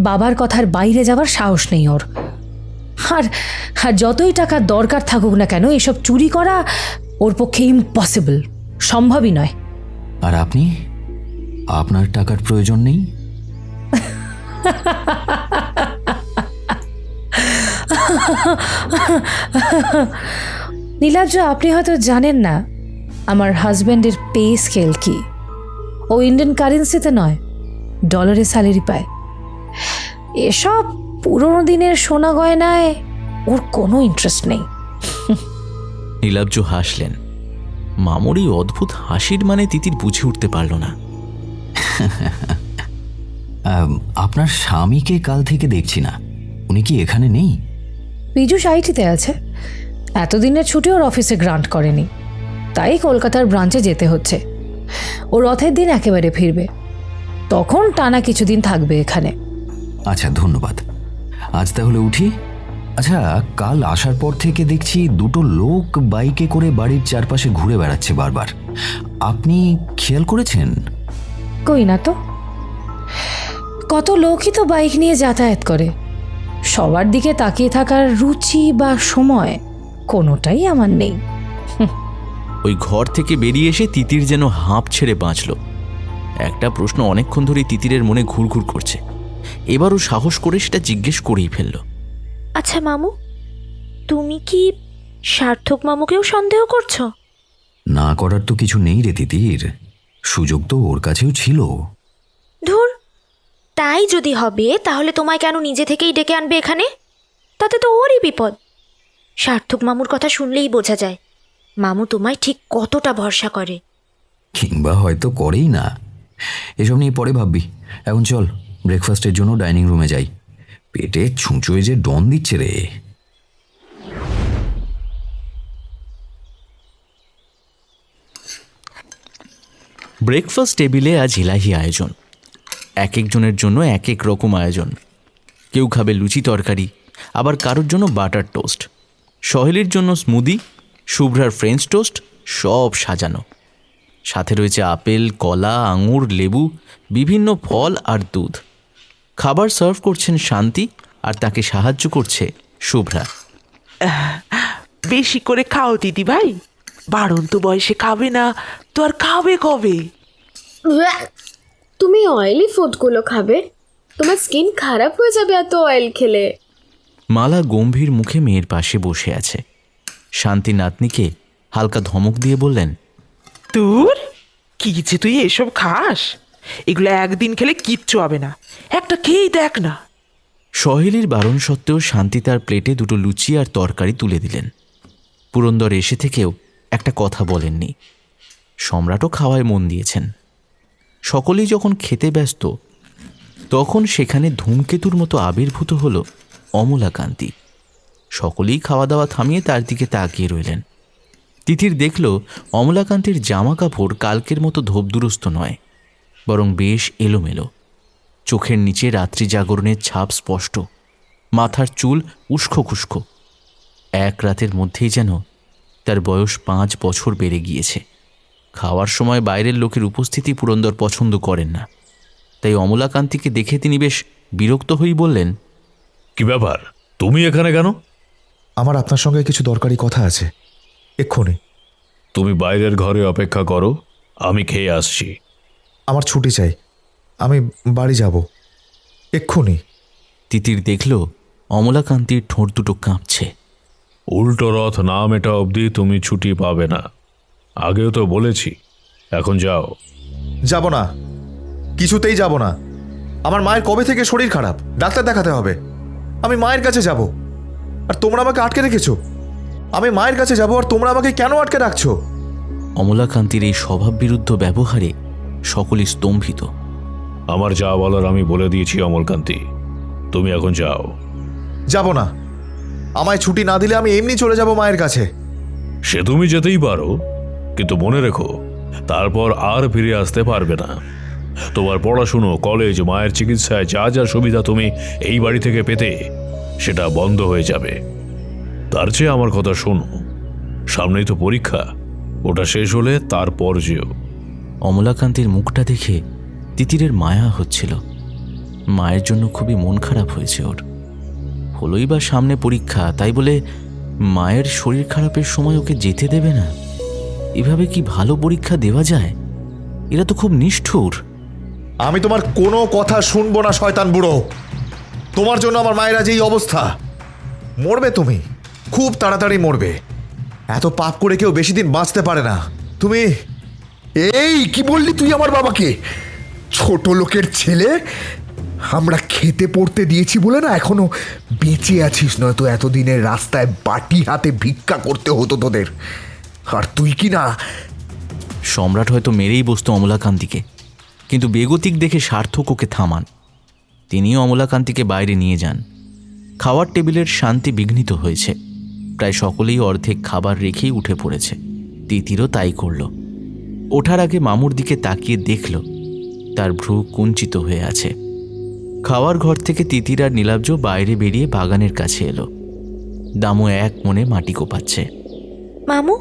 বাবার কথার বাইরে যাওয়ার সাহস নেই ওর। আর যতই টাকার দরকার থাকুক না কেন, এসব চুরি করা ওর পক্ষে ইম্পসিবল, সম্ভবই নয়। আর আপনি, আপনার টাকার প্রয়োজন নেই? নীলাব্জ, আপনি হয়তো জানেন না আমার হাজব্যান্ডের পে স্কেল কি। ও ইন্ডিয়ান কারেন্সিতে নয়, ডলারে স্যালারি পায়। এসব পুরোনো দিনের সোনা গয়নায় ওর কোনো ইন্টারেস্ট নেই। নীলাব্জ হাসলেন। মামুর এই অদ্ভুত হাসির মানে তিতির বুঝে উঠতে পারল না। আপনার স্বামীকে কাল থেকে দেখছি না, উনি কি এখানে নেই? পীযূষ আইটিতে আছে, এতদিনের ছুটি ওর অফিসে গ্রান্ট করেনি, তাই কলকাতার ব্রাঞ্চে যেতে হচ্ছে। ও রথের দিন একেবারে ফিরবে, তখন টানা কিছুদিন থাকবে এখানে। আচ্ছা, ধন্যবাদ। আজ তাহলে উঠি। আচ্ছা, কাল আসার পর থেকে দেখছি দুটো লোক বাইকে করে বাড়ির চারপাশে ঘুরে বেড়াচ্ছে বারবার, আপনি খেয়াল করেছেন? কই না তো, কত লোকই তো বাইক নিয়ে যাতায়াত করে, সবার দিকে তাকিয়ে থাকার রুচি বা সময় কোনোটাই আমার নেই। ওই ঘর থেকে বেরিয়ে এসে তিতির যেন হাঁপ ছেড়ে বাঁচল। একটা প্রশ্ন অনেকক্ষণ ধরে তিতিরের মনে ঘুরঘুর করছে, এবারও সাহস করে সেটা জিজ্ঞেস করেই ফেলল। আচ্ছা মামু, তুমি কি সার্থক মামুকেও সন্দেহ করছো? না করার তো কিছু নেই রে তিতির, সুযোগ তো ওর কাছেও ছিল। ধুর, তাই যদি হবে তাহলে তোমায় কেন নিজে থেকেই ডেকে আনবে এখানে? তাতে তো ওরই বিপদ। সার্থক মামুর কথা শুনলেই বোঝা যায় মামু তোমায় ঠিক কতটা ভরসা করে। কিংবা হয়তো করেই না, এসব নিয়ে পরে ভাববি। এখন চল, ব্রেকফাস্টের জন্য ডাইনিং রুমে যাই, পেটে ছুঁচোয় যে ডন দিচ্ছে রে। ব্রেকফাস্ট টেবিলে আজ ইলাহি আয়োজন, এক একজনের জন্য এক এক রকম আয়োজন। কেউ খাবে লুচি তরকারি, আবার কারোর জন্য বাটার টোস্ট, সহেলির জন্য স্মুদি, শুভ্রার ফ্রেঞ্চ টোস্ট, সব সাজানো। সাথে রয়েছে আপেল, কলা, আঙুর, লেবু, বিভিন্ন ফল আর দুধ। খাবার সার্ভ করছেন শান্তি, আর তাকে সাহায্য করছে শুভ্রা। বেশি করে খাও দিদি ভাই, বাড়ন্ত বয়সে খাবে না তো আর খাবে কবে? তুমি অয়েলি ফুডগুলো খাবে, তোমার স্কিন খারাপ হয়ে যাবে এত অয়েল খেলে। মালা গম্ভীর মুখে মেয়ের পাশে বসে আছে। শান্তি নাতনিকে হালকা ধমক দিয়ে বললেন, তোর কি যে তুই এসব খাস? এগুলো একদিন খেলে কিচ্ছু হবে না, একটা খেয়েই দেখ না। সহেলির বারণ সত্ত্বেও শান্তি তার প্লেটে দুটো লুচি আর তরকারি তুলে দিলেন। পুরন্দর এসে থেকেও একটা কথা বলেননি। সম্রাটও খাওয়ায় মন দিয়েছেন। সকলেই যখন খেতে ব্যস্ত, তখন সেখানে ধূমকেতুর মতো আবির্ভূত হল অমলাকান্তি। সকলেই খাওয়া দাওয়া থামিয়ে তার দিকে তাকিয়ে রইলেন। তিতির দেখল অমলাকান্তির জামা কাপড় কালকের মতো ধোপদুরস্ত নয়, বরং বেশ এলোমেলো। চোখের নিচে রাত্রি জাগরণের ছাপ স্পষ্ট, মাথার চুল উস্কো খুস্কো। এক রাতের মধ্যেই যেন তার বয়স 5 বছর বেড়ে গিয়েছে। খাওয়ার সময় বাইরের লোকের উপস্থিতি পুরন্দর পছন্দ করেন না, তাই অমলাকান্তিকে দেখে তিনি বেশ বিরক্ত হয়েই বললেন, কি ব্যাপার, তুমি এখানে কেন? আমার আপনার সঙ্গে কিছু দরকারি কথা আছে, এক্ষুনি। তুমি বাইরের ঘরে অপেক্ষা করো, আমি খেয়ে আসছি। আমার ছুটি চাই, আমি বাড়ি যাব এক্ষুনি। তিতির দেখল অমলাকান্তির ঠোঁট দুটো কাঁপছে। উল্টো রথ না মেটা অবধি তুমি ছুটি পাবে না, আগেও তো বলেছি। এখন যাও। যাব না, কিছুতেই যাব না। আমার মায়ের কবে থেকে শরীর খারাপ, ডাক্তার দেখাতে হবে। আমি মায়ের কাছে যাব, আর তোমরা আমাকে আটকে রেখেছো। আমি মায়ের কাছে যাব, আর তোমরা আমাকে কেন আটকে রাখছো? অমলাকান্তির এই স্বভাব বিরুদ্ধ ব্যবহারে সকলেই স্তম্ভিত। আমার যা বলার আমি বলে দিয়েছি অমলকান্তি, তুমি এখন যাও। যাব না, আমায় ছুটি না দিলে আমি এমনি চলে যাব মায়ের কাছে। সে তুমি যেতেই পারো, কিন্তু মনে রেখো তারপর আর ফিরে আসতে পারবে না। তোমার পড়াশুনো, কলেজ, মায়ের চিকিৎসায় যা যা সুবিধা তুমি এই বাড়ি থেকে পেতে, সেটা বন্ধ হয়ে যাবে। তার চেয়ে আমার কথা শোনো, সামনেই তো পরীক্ষা, ওটা শেষ হলে তারপর যেও। অমলাকান্তির মুখটা দেখে তিতিরের মায়া হচ্ছিল। মায়ের জন্য খুবই মন খারাপ হয়েছে ওর। হলোই বা সামনে পরীক্ষা, তাই বলে মায়ের শরীর খারাপের সময় ওকে যেতে দেবে না? এভাবে কি ভালো পরীক্ষা দেওয়া যায়? এরা তো খুব নিষ্ঠুর। আমি তোমার কোনো কথা শুনবো না, শয়তান বুড়ো। তোমার জন্য আমার মায়ের আজ এই অবস্থা। মরবে তুমি, খুব তাড়াতাড়ি মরবে। এত পাপ করে কেউ বেশি দিন বাঁচতে পারে না। তুমি এই কি বললি তুই আমার বাবাকে? ছোট লোকের ছেলে। আমরা খেতে পড়তে দিয়েছি বলে না এখনো বেঁচে আছিস, নয়তো এতদিনের রাস্তায় বাটি হাতে ভিক্ষা করতে হতো তোদের। আর তুই কি না। সম্রাট হয়তো মেরেই বসত অমলাকান্তিকে, কিন্তু বেগতিক দেখে সার্থক ওকে থামান। তিনিও অমলাকান্তিকে বাইরে নিয়ে যান। খাওয়ার টেবিলের শান্তি বিঘ্নিত হয়েছে। প্রায় সকলেই অর্ধেক খাবার রেখেই উঠে পড়েছে। তিতিরও তাই করল। ওঠার আগে মামুর দিকে তাকিয়ে দেখল তার ভ্রু কুঞ্চিত হয়ে আছে। খাওয়ার ঘর থেকে তিতির আর নীলাব্জ বাইরে বেরিয়ে বাগানের কাছে এলো। দামু এক মনে মাটি কোপাচ্ছে। মামু,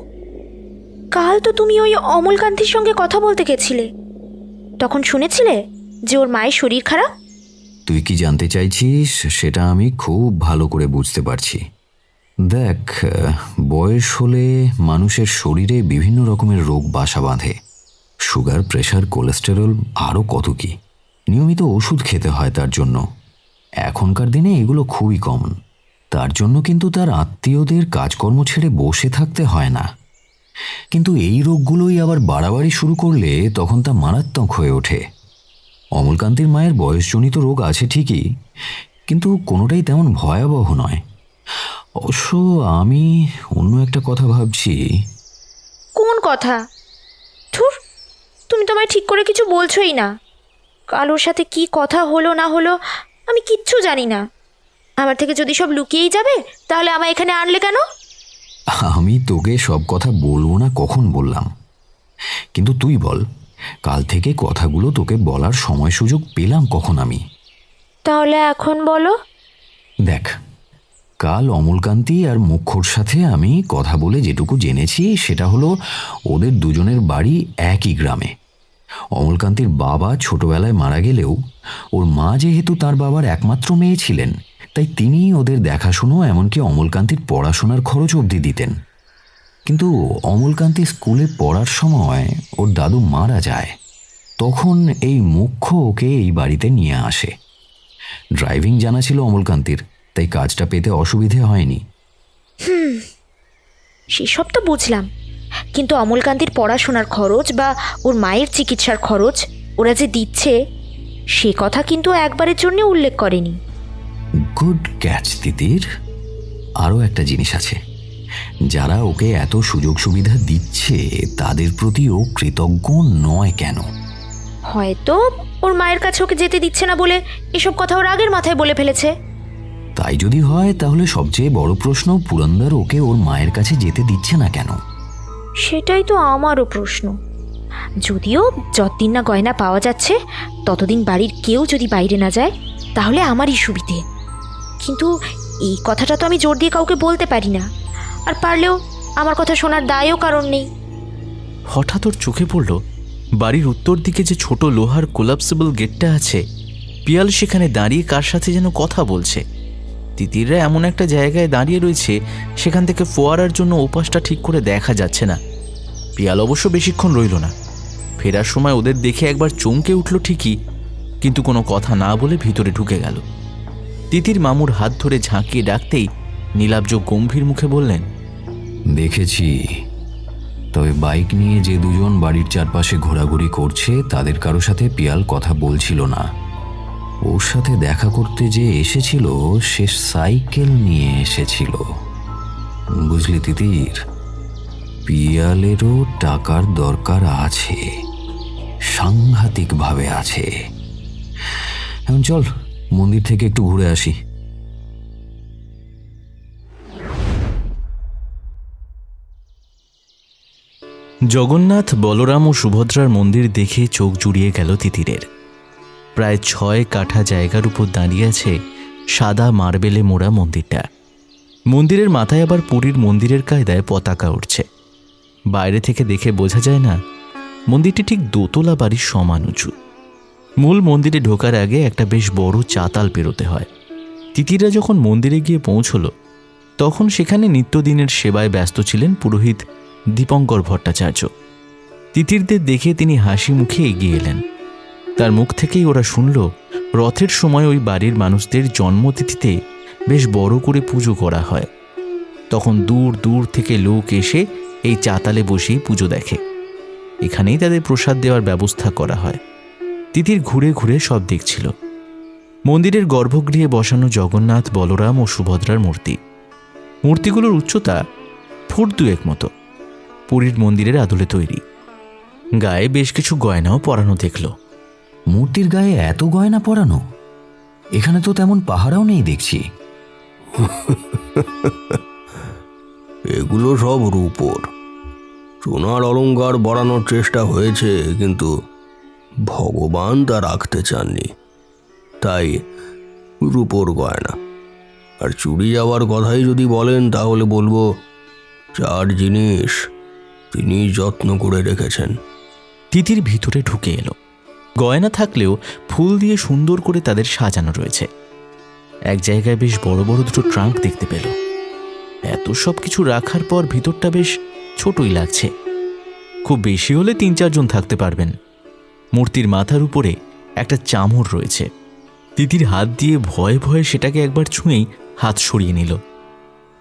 কাল তো তুমি ওই অমলকান্তির সঙ্গে কথা বলতে গেছিলে, তখন শুনেছিলে যে ওর মায়ের শরীর খারাপ? তুই কি জানতে চাইছিস সেটা আমি খুব ভালো করে বুঝতে পারছি। দেখ, বয়স হলে মানুষের শরীরে বিভিন্ন রকমের রোগ বাসা বাঁধে। সুগার, প্রেশার, কোলেস্টেরল, আরও কত কি। নিয়মিত ওষুধ খেতে হয় তার জন্য। এখনকার দিনে এগুলো খুবই কমন। তার জন্য কিন্তু তার আত্মীয়দের কাজকর্ম ছেড়ে বসে থাকতে হয় না। কিন্তু এই রোগগুলোই আবার বাড়াবাড়ি শুরু করলে তখন তা মারাত্মক হয়ে ওঠে। অমলকান্তির মায়ের বয়সজনিত রোগ আছে ঠিকই, কিন্তু কোনোটাই তেমন ভয়াবহ নয়। অবশ্য আমি অন্য একটা কথা ভাবছি। কোন কথা? ধুর, তুমি তো আমায় ঠিক করে কিছু বলছোই না। কালোর সাথে কি কথা হলো না হলো আমি কিচ্ছু জানি না। আমার থেকে যদি সব লুকিয়েই যাবে, তাহলে আমায় এখানে আনলে কেন? আমি তোকে সব কথা বলবো না কখন বললাম, কিন্তু তুই বল, কাল থেকে কথাগুলো তোকে বলার সময় সুযোগ পেলাম কখন আমি? তাহলে এখন বলো। দেখ, কাল অমলকান্তি আর মুখ্যর সাথে আমি কথা বলে যেটুকু জেনেছি সেটা হলো ওদের দুজনের বাড়ি একই গ্রামে। অমলকান্তির বাবা ছোটবেলায় মারা গেলেও ওর মা যেহেতু তার বাবার একমাত্র মেয়ে ছিলেন, তাই তিনিই ওদের দেখাশুনো, এমনকি অমলকান্তির পড়াশোনার খরচ অবধি দিতেন। কিন্তু অমলকান্তি স্কুলে পড়ার সময় ওর দাদু মারা যায়। তখন এই মুখ্য ওকে এই বাড়িতে নিয়ে আসে। ড্রাইভিং জানা ছিল অমলকান্তির, তাই কাজটা পেতে অসুবিধে হয়নি। সেসব তো বুঝলাম। কিন্তু অমলকান্তির পড়াশোনার খরচ বা ওর মায়ের চিকিৎসার খরচ ওরা যে দিচ্ছে সে কথা কিন্তু একবারের জন্য উল্লেখ করেনি। গুড ক্যাচ তিতির। আরও একটা জিনিস আছে, যারা ওকে এত সুযোগ সুবিধা দিচ্ছে তাদের প্রতি ও কৃতজ্ঞ নয় কেন? হয়তো ওর মায়ের কাছে ওকে যেতে দিচ্ছে না বলে এসব কথা ওর আগের মাথায় বলে ফেলেছে। তাই যদি হয় তাহলে সবচেয়ে বড় প্রশ্ন, পুরন্দর ওকে ওর মায়ের কাছে যেতে দিচ্ছে না কেন? সেটাই তো আমারও প্রশ্ন। যদিও যতদিন না গয়না পাওয়া যাচ্ছে ততদিন বাড়ির কেউ যদি বাইরে না যায় তাহলে আমারই সুবিধে, কিন্তু এই কথাটা তো আমি জোর দিয়ে কাউকে বলতে পারি না, আর পারলেও আমার কথা শোনার দায়ও কারণ নেই। হঠাৎ ওর চোখে পড়ল বাড়ির উত্তর দিকে যে ছোট লোহার কোলাপসেবল গেটটা আছে, পিয়াল সেখানে দাঁড়িয়ে কার সাথে যেন কথা বলছে। তিতিররা এমন একটা জায়গায় দাঁড়িয়ে রয়েছে সেখান থেকে ফোয়ারার জন্য ওপাশটা ঠিক করে দেখা যাচ্ছে না। পিয়াল অবশ্য বেশিক্ষণ রইল না, ফেরার সময় ওদের দেখে একবার চমকে উঠল ঠিকই, কিন্তু কোনো কথা না বলে ভিতরে ঢুকে গেল। তিতির মামুর হাত ধরে ঝাঁকিয়ে ডাকতেই নীলাব্জ গম্ভীর মুখে বললেন, দেখেছি, তবে বাইক নিয়ে যে দুজন বাড়ির চারপাশে ঘোরাঘুরি করছে তাদের কারো সাথে পিয়াল কথা বলছিল না। ওর সাথে দেখা করতে যে এসেছিল সে সাইকেল নিয়ে এসেছিল। বুঝলি তিতির, পিয়ালেরও টাকার দরকার আছে, সাংঘাতিকভাবে আছে। এখন চল মন্দির থেকে একটু ঘুরে আসি। জগন্নাথ, বলরাম ও সুভদ্রার মন্দির দেখে চোখ জুড়িয়ে গেল তিতিরের। প্রায় 6 কাঠা জায়গার উপর দাঁড়িয়ে আছে সাদা মার্বেলে মোড়া মন্দিরটা। মন্দিরের মাথায় আবার পুরীর মন্দিরের কায়দায় পতাকা উঠছে। বাইরে থেকে দেখে বোঝা যায় না মন্দিরটি ঠিক দোতলা বাড়ির সমান উঁচু। মূল মন্দিরে ঢোকার আগে একটা বেশ বড় চাতাল পেরোতে হয়। তিতিররা যখন মন্দিরে গিয়ে পৌঁছল তখন সেখানে নিত্যদিনের সেবায় ব্যস্ত ছিলেন পুরোহিত দীপঙ্কর ভট্টাচার্য। তিতিরদের দেখে তিনি হাসি মুখে এগিয়ে এলেন। তার মুখ থেকেই ওরা শুনল রথের সময় ওই বাড়ির মানুষদের জন্মতিথিতে বেশ বড় করে পুজো করা হয়। তখন দূর দূর থেকে লোক এসে এই চাতালে বসেই পুজো দেখে। এখানেই তাদের প্রসাদ দেওয়ার ব্যবস্থা করা হয়। তিতির ঘুরে ঘুরে সব দেখছিল। মন্দিরের গর্ভগৃহে বসানো জগন্নাথ, বলরাম ও সুভদ্রার মূর্তি। মূর্তিগুলোর উচ্চতা ফুট 2 মতো, পুরীর মন্দিরের আদলে তৈরি। গায়ে বেশ কিছু গয়নাও পরানো দেখল। মূর্তির গায়ে এত গয়না পরানো? এখানে তো তেমন পাহারাও নেই দেখছি। এগুলো সব রূপোর। সোনার অলংকার বাড়ানোর চেষ্টা হয়েছে, কিন্তু ভগবান তা রাখতে চাননি, তাই রূপোর গয়না। আর চুরি যাওয়ার কথাই যদি বলেন তাহলে বলবো 4 জিনিস তিনি যত্ন করে রেখেছেন। তিতির ভিতরে ঢুকে এলো। গয়না থাকলেও ফুল দিয়ে সুন্দর করে তাদের সাজানো রয়েছে। এক জায়গায় বেশ বড় বড় 2টো ট্রাঙ্ক দেখতে পেল। এত সব কিছু রাখার পর ভিতরটা বেশ ছোটই লাগছে। খুব বেশি হলে 3-4 জন থাকতে পারবেন। মূর্তির মাথার উপরে একটা চামর রয়েছে। তিতির হাত দিয়ে ভয়ে ভয়ে সেটাকে একবার ছুঁয়েই হাত সরিয়ে নিল।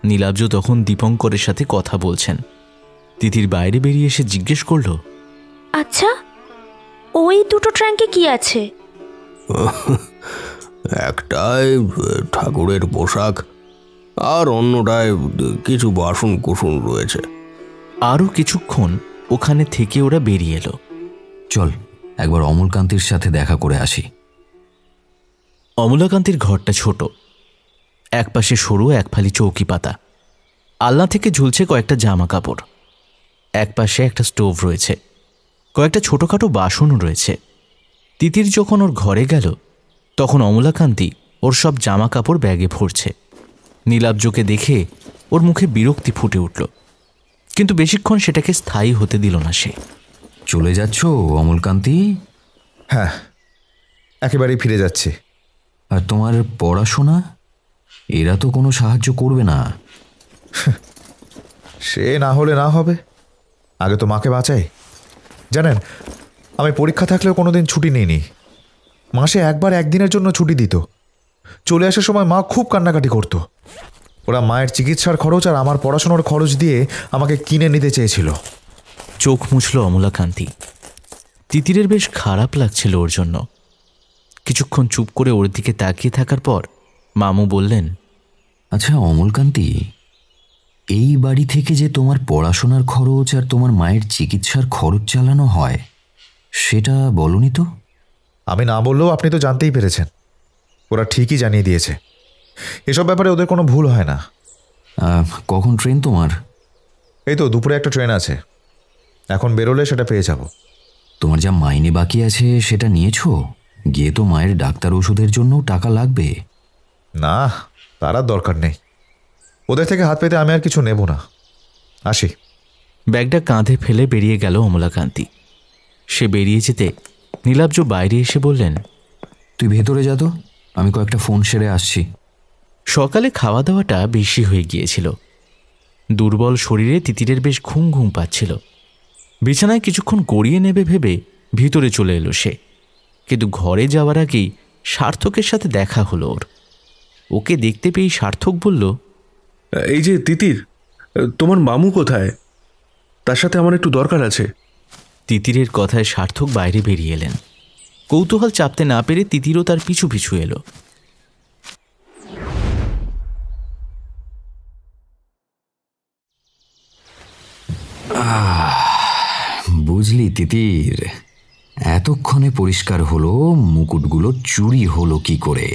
নীলাব্জ তখন দীপঙ্করের সাথে কথা বলছেন। তিতির বাইরে বেরিয়ে এসে জিজ্ঞেস করল, আচ্ছা, ওই 2টো ট্রাঙ্কে কি আছে? একটায় ঠাকুরের পোশাক আর অন্যটায় কিছু বাসন কুসন রয়েছে। আরও কিছুক্ষণ ওখানে থেকে ওরা বেরিয়ে এলো। চল একবার অমলকান্তির সাথে দেখা করে আসি। অমলাকান্তির ঘরটা ছোট। একপাশে সরু এক ফালি চৌকি পাতা। আলনা থেকে ঝুলছে কয়েকটা জামা কাপড়। একপাশে একটা স্টোভ রয়েছে। কয়েকটা ছোটোখাটো বাসনও রয়েছে। তিতির যখন ওর ঘরে গেল তখন অমলাকান্তি ওর সব জামা কাপড় ব্যাগে ভরছে। নীলাব্জকে দেখে ওর মুখে বিরক্তি ফুটে উঠল, কিন্তু বেশিক্ষণ সেটাকে স্থায়ী হতে দিল না সে। চলে যাচ্ছ অমলকান্তি? হ্যাঁ, একেবারেই ফিরে যাচ্ছে। আর তোমার পড়াশোনা? এরা তো কোনো সাহায্য করবে না। সে না হলে না হবে, আগে তো মাকে বাঁচাই। জানেন, আমি পরীক্ষা থাকলেও কোনোদিন ছুটি নিইনি। মাসে একবার 1 দিনের জন্য ছুটি দিত। চলে আসার সময় মা খুব কান্নাকাটি করতো। ওরা মায়ের চিকিৎসার খরচ আর আমার পড়াশোনার খরচ দিয়ে আমাকে কিনে নিতে চেয়েছিল। চোখ মুছল অমলাকান্তি। তিতিরের বেশ খারাপ লাগছিল ওর জন্য। কিছুক্ষণ চুপ করে ওর দিকে তাকিয়ে থাকার পর মামু বললেন, আচ্ছা অমলকান্তি, এই বাড়ি থেকে যে তোমার পড়াশোনার খরচ আর তোমার মায়ের চিকিৎসার খরচ চালানো হয় সেটা বলনি তো? আমি না বললেও আপনি তো জানতেই পেরেছেন। ওরা ঠিকই জানিয়ে দিয়েছে। এসব ব্যাপারে ওদের কোনো ভুল হয় না। কখন ট্রেন তোমার? এই তো দুপুরে একটা ট্রেন আছে, এখন বেরোলে সেটা পেয়ে যাব। তোমার যা মাইনে বাকি আছে সেটা নিয়েছো? গিয়ে তো মায়ের ডাক্তার ওষুধের জন্য টাকা লাগবে। না, তার আর দরকার নেই। ওদের থেকে হাত পেতে আমি আর কিছু নেব না। আসি। ব্যাগটা কাঁধে ফেলে বেরিয়ে গেল অমলাকান্তি। সে বেরিয়ে যেতে নীলাব্জ বাইরে এসে বললেন, তুই ভেতরে যা তো, আমি কয়েকটা ফোন সেরে আসছি। সকালে খাওয়া দাওয়াটা বেশি হয়ে গিয়েছিল। দুর্বল শরীরে তিতিরের বেশ ঘুম ঘুম পাচ্ছিল। বিছানায় কিছুক্ষণ গড়িয়ে নেবে ভেবে ভিতরে চলে এলো সে। কিন্তু ঘরে যাওয়ার আগেই সার্থকের সাথে দেখা হলো ওর। ওকে দেখতে পেয়েই সার্থক বলল, এই যে তিতির, তোমার মামু কোথায়? তার সাথে আমার একটু দরকার আছে। তিতিরের কথায় সার্থক বাইরে বেরিয়ে এলেন। কৌতূহল চাপতে না পেরে তিতিরও তার পিছু পিছু এলো। বুঝলি তিতির, এতক্ষণে পরিষ্কার হলো মুকুটগুলো চুরি হলো কি করে।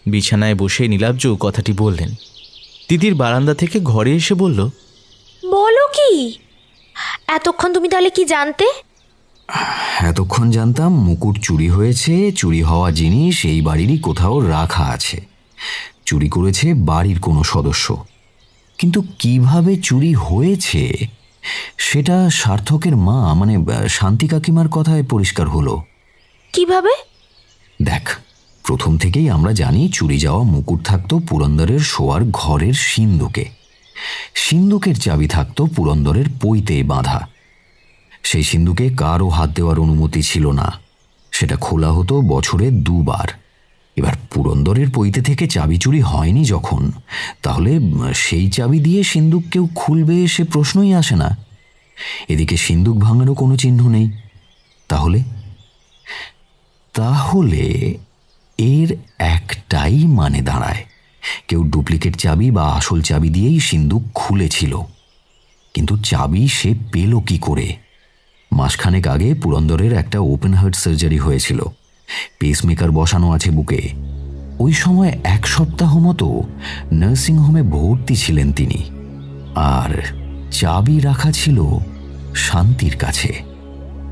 বিছানায় বসে নীলাব্জ কথাটি বললেন। তিতির বারান্দা থেকে ঘরে এসে বলল, বলো কি? এতক্ষণ তুমি তাহলে কি জানতে? এতক্ষণ জানতাম মুকুট চুরি হয়েছে। চুরি হওয়া জিনিস এই বাড়িরই কোথাও রাখা আছে। চুরি করেছে বাড়ির কোনো সদস্য, কিন্তু কিভাবে চুরি হয়েছে সেটা সার্থকের মা মানে শান্তি কাকিমার কথায় পরিষ্কার হলো। কিভাবে? দেখ, প্রথম থেকেই আমরা জানি চুরি যাওয়া মুকুট থাকতো পুরন্দরের শোয়ার ঘরের সিন্দুকে। সিন্দুকের চাবি থাকতো পুরন্দরের পইতে বাঁধা। সেই সিন্দুকে কারও হাত দেওয়ার অনুমতি ছিল না। সেটা খোলা হতো বছরে 2 বার। এবার পুরন্দরের পইতে থেকে চাবি চুরি হয়নি যখন, তাহলে সেই চাবি দিয়ে সিন্দুক কেউ খুলবে সে প্রশ্নই আসে না। এদিকে সিন্দুক ভাঙারও কোনো চিহ্ন নেই। তাহলে তাহলে এর একটাই মানে দাঁড়ায়, কেউ ডুপ্লিকেট চাবি বা আসল চাবি দিয়েই সিন্দুক খুলেছিল। কিন্তু চাবি সে পেল কি করে? মাসখানেক আগে পুরন্দরের একটা ওপেন হার্ট সার্জারি হয়েছিল। পেসমেকার বসানো আছে বুকে। ওই সময় 1 সপ্তাহ মতো নার্সিংহোমে ভর্তি ছিলেন তিনি। আর চাবি রাখা ছিল শান্তির কাছে।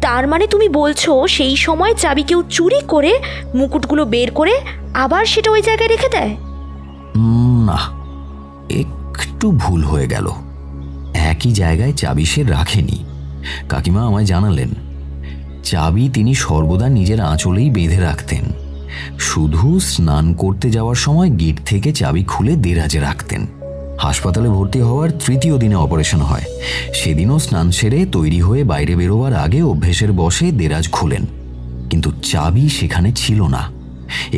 তার মানে তুমি বলছো সেই সময় চাবি কেউ চুরি করে মুকুটগুলো বের করে আবার সেটা ওই জায়গায় রেখে দেয়? না, একটু ভুল হয়ে গেল। একই জায়গায় চাবি সে রাখেনি। কাকিমা আমায় জানালেন, চাবি তিনি সর্বদা নিজের আঁচলেই বেঁধে রাখতেন। শুধু স্নান করতে যাওয়ার সময় গেট থেকে চাবি খুলে দেরাজে রাখতেন। হাসপাতালে ভর্তি হওয়ার 3য় দিনে অপারেশন হয়। সেদিনও স্নান সেরে তৈরি হয়ে বাইরে বেরোবার আগে অভ্যেসের বশে দেরাজ খুলেন, কিন্তু চাবি সেখানে ছিল না।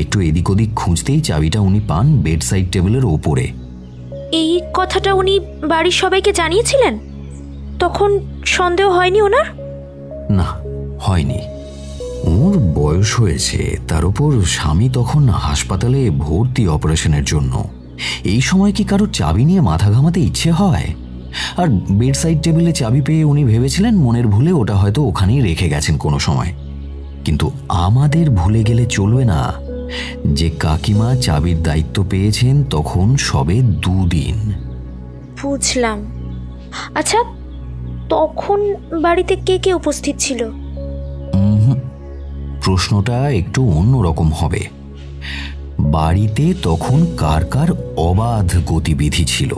একটু এদিক ওদিক খুঁজতেই চাবিটা উনি পান বেড সাইড টেবিলের ওপরে। এই কথাটা উনি বাড়ির সবাইকে জানিয়েছিলেন? তখন সন্দেহ হয়নি ওনার? না, হয়নি। ওর বয়স হয়েছে, তার উপর স্বামী তখন হাসপাতালে ভর্তি অপারেশনের জন্য। এই সময় কি কারো চাবি নিয়ে মাথা ঘামাতে ইচ্ছে হয়? আর বেড সাইড টেবিলে চাবি পেয়ে উনি ভেবেছিলেন মনের ভুলে ওটা হয়তো ওখানেই রেখে গেছেন কোনো সময়। কিন্তু আমাদের ভুলে গেলে চলবে না যে কাকিমা চাবির দায়িত্ব পেয়েছেন তখন সবে 2 দিন। বুঝলাম। আচ্ছা, তখন বাড়িতে কে কে উপস্থিত ছিল? প্রশ্নটা একটু অন্যরকম হবে। বাড়িতে তখন কার কার অবাধ গতিবিধি ছিল।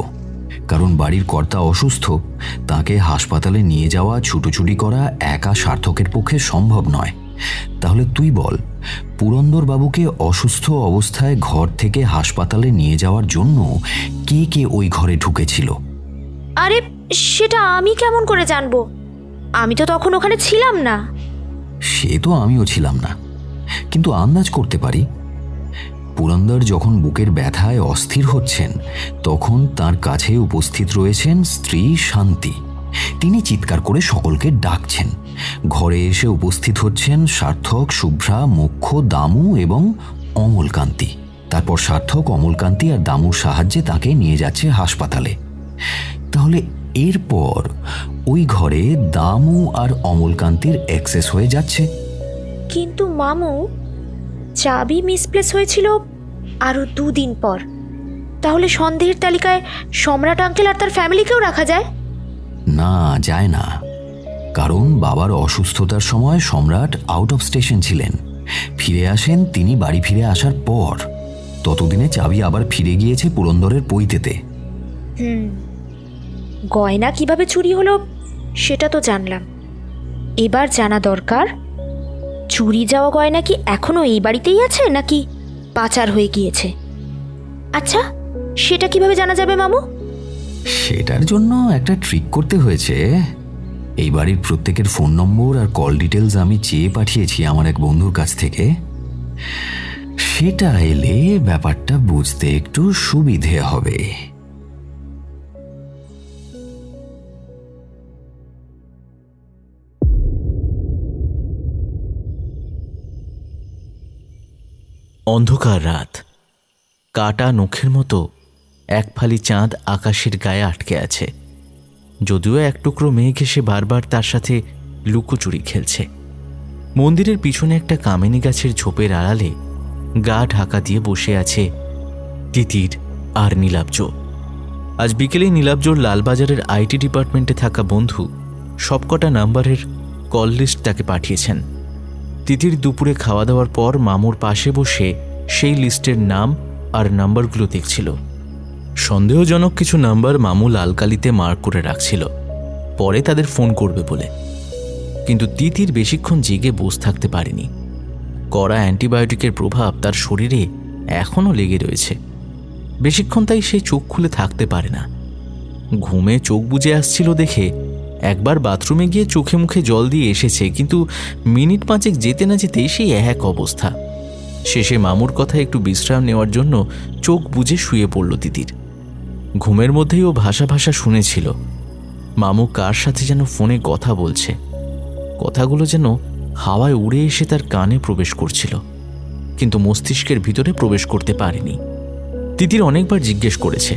কারণ বাড়ির কর্তা অসুস্থ, তাকে হাসপাতালে নিয়ে যাওয়া ছুটোছুটি করা একা সার্থকের পক্ষে সম্ভব নয়। তাহলে তুই বল, পুরন্দর বাবুকে অসুস্থ অবস্থায় ঘর থেকে হাসপাতালে নিয়ে যাওয়ার জন্য কে কে ওই ঘরে ঢুকেছিল? আরে সেটা আমি কেমন করে জানবো? আমি তো তখন ওখানে ছিলাম না। সে তো আমিও ছিলাম না, কিন্তু আন্দাজ করতে পারি। পুরন্দর যখন বুকের ব্যথায় অস্থির হচ্ছেন তখন তার কাছে উপস্থিত রয়েছেন স্ত্রী শান্তি। তিনি চিৎকার করে সকলকে ডাকছেন। ঘরে এসে উপস্থিত হচ্ছেন সার্থক, শুভ্রা, মোক্ষ, দামু এবং অমলকান্তি। তারপর সার্থক, অমলকান্তি আর দামুর সাহায্যে তাকে নিয়ে যাচ্ছে হাসপাতালে। তাহলে এরপর ওই ঘরে দামু আর অমলকান্তির অ্যাক্সেস হয়ে যাচ্ছে। কিন্তু মামু, চাবি মিসপ্লেস হয়েছিল আরও 2 দিন পর। তাহলে সন্দেহের তালিকায় সম্রাট আঙ্কেল আর তার ফ্যামিলিকেও রাখা যায়? না, যায় না। কারণ বাবার অসুস্থতার সময় সম্রাট আউট অফ স্টেশন ছিলেন। ফিরে আসেন তিনি বাড়ি ফিরে আসার পর। ততদিনে চাবি আবার ফিরে গিয়েছে পুরন্দরের পৈতেতে। গয়না কিভাবে চুরি হলো সেটা তো জানলাম। এবার জানা দরকার, চুরি যাওয়া গয়না কি এখনো এই বাড়িতেই আছে নাকি পাচার হয়ে গিয়েছে? আচ্ছা, সেটা কিভাবে জানা যাবে মামু? সেটার জন্য একটা ট্রিক করতে হয়েছে। এই বাড়ির প্রত্যেকের ফোন নম্বর আর কল ডিটেলস আমি চেয়ে পাঠিয়েছি আমার এক বন্ধুর কাছ থেকে। সেটা এলে ব্যাপারটা বুঝতে একটু সুবিধে হবে। অন্ধকার রাত, কাটা নখের মতো এক ফালি চাঁদ আকাশের গায়ে আটকে আছে। যদিও এক টুকরো মেঘ এসে বারবার তার সাথে লুকোচুরি খেলছে। মন্দিরের পিছনে একটা কামিনী গাছের ঝোপের আড়ালে গা ঢাকা দিয়ে বসে আছে তিতির আর নীলাব্জ। আজ বিকেলে নীলাব্জর লালবাজারের আইটি ডিপার্টমেন্টে থাকা বন্ধু সবকটা নাম্বারের কল লিস্ট তাকে পাঠিয়েছেন। তিতির দুপুরে খাওয়া দাওয়ার পর মামুর পাশে বসে সেই লিস্টের নাম আর নাম্বারগুলো দেখছিল। সন্দেহজনক কিছু নাম্বার মামু লালকালিতে মার্ক করে রাখছিল, পরে তাদের ফোন করবে বলে। কিন্তু তিতির বেশিক্ষণ জেগে বসে থাকতে পারেনি। কড়া অ্যান্টিবায়োটিকের প্রভাব তার শরীরে এখনও লেগে রয়েছে। বেশিক্ষণ তাই সে চোখ খুলে থাকতে পারে না। ঘুমে চোখ বুজে আসছিল দেখে একবার বাথরুমে গিয়ে চোখে মুখে জল দিয়ে এসেছে, কিন্তু মিনিট 5 যেতে না যেতেই সেই এক অবস্থা। শেষে মামুর কথা একটু বিশ্রাম নেওয়ার জন্য চোখ বুজে শুয়ে পড়ল তিতির। ঘুমের মধ্যেই ও ভাষা ভাষা শুনেছিল মামু কার সাথে যেন ফোনে কথা বলছে। কথাগুলো যেন হাওয়ায় উড়ে এসে তার কানে প্রবেশ করছিল, কিন্তু মস্তিষ্কের ভিতরে প্রবেশ করতে পারেনি। তিতির অনেকবার জিজ্ঞেস করেছে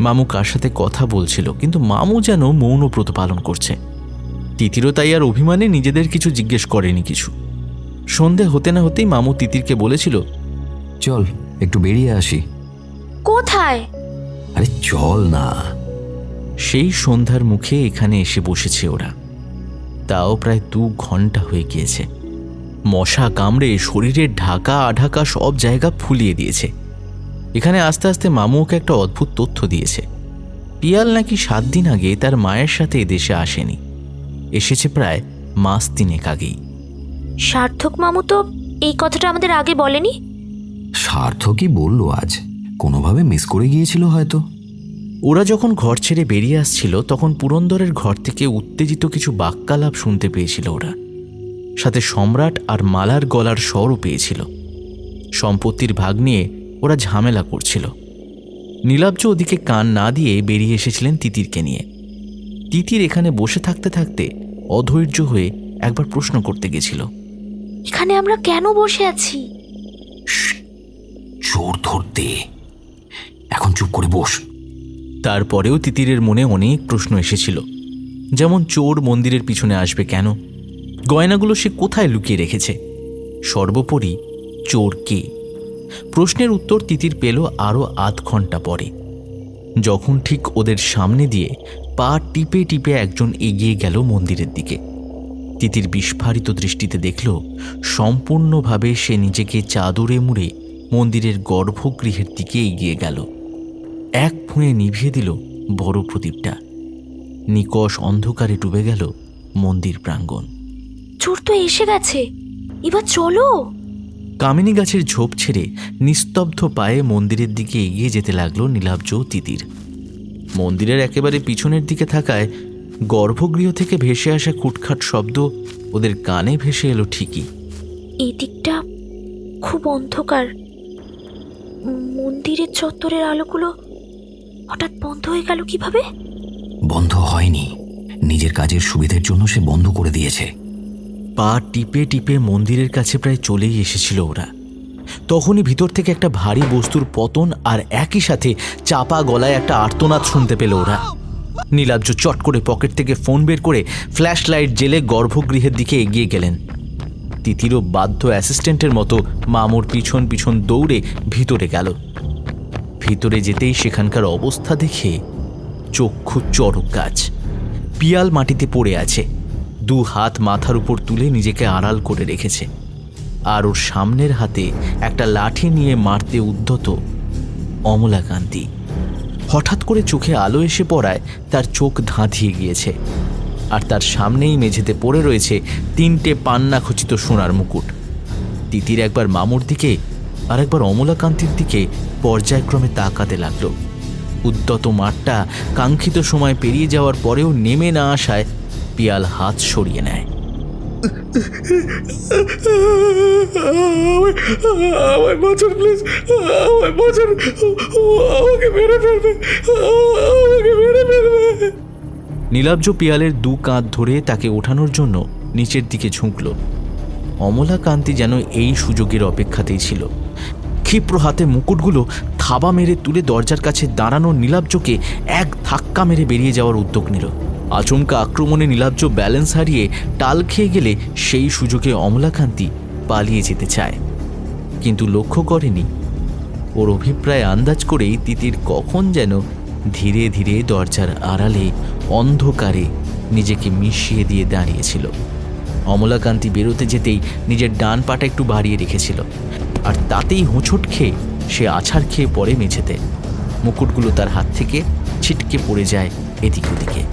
মামু কার সাথে কথা বলছিল, কিন্তু মামু যেন মৌন ব্রত পালন করছে। তিতিরও তাই আর অভিমানে নিজেদের কিছু জিজ্ঞেস করেনি কিছু। সন্ধে হতে না হতেই মামু তিতিরকে বলেছিল, চল একটু বেরিয়ে আসি। কোথায়? আরে চল না। সেই সন্ধ্যার মুখে এখানে এসে বসেছে ওরা। তাও প্রায় 2 ঘন্টা হয়ে গিয়েছে। মশা কামড়ে শরীরের ঢাকা আঢাকা সব জায়গা ফুলিয়ে দিয়েছে। এখানে আস্তে আস্তে মামু ওকে একটা অদ্ভুত তথ্য দিয়েছে। পিয়াল নাকি 7 দিন আগে তার মায়ের সাথে এদেশে আসেনি, এসেছে প্রায় মাস 3 আগেই। সার্থক মামু তো এই কথাটা আমাদের আগে বলেনি। সার্থকই বলল আজ, কোনোভাবে মিস করে গিয়েছিল হয়তো। ওরা যখন ঘর ছেড়ে বেরিয়ে আসছিল তখন পুরন্দরের ঘর থেকে উত্তেজিত কিছু বাক্যালাপ শুনতে পেয়েছিল ওরা। সাথে সম্রাট আর মালার গলার স্বরও পেয়েছিল। সম্পত্তির ভাগ নিয়ে ওরা ঝামেলা করছিল। নীলাব্জ ওদিকে কান না দিয়ে বেরিয়ে এসেছিলেন তিতিরকে নিয়ে। তিতির এখানে বসে থাকতে থাকতে অধৈর্য হয়ে একবার প্রশ্ন করতে গেছিল, এখানে আমরা কেন বসে আছি? চোর ধরতে, এখন চুপ করে বস। তারপরেও তিতিরের মনে অনেক প্রশ্ন এসেছিল, যেমন চোর মন্দিরের পিছনে আসবে কেন, গয়নাগুলো সে কোথায় লুকিয়ে রেখেছে, সর্বোপরি চোর কে। প্রশ্নের উত্তর তিতির পেল আরও আধ ঘন্টা পরে, যখন ঠিক ওদের সামনে দিয়ে পা টিপে টিপে একজন এগিয়ে গেল মন্দিরের দিকে। তিতির বিস্ফারিত দৃষ্টিতে দেখল সম্পূর্ণভাবে সে নিজেকে চাদরে মুড়ে মন্দিরের গর্ভগৃহের দিকে এগিয়ে গেল। এক ফুঁয়ে নিভিয়ে দিল বড় প্রদীপটা। নিকষ অন্ধকারে ডুবে গেল মন্দির প্রাঙ্গণ। চোর তো এসে গেছে, এবার চলো। কামিনী গাছের ঝোপ ছেড়ে নিস্তব্ধ পায়ে মন্দিরের দিকে এগিয়ে যেতে লাগলো নীলাব্জ তিতির। মন্দিরের একেবারে পিছনের দিকে থাকায় গর্ভগৃহ থেকে ভেসে আসা খুটখাট শব্দ ওদের কানে ভেসে এলো ঠিকই। এই দিকটা খুব অন্ধকার। মন্দিরের চত্বরের আলোগুলো হঠাৎ বন্ধ হয়ে গেল কিভাবে? বন্ধ হয়নি, নিজের কাজের সুবিধের জন্য সে বন্ধ করে দিয়েছে। পা টিপে টিপে মন্দিরের কাছে প্রায় চলেই এসেছিল ওরা। তখনই ভিতর থেকে একটা ভারী বস্তুর পতন আর একই সাথে চাপা গলায় একটা আর্তনাদ শুনতে পেল ওরা। নীলাব্জ চট করে পকেট থেকে ফোন বের করে ফ্ল্যাশ লাইট জেলে গর্ভগৃহের দিকে এগিয়ে গেলেন। তিতিরও বাধ্য অ্যাসিস্ট্যান্টের মতো মামুর পিছন পিছন দৌড়ে ভিতরে গেল। ভিতরে যেতেই সেখানকার অবস্থা দেখে চক্ষু চড়ক গাছ। পিয়াল মাটিতে পড়ে আছে, 2 হাত মাথার উপর তুলে নিজেকে আড়াল করে রেখেছে, আর ওর সামনের হাতে একটা লাঠি নিয়ে মারতে উদ্যত অমলাকান্তি। হঠাৎ করে চোখে আলো এসে পড়ায় তার চোখ ধাঁধিয়ে গিয়েছে, আর তার সামনেই মেঝেতে পড়ে রয়েছে 3টে পান্না খচিত সোনার মুকুট। তিতির একবার মামুর দিকে আর একবার অমলাকান্তির দিকে পর্যায়ক্রমে তাকাতে লাগলো। উদ্যত মাঠটা কাঙ্ক্ষিত সময় পেরিয়ে যাওয়ার পরেও নেমে না আসায় পিয়াল হাত সরিয়ে নেয়। আমায় বাঁচান প্লিজ, আমায় বাঁচান, আমাকে মেরে ফেলবে, আমাকে মেরে ফেলবে। নীলাব্জ পিয়ালের 2 কাঁধ ধরে তাকে ওঠানোর জন্য নিচের দিকে ঝুঁকল। অমলাকান্তি যেন এই সুযোগের অপেক্ষাতেই ছিল। ক্ষিপ্র হাতে মুকুটগুলো থাবা মেরে তুলে দরজার কাছে দাঁড়ানো নীলাব্জকে এক ধাক্কা মেরে বেরিয়ে যাওয়ার উদ্যোগ নিল। আচমকা আক্রমণে নীলাব্জ ব্যালেন্স হারিয়ে টাল খেয়ে গেলে সেই সুযোগে অমলাকান্তি পালিয়ে যেতে চায়, কিন্তু লক্ষ্য করেনি, ওর অভিপ্রায় আন্দাজ করেই তিতির কখন যেন ধীরে ধীরে দরজার আড়ালে অন্ধকারে নিজেকে মিশিয়ে দিয়ে দাঁড়িয়েছিল। অমলাকান্তি বেরোতে যেতেই নিজের ডান পাটা একটু বাড়িয়ে রেখেছিল, আর তাতেই হোঁচট খেয়ে সে আছাড় খেয়ে পড়ে মেঝেতে। মুকুটগুলো তার হাত থেকে ছিটকে পড়ে যায় এদিক ওদিকে।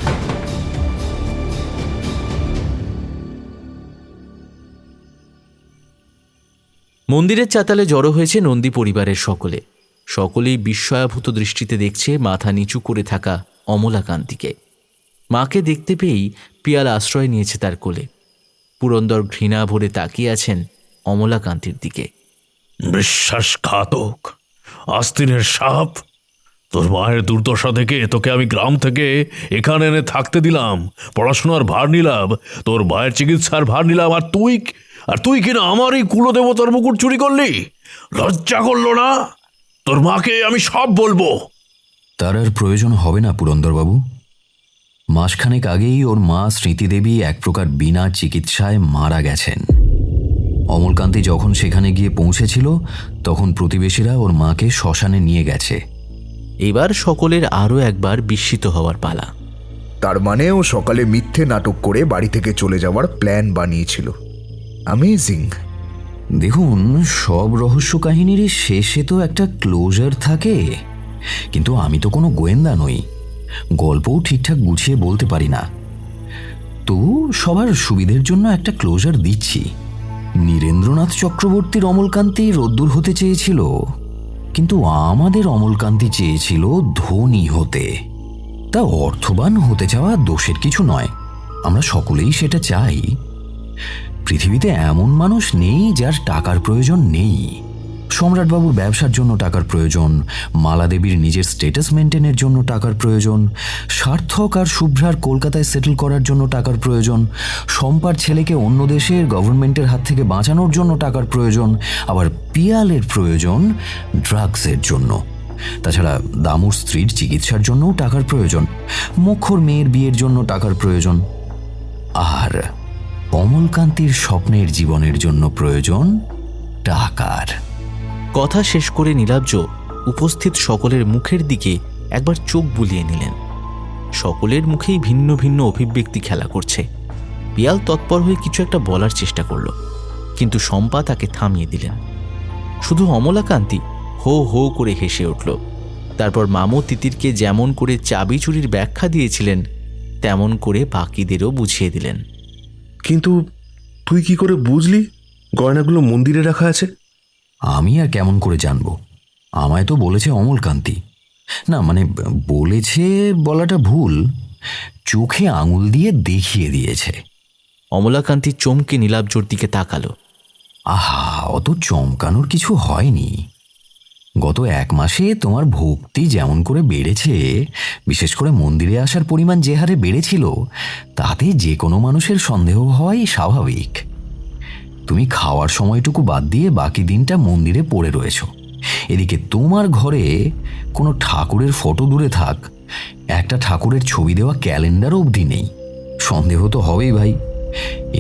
মন্দিরের চাতালে জড়ো হয়েছে নন্দী পরিবারের সকলেই বিস্ময়াভূত দৃষ্টিতে দেখছে মাথা নিচু করে থাকা অমলাকান্তিকে। মাকে দেখতে পেয়েই পিয়াল আশ্রয় নিয়েছে তার কোলে। পুরন্দর ঘৃণা ভরে তাকিয়ে আছেন অমলাকান্তির দিকে। বিশ্বাসঘাতক, আস্তিনের সাপ! তোর মায়ের দুর্দশা থেকে তোকে আমি গ্রাম থেকে এখানে এনে থাকতে দিলাম, পড়াশোনার ভার নিলাম, তোর মায়ের চিকিৎসার ভার নিলাম, আর তুই কিনা আমার এই কুলদেবতার মুকুট চুরি করলি? লজ্জা করলো না? তোর মাকে আমি সব বলবো। তার আর প্রয়োজন হবে না পুরন্দরবাবু। মাসখানেক আগেই ওর মা স্মৃতিদেবী এক প্রকার বিনা চিকিৎসায় মারা গেছেন। অমলকান্তি যখন সেখানে গিয়ে পৌঁছেছিল তখন প্রতিবেশীরা ওর মাকে শ্মশানে নিয়ে গেছে। এবার সকলের আরও একবার বিস্মিত হওয়ার পালা। তার মানে ও সকালে মিথ্যে নাটক করে বাড়ি থেকে চলে যাওয়ার প্ল্যান বানিয়েছিল। অ্যামেজিং। দেখুন, সব রহস্য কাহিনীরই শেষে তো একটা ক্লোজার থাকে, কিন্তু আমি তো কোনো গোয়েন্দা নই, গল্পও ঠিকঠাক গুছিয়ে বলতে পারি না। তো সবার সুবিধের জন্য একটা ক্লোজার দিচ্ছি। নীরেন্দ্রনাথ চক্রবর্তীর অমলকান্তি রোদ্দুর হতে চেয়েছিল, কিন্তু আমাদের অমলকান্তি চেয়েছিল ধনী হতে। তা অর্থবান হতে চাওয়া দোষের কিছু নয়, আমরা সকলেই সেটা চাই। পৃথিবীতে এমন মানুষ নেই যার টাকার প্রয়োজন নেই। সম্রাটবাবুর ব্যবসার জন্য টাকার প্রয়োজন, মালাদেবীর নিজের স্ট্যাটাস মেনটেনের জন্য টাকার প্রয়োজন, সার্থক আর শুভ্রার কলকাতায় সেটেল করার জন্য টাকার প্রয়োজন, শম্পার ছেলেকে অন্য দেশের গভর্নমেন্টের হাত থেকে বাঁচানোর জন্য টাকার প্রয়োজন, আবার পিয়ালের প্রয়োজন ড্রাগসের জন্য। তাছাড়া দামুর স্ত্রীর চিকিৎসার জন্যও টাকার প্রয়োজন, মুখ্যর মেয়ের বিয়ের জন্য টাকার প্রয়োজন, আর অমলকান্তির স্বপ্নের জীবনের জন্য প্রয়োজন টাকার। কথা শেষ করে নীলাব্জ উপস্থিত সকলের মুখের দিকে একবার চোখ বুলিয়ে নিলেন। সকলের মুখেই ভিন্ন ভিন্ন অভিব্যক্তি খেলা করছে। পিয়াল তৎপর হয়ে কিছু একটা বলার চেষ্টা করল, কিন্তু শম্পা তাকে থামিয়ে দিলেন। শুধু অমলাকান্তি হো হো করে হেসে উঠল। তারপর মামু তিতিরকে যেমন করে চাবি চুরির ব্যাখ্যা দিয়েছিলেন তেমন করে বাকিদেরও বুঝিয়ে দিলেন। কিন্তু তুই কি করে বুঝলি গয়নাগুলো মন্দিরে রাখা আছে? আমি আর কেমন করে জানবো? আমায় তো বলেছে অমলকান্তি। না, মানে বলেছে বলাটা ভুল, চোখে আঙুল দিয়ে দেখিয়ে দিয়েছে। অমলাকান্তি চমকে নীলাব্জর দিকে তাকালো। আহা, অত চমকানোর কিছু হয়নি। গত 1 মাসে তোমার ভক্তি যেমন করে বেড়েছে, বিশেষ করে মন্দিরে আসার পরিমাণ যে হারে বেড়েছিল, তাতে যে কোনো মানুষের সন্দেহ হওয়াই স্বাভাবিক। তুমি খাওয়ার সময়টুকু বাদ দিয়ে বাকি দিনটা মন্দিরে পড়ে রয়েছ। এদিকে তোমার ঘরে কোনো ঠাকুরের ফটো দূরে থাক, একটা ঠাকুরের ছবি দেওয়া ক্যালেন্ডার অবধি নেই। সন্দেহ তো হবেই ভাই।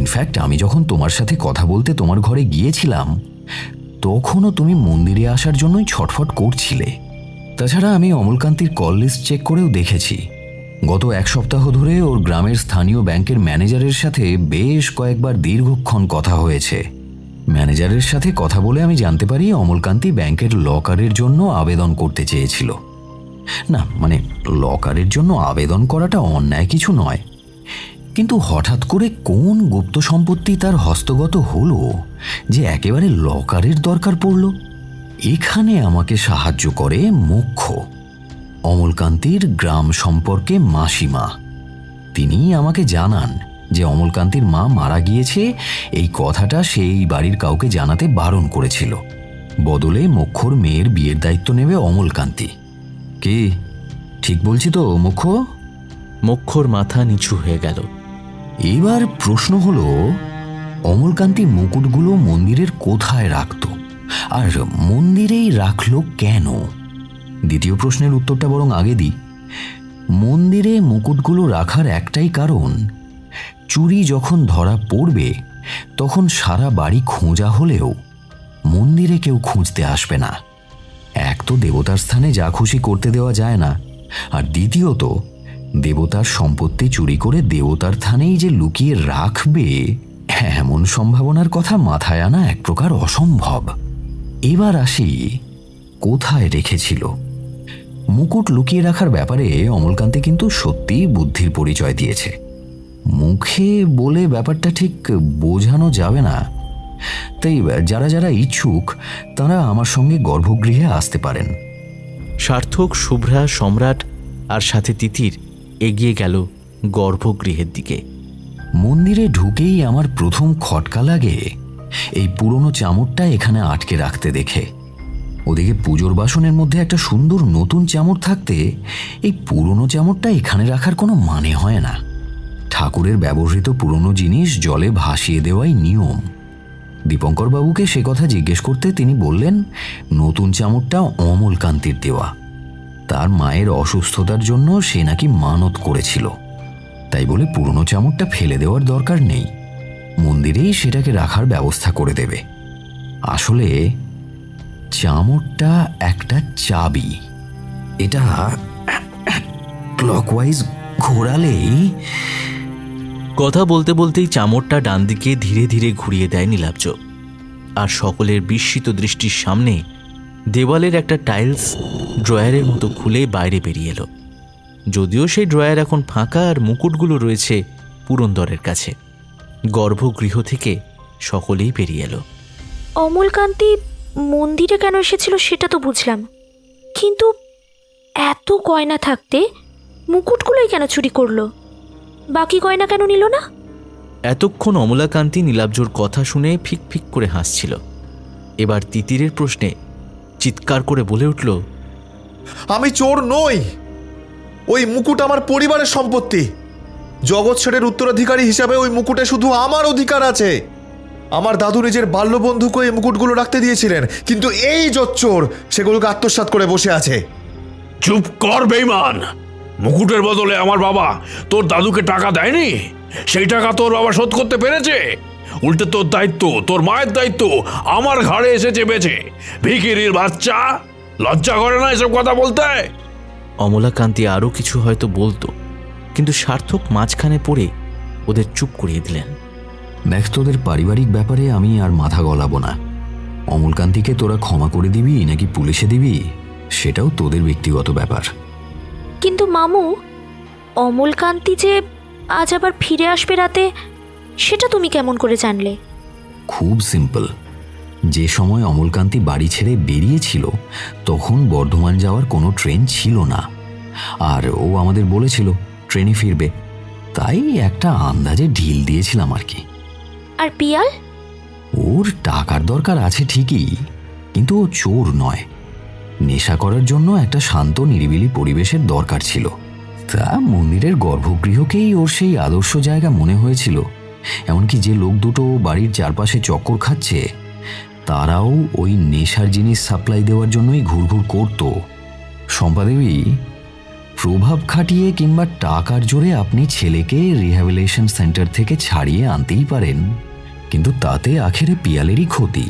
ইনফ্যাক্ট আমি যখন তোমার সাথে কথা বলতে তোমার ঘরে গিয়েছিলাম, তখনও তুমি মন্দিরে আসার জন্যই ছটফট করছিলে। তাছাড়া আমি অমলকান্তির কল লিস্ট চেক করেও দেখেছি, গত 1 সপ্তাহ ধরে ওর গ্রামের স্থানীয় ব্যাংকের ম্যানেজারের সাথে বেশ কয়েকবার দীর্ঘক্ষণ কথা হয়েছে। ম্যানেজারের সাথে কথা বলে আমি জানতে পারি অমলকান্তি ব্যাংকের লকারের জন্য আবেদন করতে চেয়েছিল। না মানে লকারের জন্য আবেদন করাটা অন্যায় কিছু নয়, কিন্তু হঠাৎ করে কোন গুপ্ত সম্পত্তি তার হস্তগত হলো যে একেবারে লকারের দরকার পড়ল। এখানে আমাকে সাহায্য করে মোক্ষ, অমলকান্তির গ্রাম সম্পর্কে মাসিমা। তিনি আমাকে জানান যে অমলকান্তির মা মারা গিয়েছে, এই কথাটা সেই বাড়ির কাউকে জানাতে বারণ করেছিল। বদলে মোক্ষর মেয়ের বিয়ের দায়িত্ব নেবে অমলকান্তি। কি ঠিক বলছি তো মোক্ষ? মোক্ষর মাথা নিচু হয়ে গেল। এবার প্রশ্ন হলো, অমলকান্তি মুকুটগুলো মন্দিরের কোথায় রাখত, আর মন্দিরেই রাখলো কেন? দ্বিতীয় প্রশ্নের উত্তরটা বরং আগে দিই। মন্দিরে মুকুটগুলো রাখার একটাই কারণ, চুরি যখন ধরা পড়বে তখন সারা বাড়ি খোঁজা হলেও মন্দিরে কেউ খুঁজতে আসবে না। এক তো দেবতার স্থানে যা খুশি করতে দেওয়া যায় না, আর দ্বিতীয়ত দেবতার সম্পত্তি চুরি করে দেবতার থানেই যে লুকিয়ে রাখবে, এমন সম্ভাবনার কথা মাথায় আনা এক প্রকার অসম্ভব। এবার আসি কোথায় রেখেছিল। মুকুট লুকিয়ে রাখার ব্যাপারে অমলকান্তি কিন্তু সত্যিই বুদ্ধির পরিচয় দিয়েছে। মুখে বলে ব্যাপারটা ঠিক বোঝানো যাবে না, তাই যারা যারা ইচ্ছুক তারা আমার সঙ্গে গর্ভগৃহে আসতে পারেন। সার্থক, শুভ্রা, সম্রাট আর সাথে তিতির এগিয়ে গেল গর্ভগৃহের দিকে। মন্দিরে ঢুকেই আমার প্রথম খটকা লাগে এই পুরনো চামরটা এখানে আটকে রাখতে দেখে। ওদিকে পুজোর বাসনের মধ্যে একটা সুন্দর নতুন চামর থাকতে এই পুরনো চামরটা এখানে রাখার কোনো মানে হয় না। ঠাকুরের ব্যবহৃত পুরনো জিনিস জলে ভাসিয়ে দেওয়াই নিয়ম। দীপঙ্কর বাবুকে সে কথা জিজ্ঞেস করতে তিনি বললেন, নতুন চামরটা অমলকান্তির দেওয়া। তার মায়ের অসুস্থতার জন্য সে নাকি মানত করেছিল, তাই বলে পুরনো চামরটা ফেলে দেওয়ার দরকার নেই, মন্দিরেই সেটাকে রাখার ব্যবস্থা করে দেবে। আসলে চামরটা একটা চাবি। এটা ক্লকওয়াইজ ঘোরালেই। কথা বলতে বলতেই চামরটা ডান দিকে ধীরে ধীরে ঘুরিয়ে দেয় নীলাব্জ, আর সকলের বিস্মিত দৃষ্টির সামনে দেওয়ালের একটা টাইলস ড্রয়ারের মতো খুলে বাইরে বেরিয়ে এলো। যদিও সেই ড্রয়ার এখন ফাঁকা আর মুকুটগুলো রয়েছে পুরন্দরের কাছে। গর্ভগৃহ থেকে সকলেই বেরিয়ে এলো। অমলকান্তি মন্দিরে কেন এসেছিল সেটা তো বুঝলাম, কিন্তু এত গয়না থাকতে মুকুটগুলোই কেন চুরি করলো? বাকি গয়না কেন নিল না? এতক্ষণ অমলাকান্তি নীলাব্জর কথা শুনে ফিক ফিক করে হাসছিল। এবার তিতিরের প্রশ্নে চিৎকার করে বলে উঠল, আমি চোর নই। ওই মুকুট আমার পরিবারের সম্পত্তি। জগৎ শেঠের উত্তরাধিকারী হিসাবে ওই মুকুটে শুধু আমার অধিকার আছে। আমার দাদু নিজের বাল্যবন্ধুকে এই মুকুটগুলো রাখতে দিয়েছিলেন, কিন্তু এই জোচ্চোর সেগুলোকে আত্মসাৎ করে বসে আছে। চুপ কর বেঈমান! মুকুটের বদলে আমার বাবা তোর দাদুকে টাকা দেয়নি? সেই টাকা তোর বাবা শোধ করতে পেরেছে? উল্টে তোর দায়িত্ব, তোর মায়ের দায়িত্ব আমার ঘাড়ে এসে চেপেছে। ভিখিরির বাচ্চা, লজ্জা করে না এসব কথা বলতে? অমলাকান্তি আরও কিছু হয়তো বলতো, কিন্তু সার্থক মাঝখানে পড়ে ওদের চুপ করিয়ে দিলেন। দেখ, তোদের পারিবারিক ব্যাপারে আমি আর মাথা গলাবো না। অমলকান্তিকে তোরা ক্ষমা করে দিবি নাকি পুলিশে দিবি সেটাও তোদের ব্যক্তিগত ব্যাপার। কিন্তু মামু, অমলকান্তি যে আজ আবার ফিরে আসবে রাতে, সেটা তুমি কেমন করে জানলে? খুব সিম্পল। যে সময় অমলকান্তি বাড়ি ছেড়ে বেরিয়েছিল তখন বর্ধমান যাওয়ার কোনো ট্রেন ছিল না, আর ও আমাদের বলেছিল ট্রেনে ফিরবে, তাই একটা আন্দাজে ঢিল দিয়েছিলাম আর কি। আর পিয়াল? ওর টাকার দরকার আছে ঠিকই, কিন্তু ও চোর নয়। নেশা করার জন্য একটা শান্ত নিরিবিলি পরিবেশের দরকার ছিল। তা মন্দিরের গর্ভগৃহকেই ওর সেই আদর্শ জায়গা মনে হয়েছিল। এমনকি যে লোক দুটো বাড়ির চারপাশে চক্কর খাচ্ছে তারাও ওই নেশার জিনিস সাপ্লাই দেওয়ার জন্যই ঘুরঘুর করত। শম্পাদেবী, প্রভাব খাটিয়ে কিংবা টাকার জোরে আপনি ছেলেকে রিহ্যাবিলিটেশন সেন্টার থেকে ছাড়িয়ে আনতেই পারেন, কিন্তু তাতে আখেরে পিয়ালেরই ক্ষতি।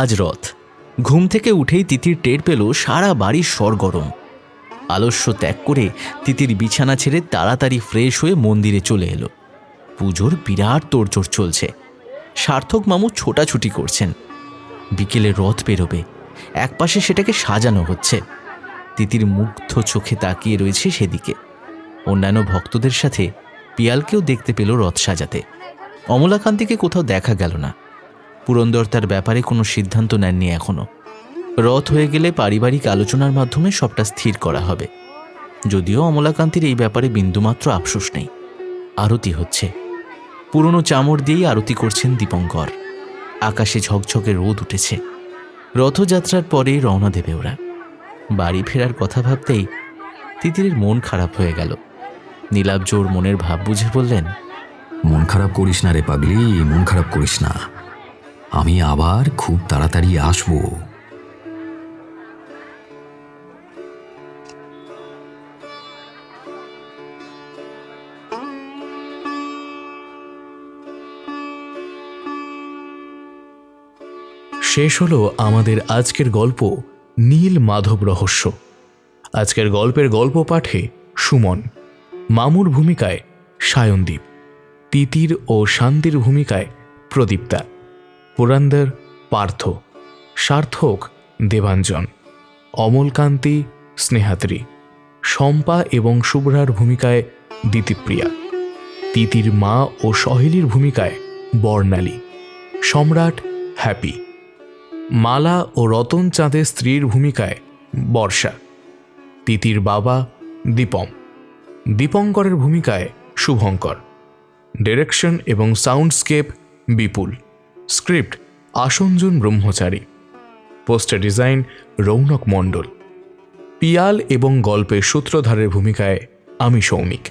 আজ রথ। ঘুম থেকে উঠেই তিতির টের পেল সারা বাড়ি সরগরম। আলস্য ত্যাগ করে তিতির বিছানা ছেড়ে তাড়াতাড়ি ফ্রেশ হয়ে মন্দিরে চলে এলো। পুজোর বিরাট তোড়জোড় চলছে। সার্থক মামু ছোটাছুটি করছেন। বিকেলে রথ বেরোবে, একপাশে সেটাকে সাজানো হচ্ছে। তিতির মুগ্ধ চোখে তাকিয়ে রয়েছে সেদিকে। অন্যান্য ভক্তদের সাথে পিয়ালকেও দেখতে পেল রথ সাজাতে। অমলাকান্তিকে কোথাও দেখা গেল না। পুরন্দর তার ব্যাপারে কোনো সিদ্ধান্ত নেননি এখনো। রথ হয়ে গেলে পারিবারিক আলোচনার মাধ্যমে সবটা স্থির করা হবে। যদিও অমলাকান্তির এই ব্যাপারে বিন্দুমাত্র আফসোস নেই। আরতি হচ্ছে। পুরনো চামড় দিয়েই আরতি করছেন দীপঙ্কর। আকাশে ঝকঝকে রোদ উঠেছে। রথযাত্রার পরেই রওনা দেবে ওরা। বাড়ি ফেরার কথা ভাবতেই তিতিরের মন খারাপ হয়ে গেল। নীলাব্জ ওর মনের ভাব বুঝে বললেন, মন খারাপ করিস না রে পাগলি, মন খারাপ করিস না। আমি আবার খুব তাড়াতাড়ি আসবো। শেষ হলো আমাদের আজকের গল্প নীল মাধব রহস্য। আজকের গল্পের গল্প পাঠে সুমন, মামুর ভূমিকায় সায়নদীপ, তিতির ও শান্তির ভূমিকায় প্রদীপ্তা, পুরন্দর পার্থ, সার্থক দেবাঞ্জন, অমলকান্তি স্নেহাত্রী, শম্পা এবং শুভ্রার ভূমিকায় দিতিপ্রিয়া, তিতির মা ও সহেলির ভূমিকায় বর্ণালী, সম্রাট হ্যাপি, মালা ও রতন চাঁদের স্ত্রীর ভূমিকায় বর্ষা, তিতির বাবা দীপম, দীপঙ্করের ভূমিকায় শুভঙ্কর, ডিরেকশন এবং সাউন্ডস্কেপ বিপুল, স্ক্রিপ্ট আসঞ্জন ব্রহ্মচারী, পোস্টার ডিজাইন রৌনক মণ্ডল, পিয়াল এবং গল্পের সূত্রধারের ভূমিকায় আমি সৌমিক।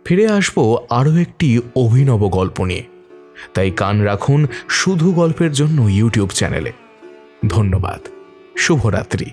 ফিরে আসব আরও একটি অভিনব গল্প নিয়ে, তাই কান রাখুন শুধু গল্পের জন্য ইউটিউব চ্যানেলে। ধন্যবাদ। শুভরাত্রি।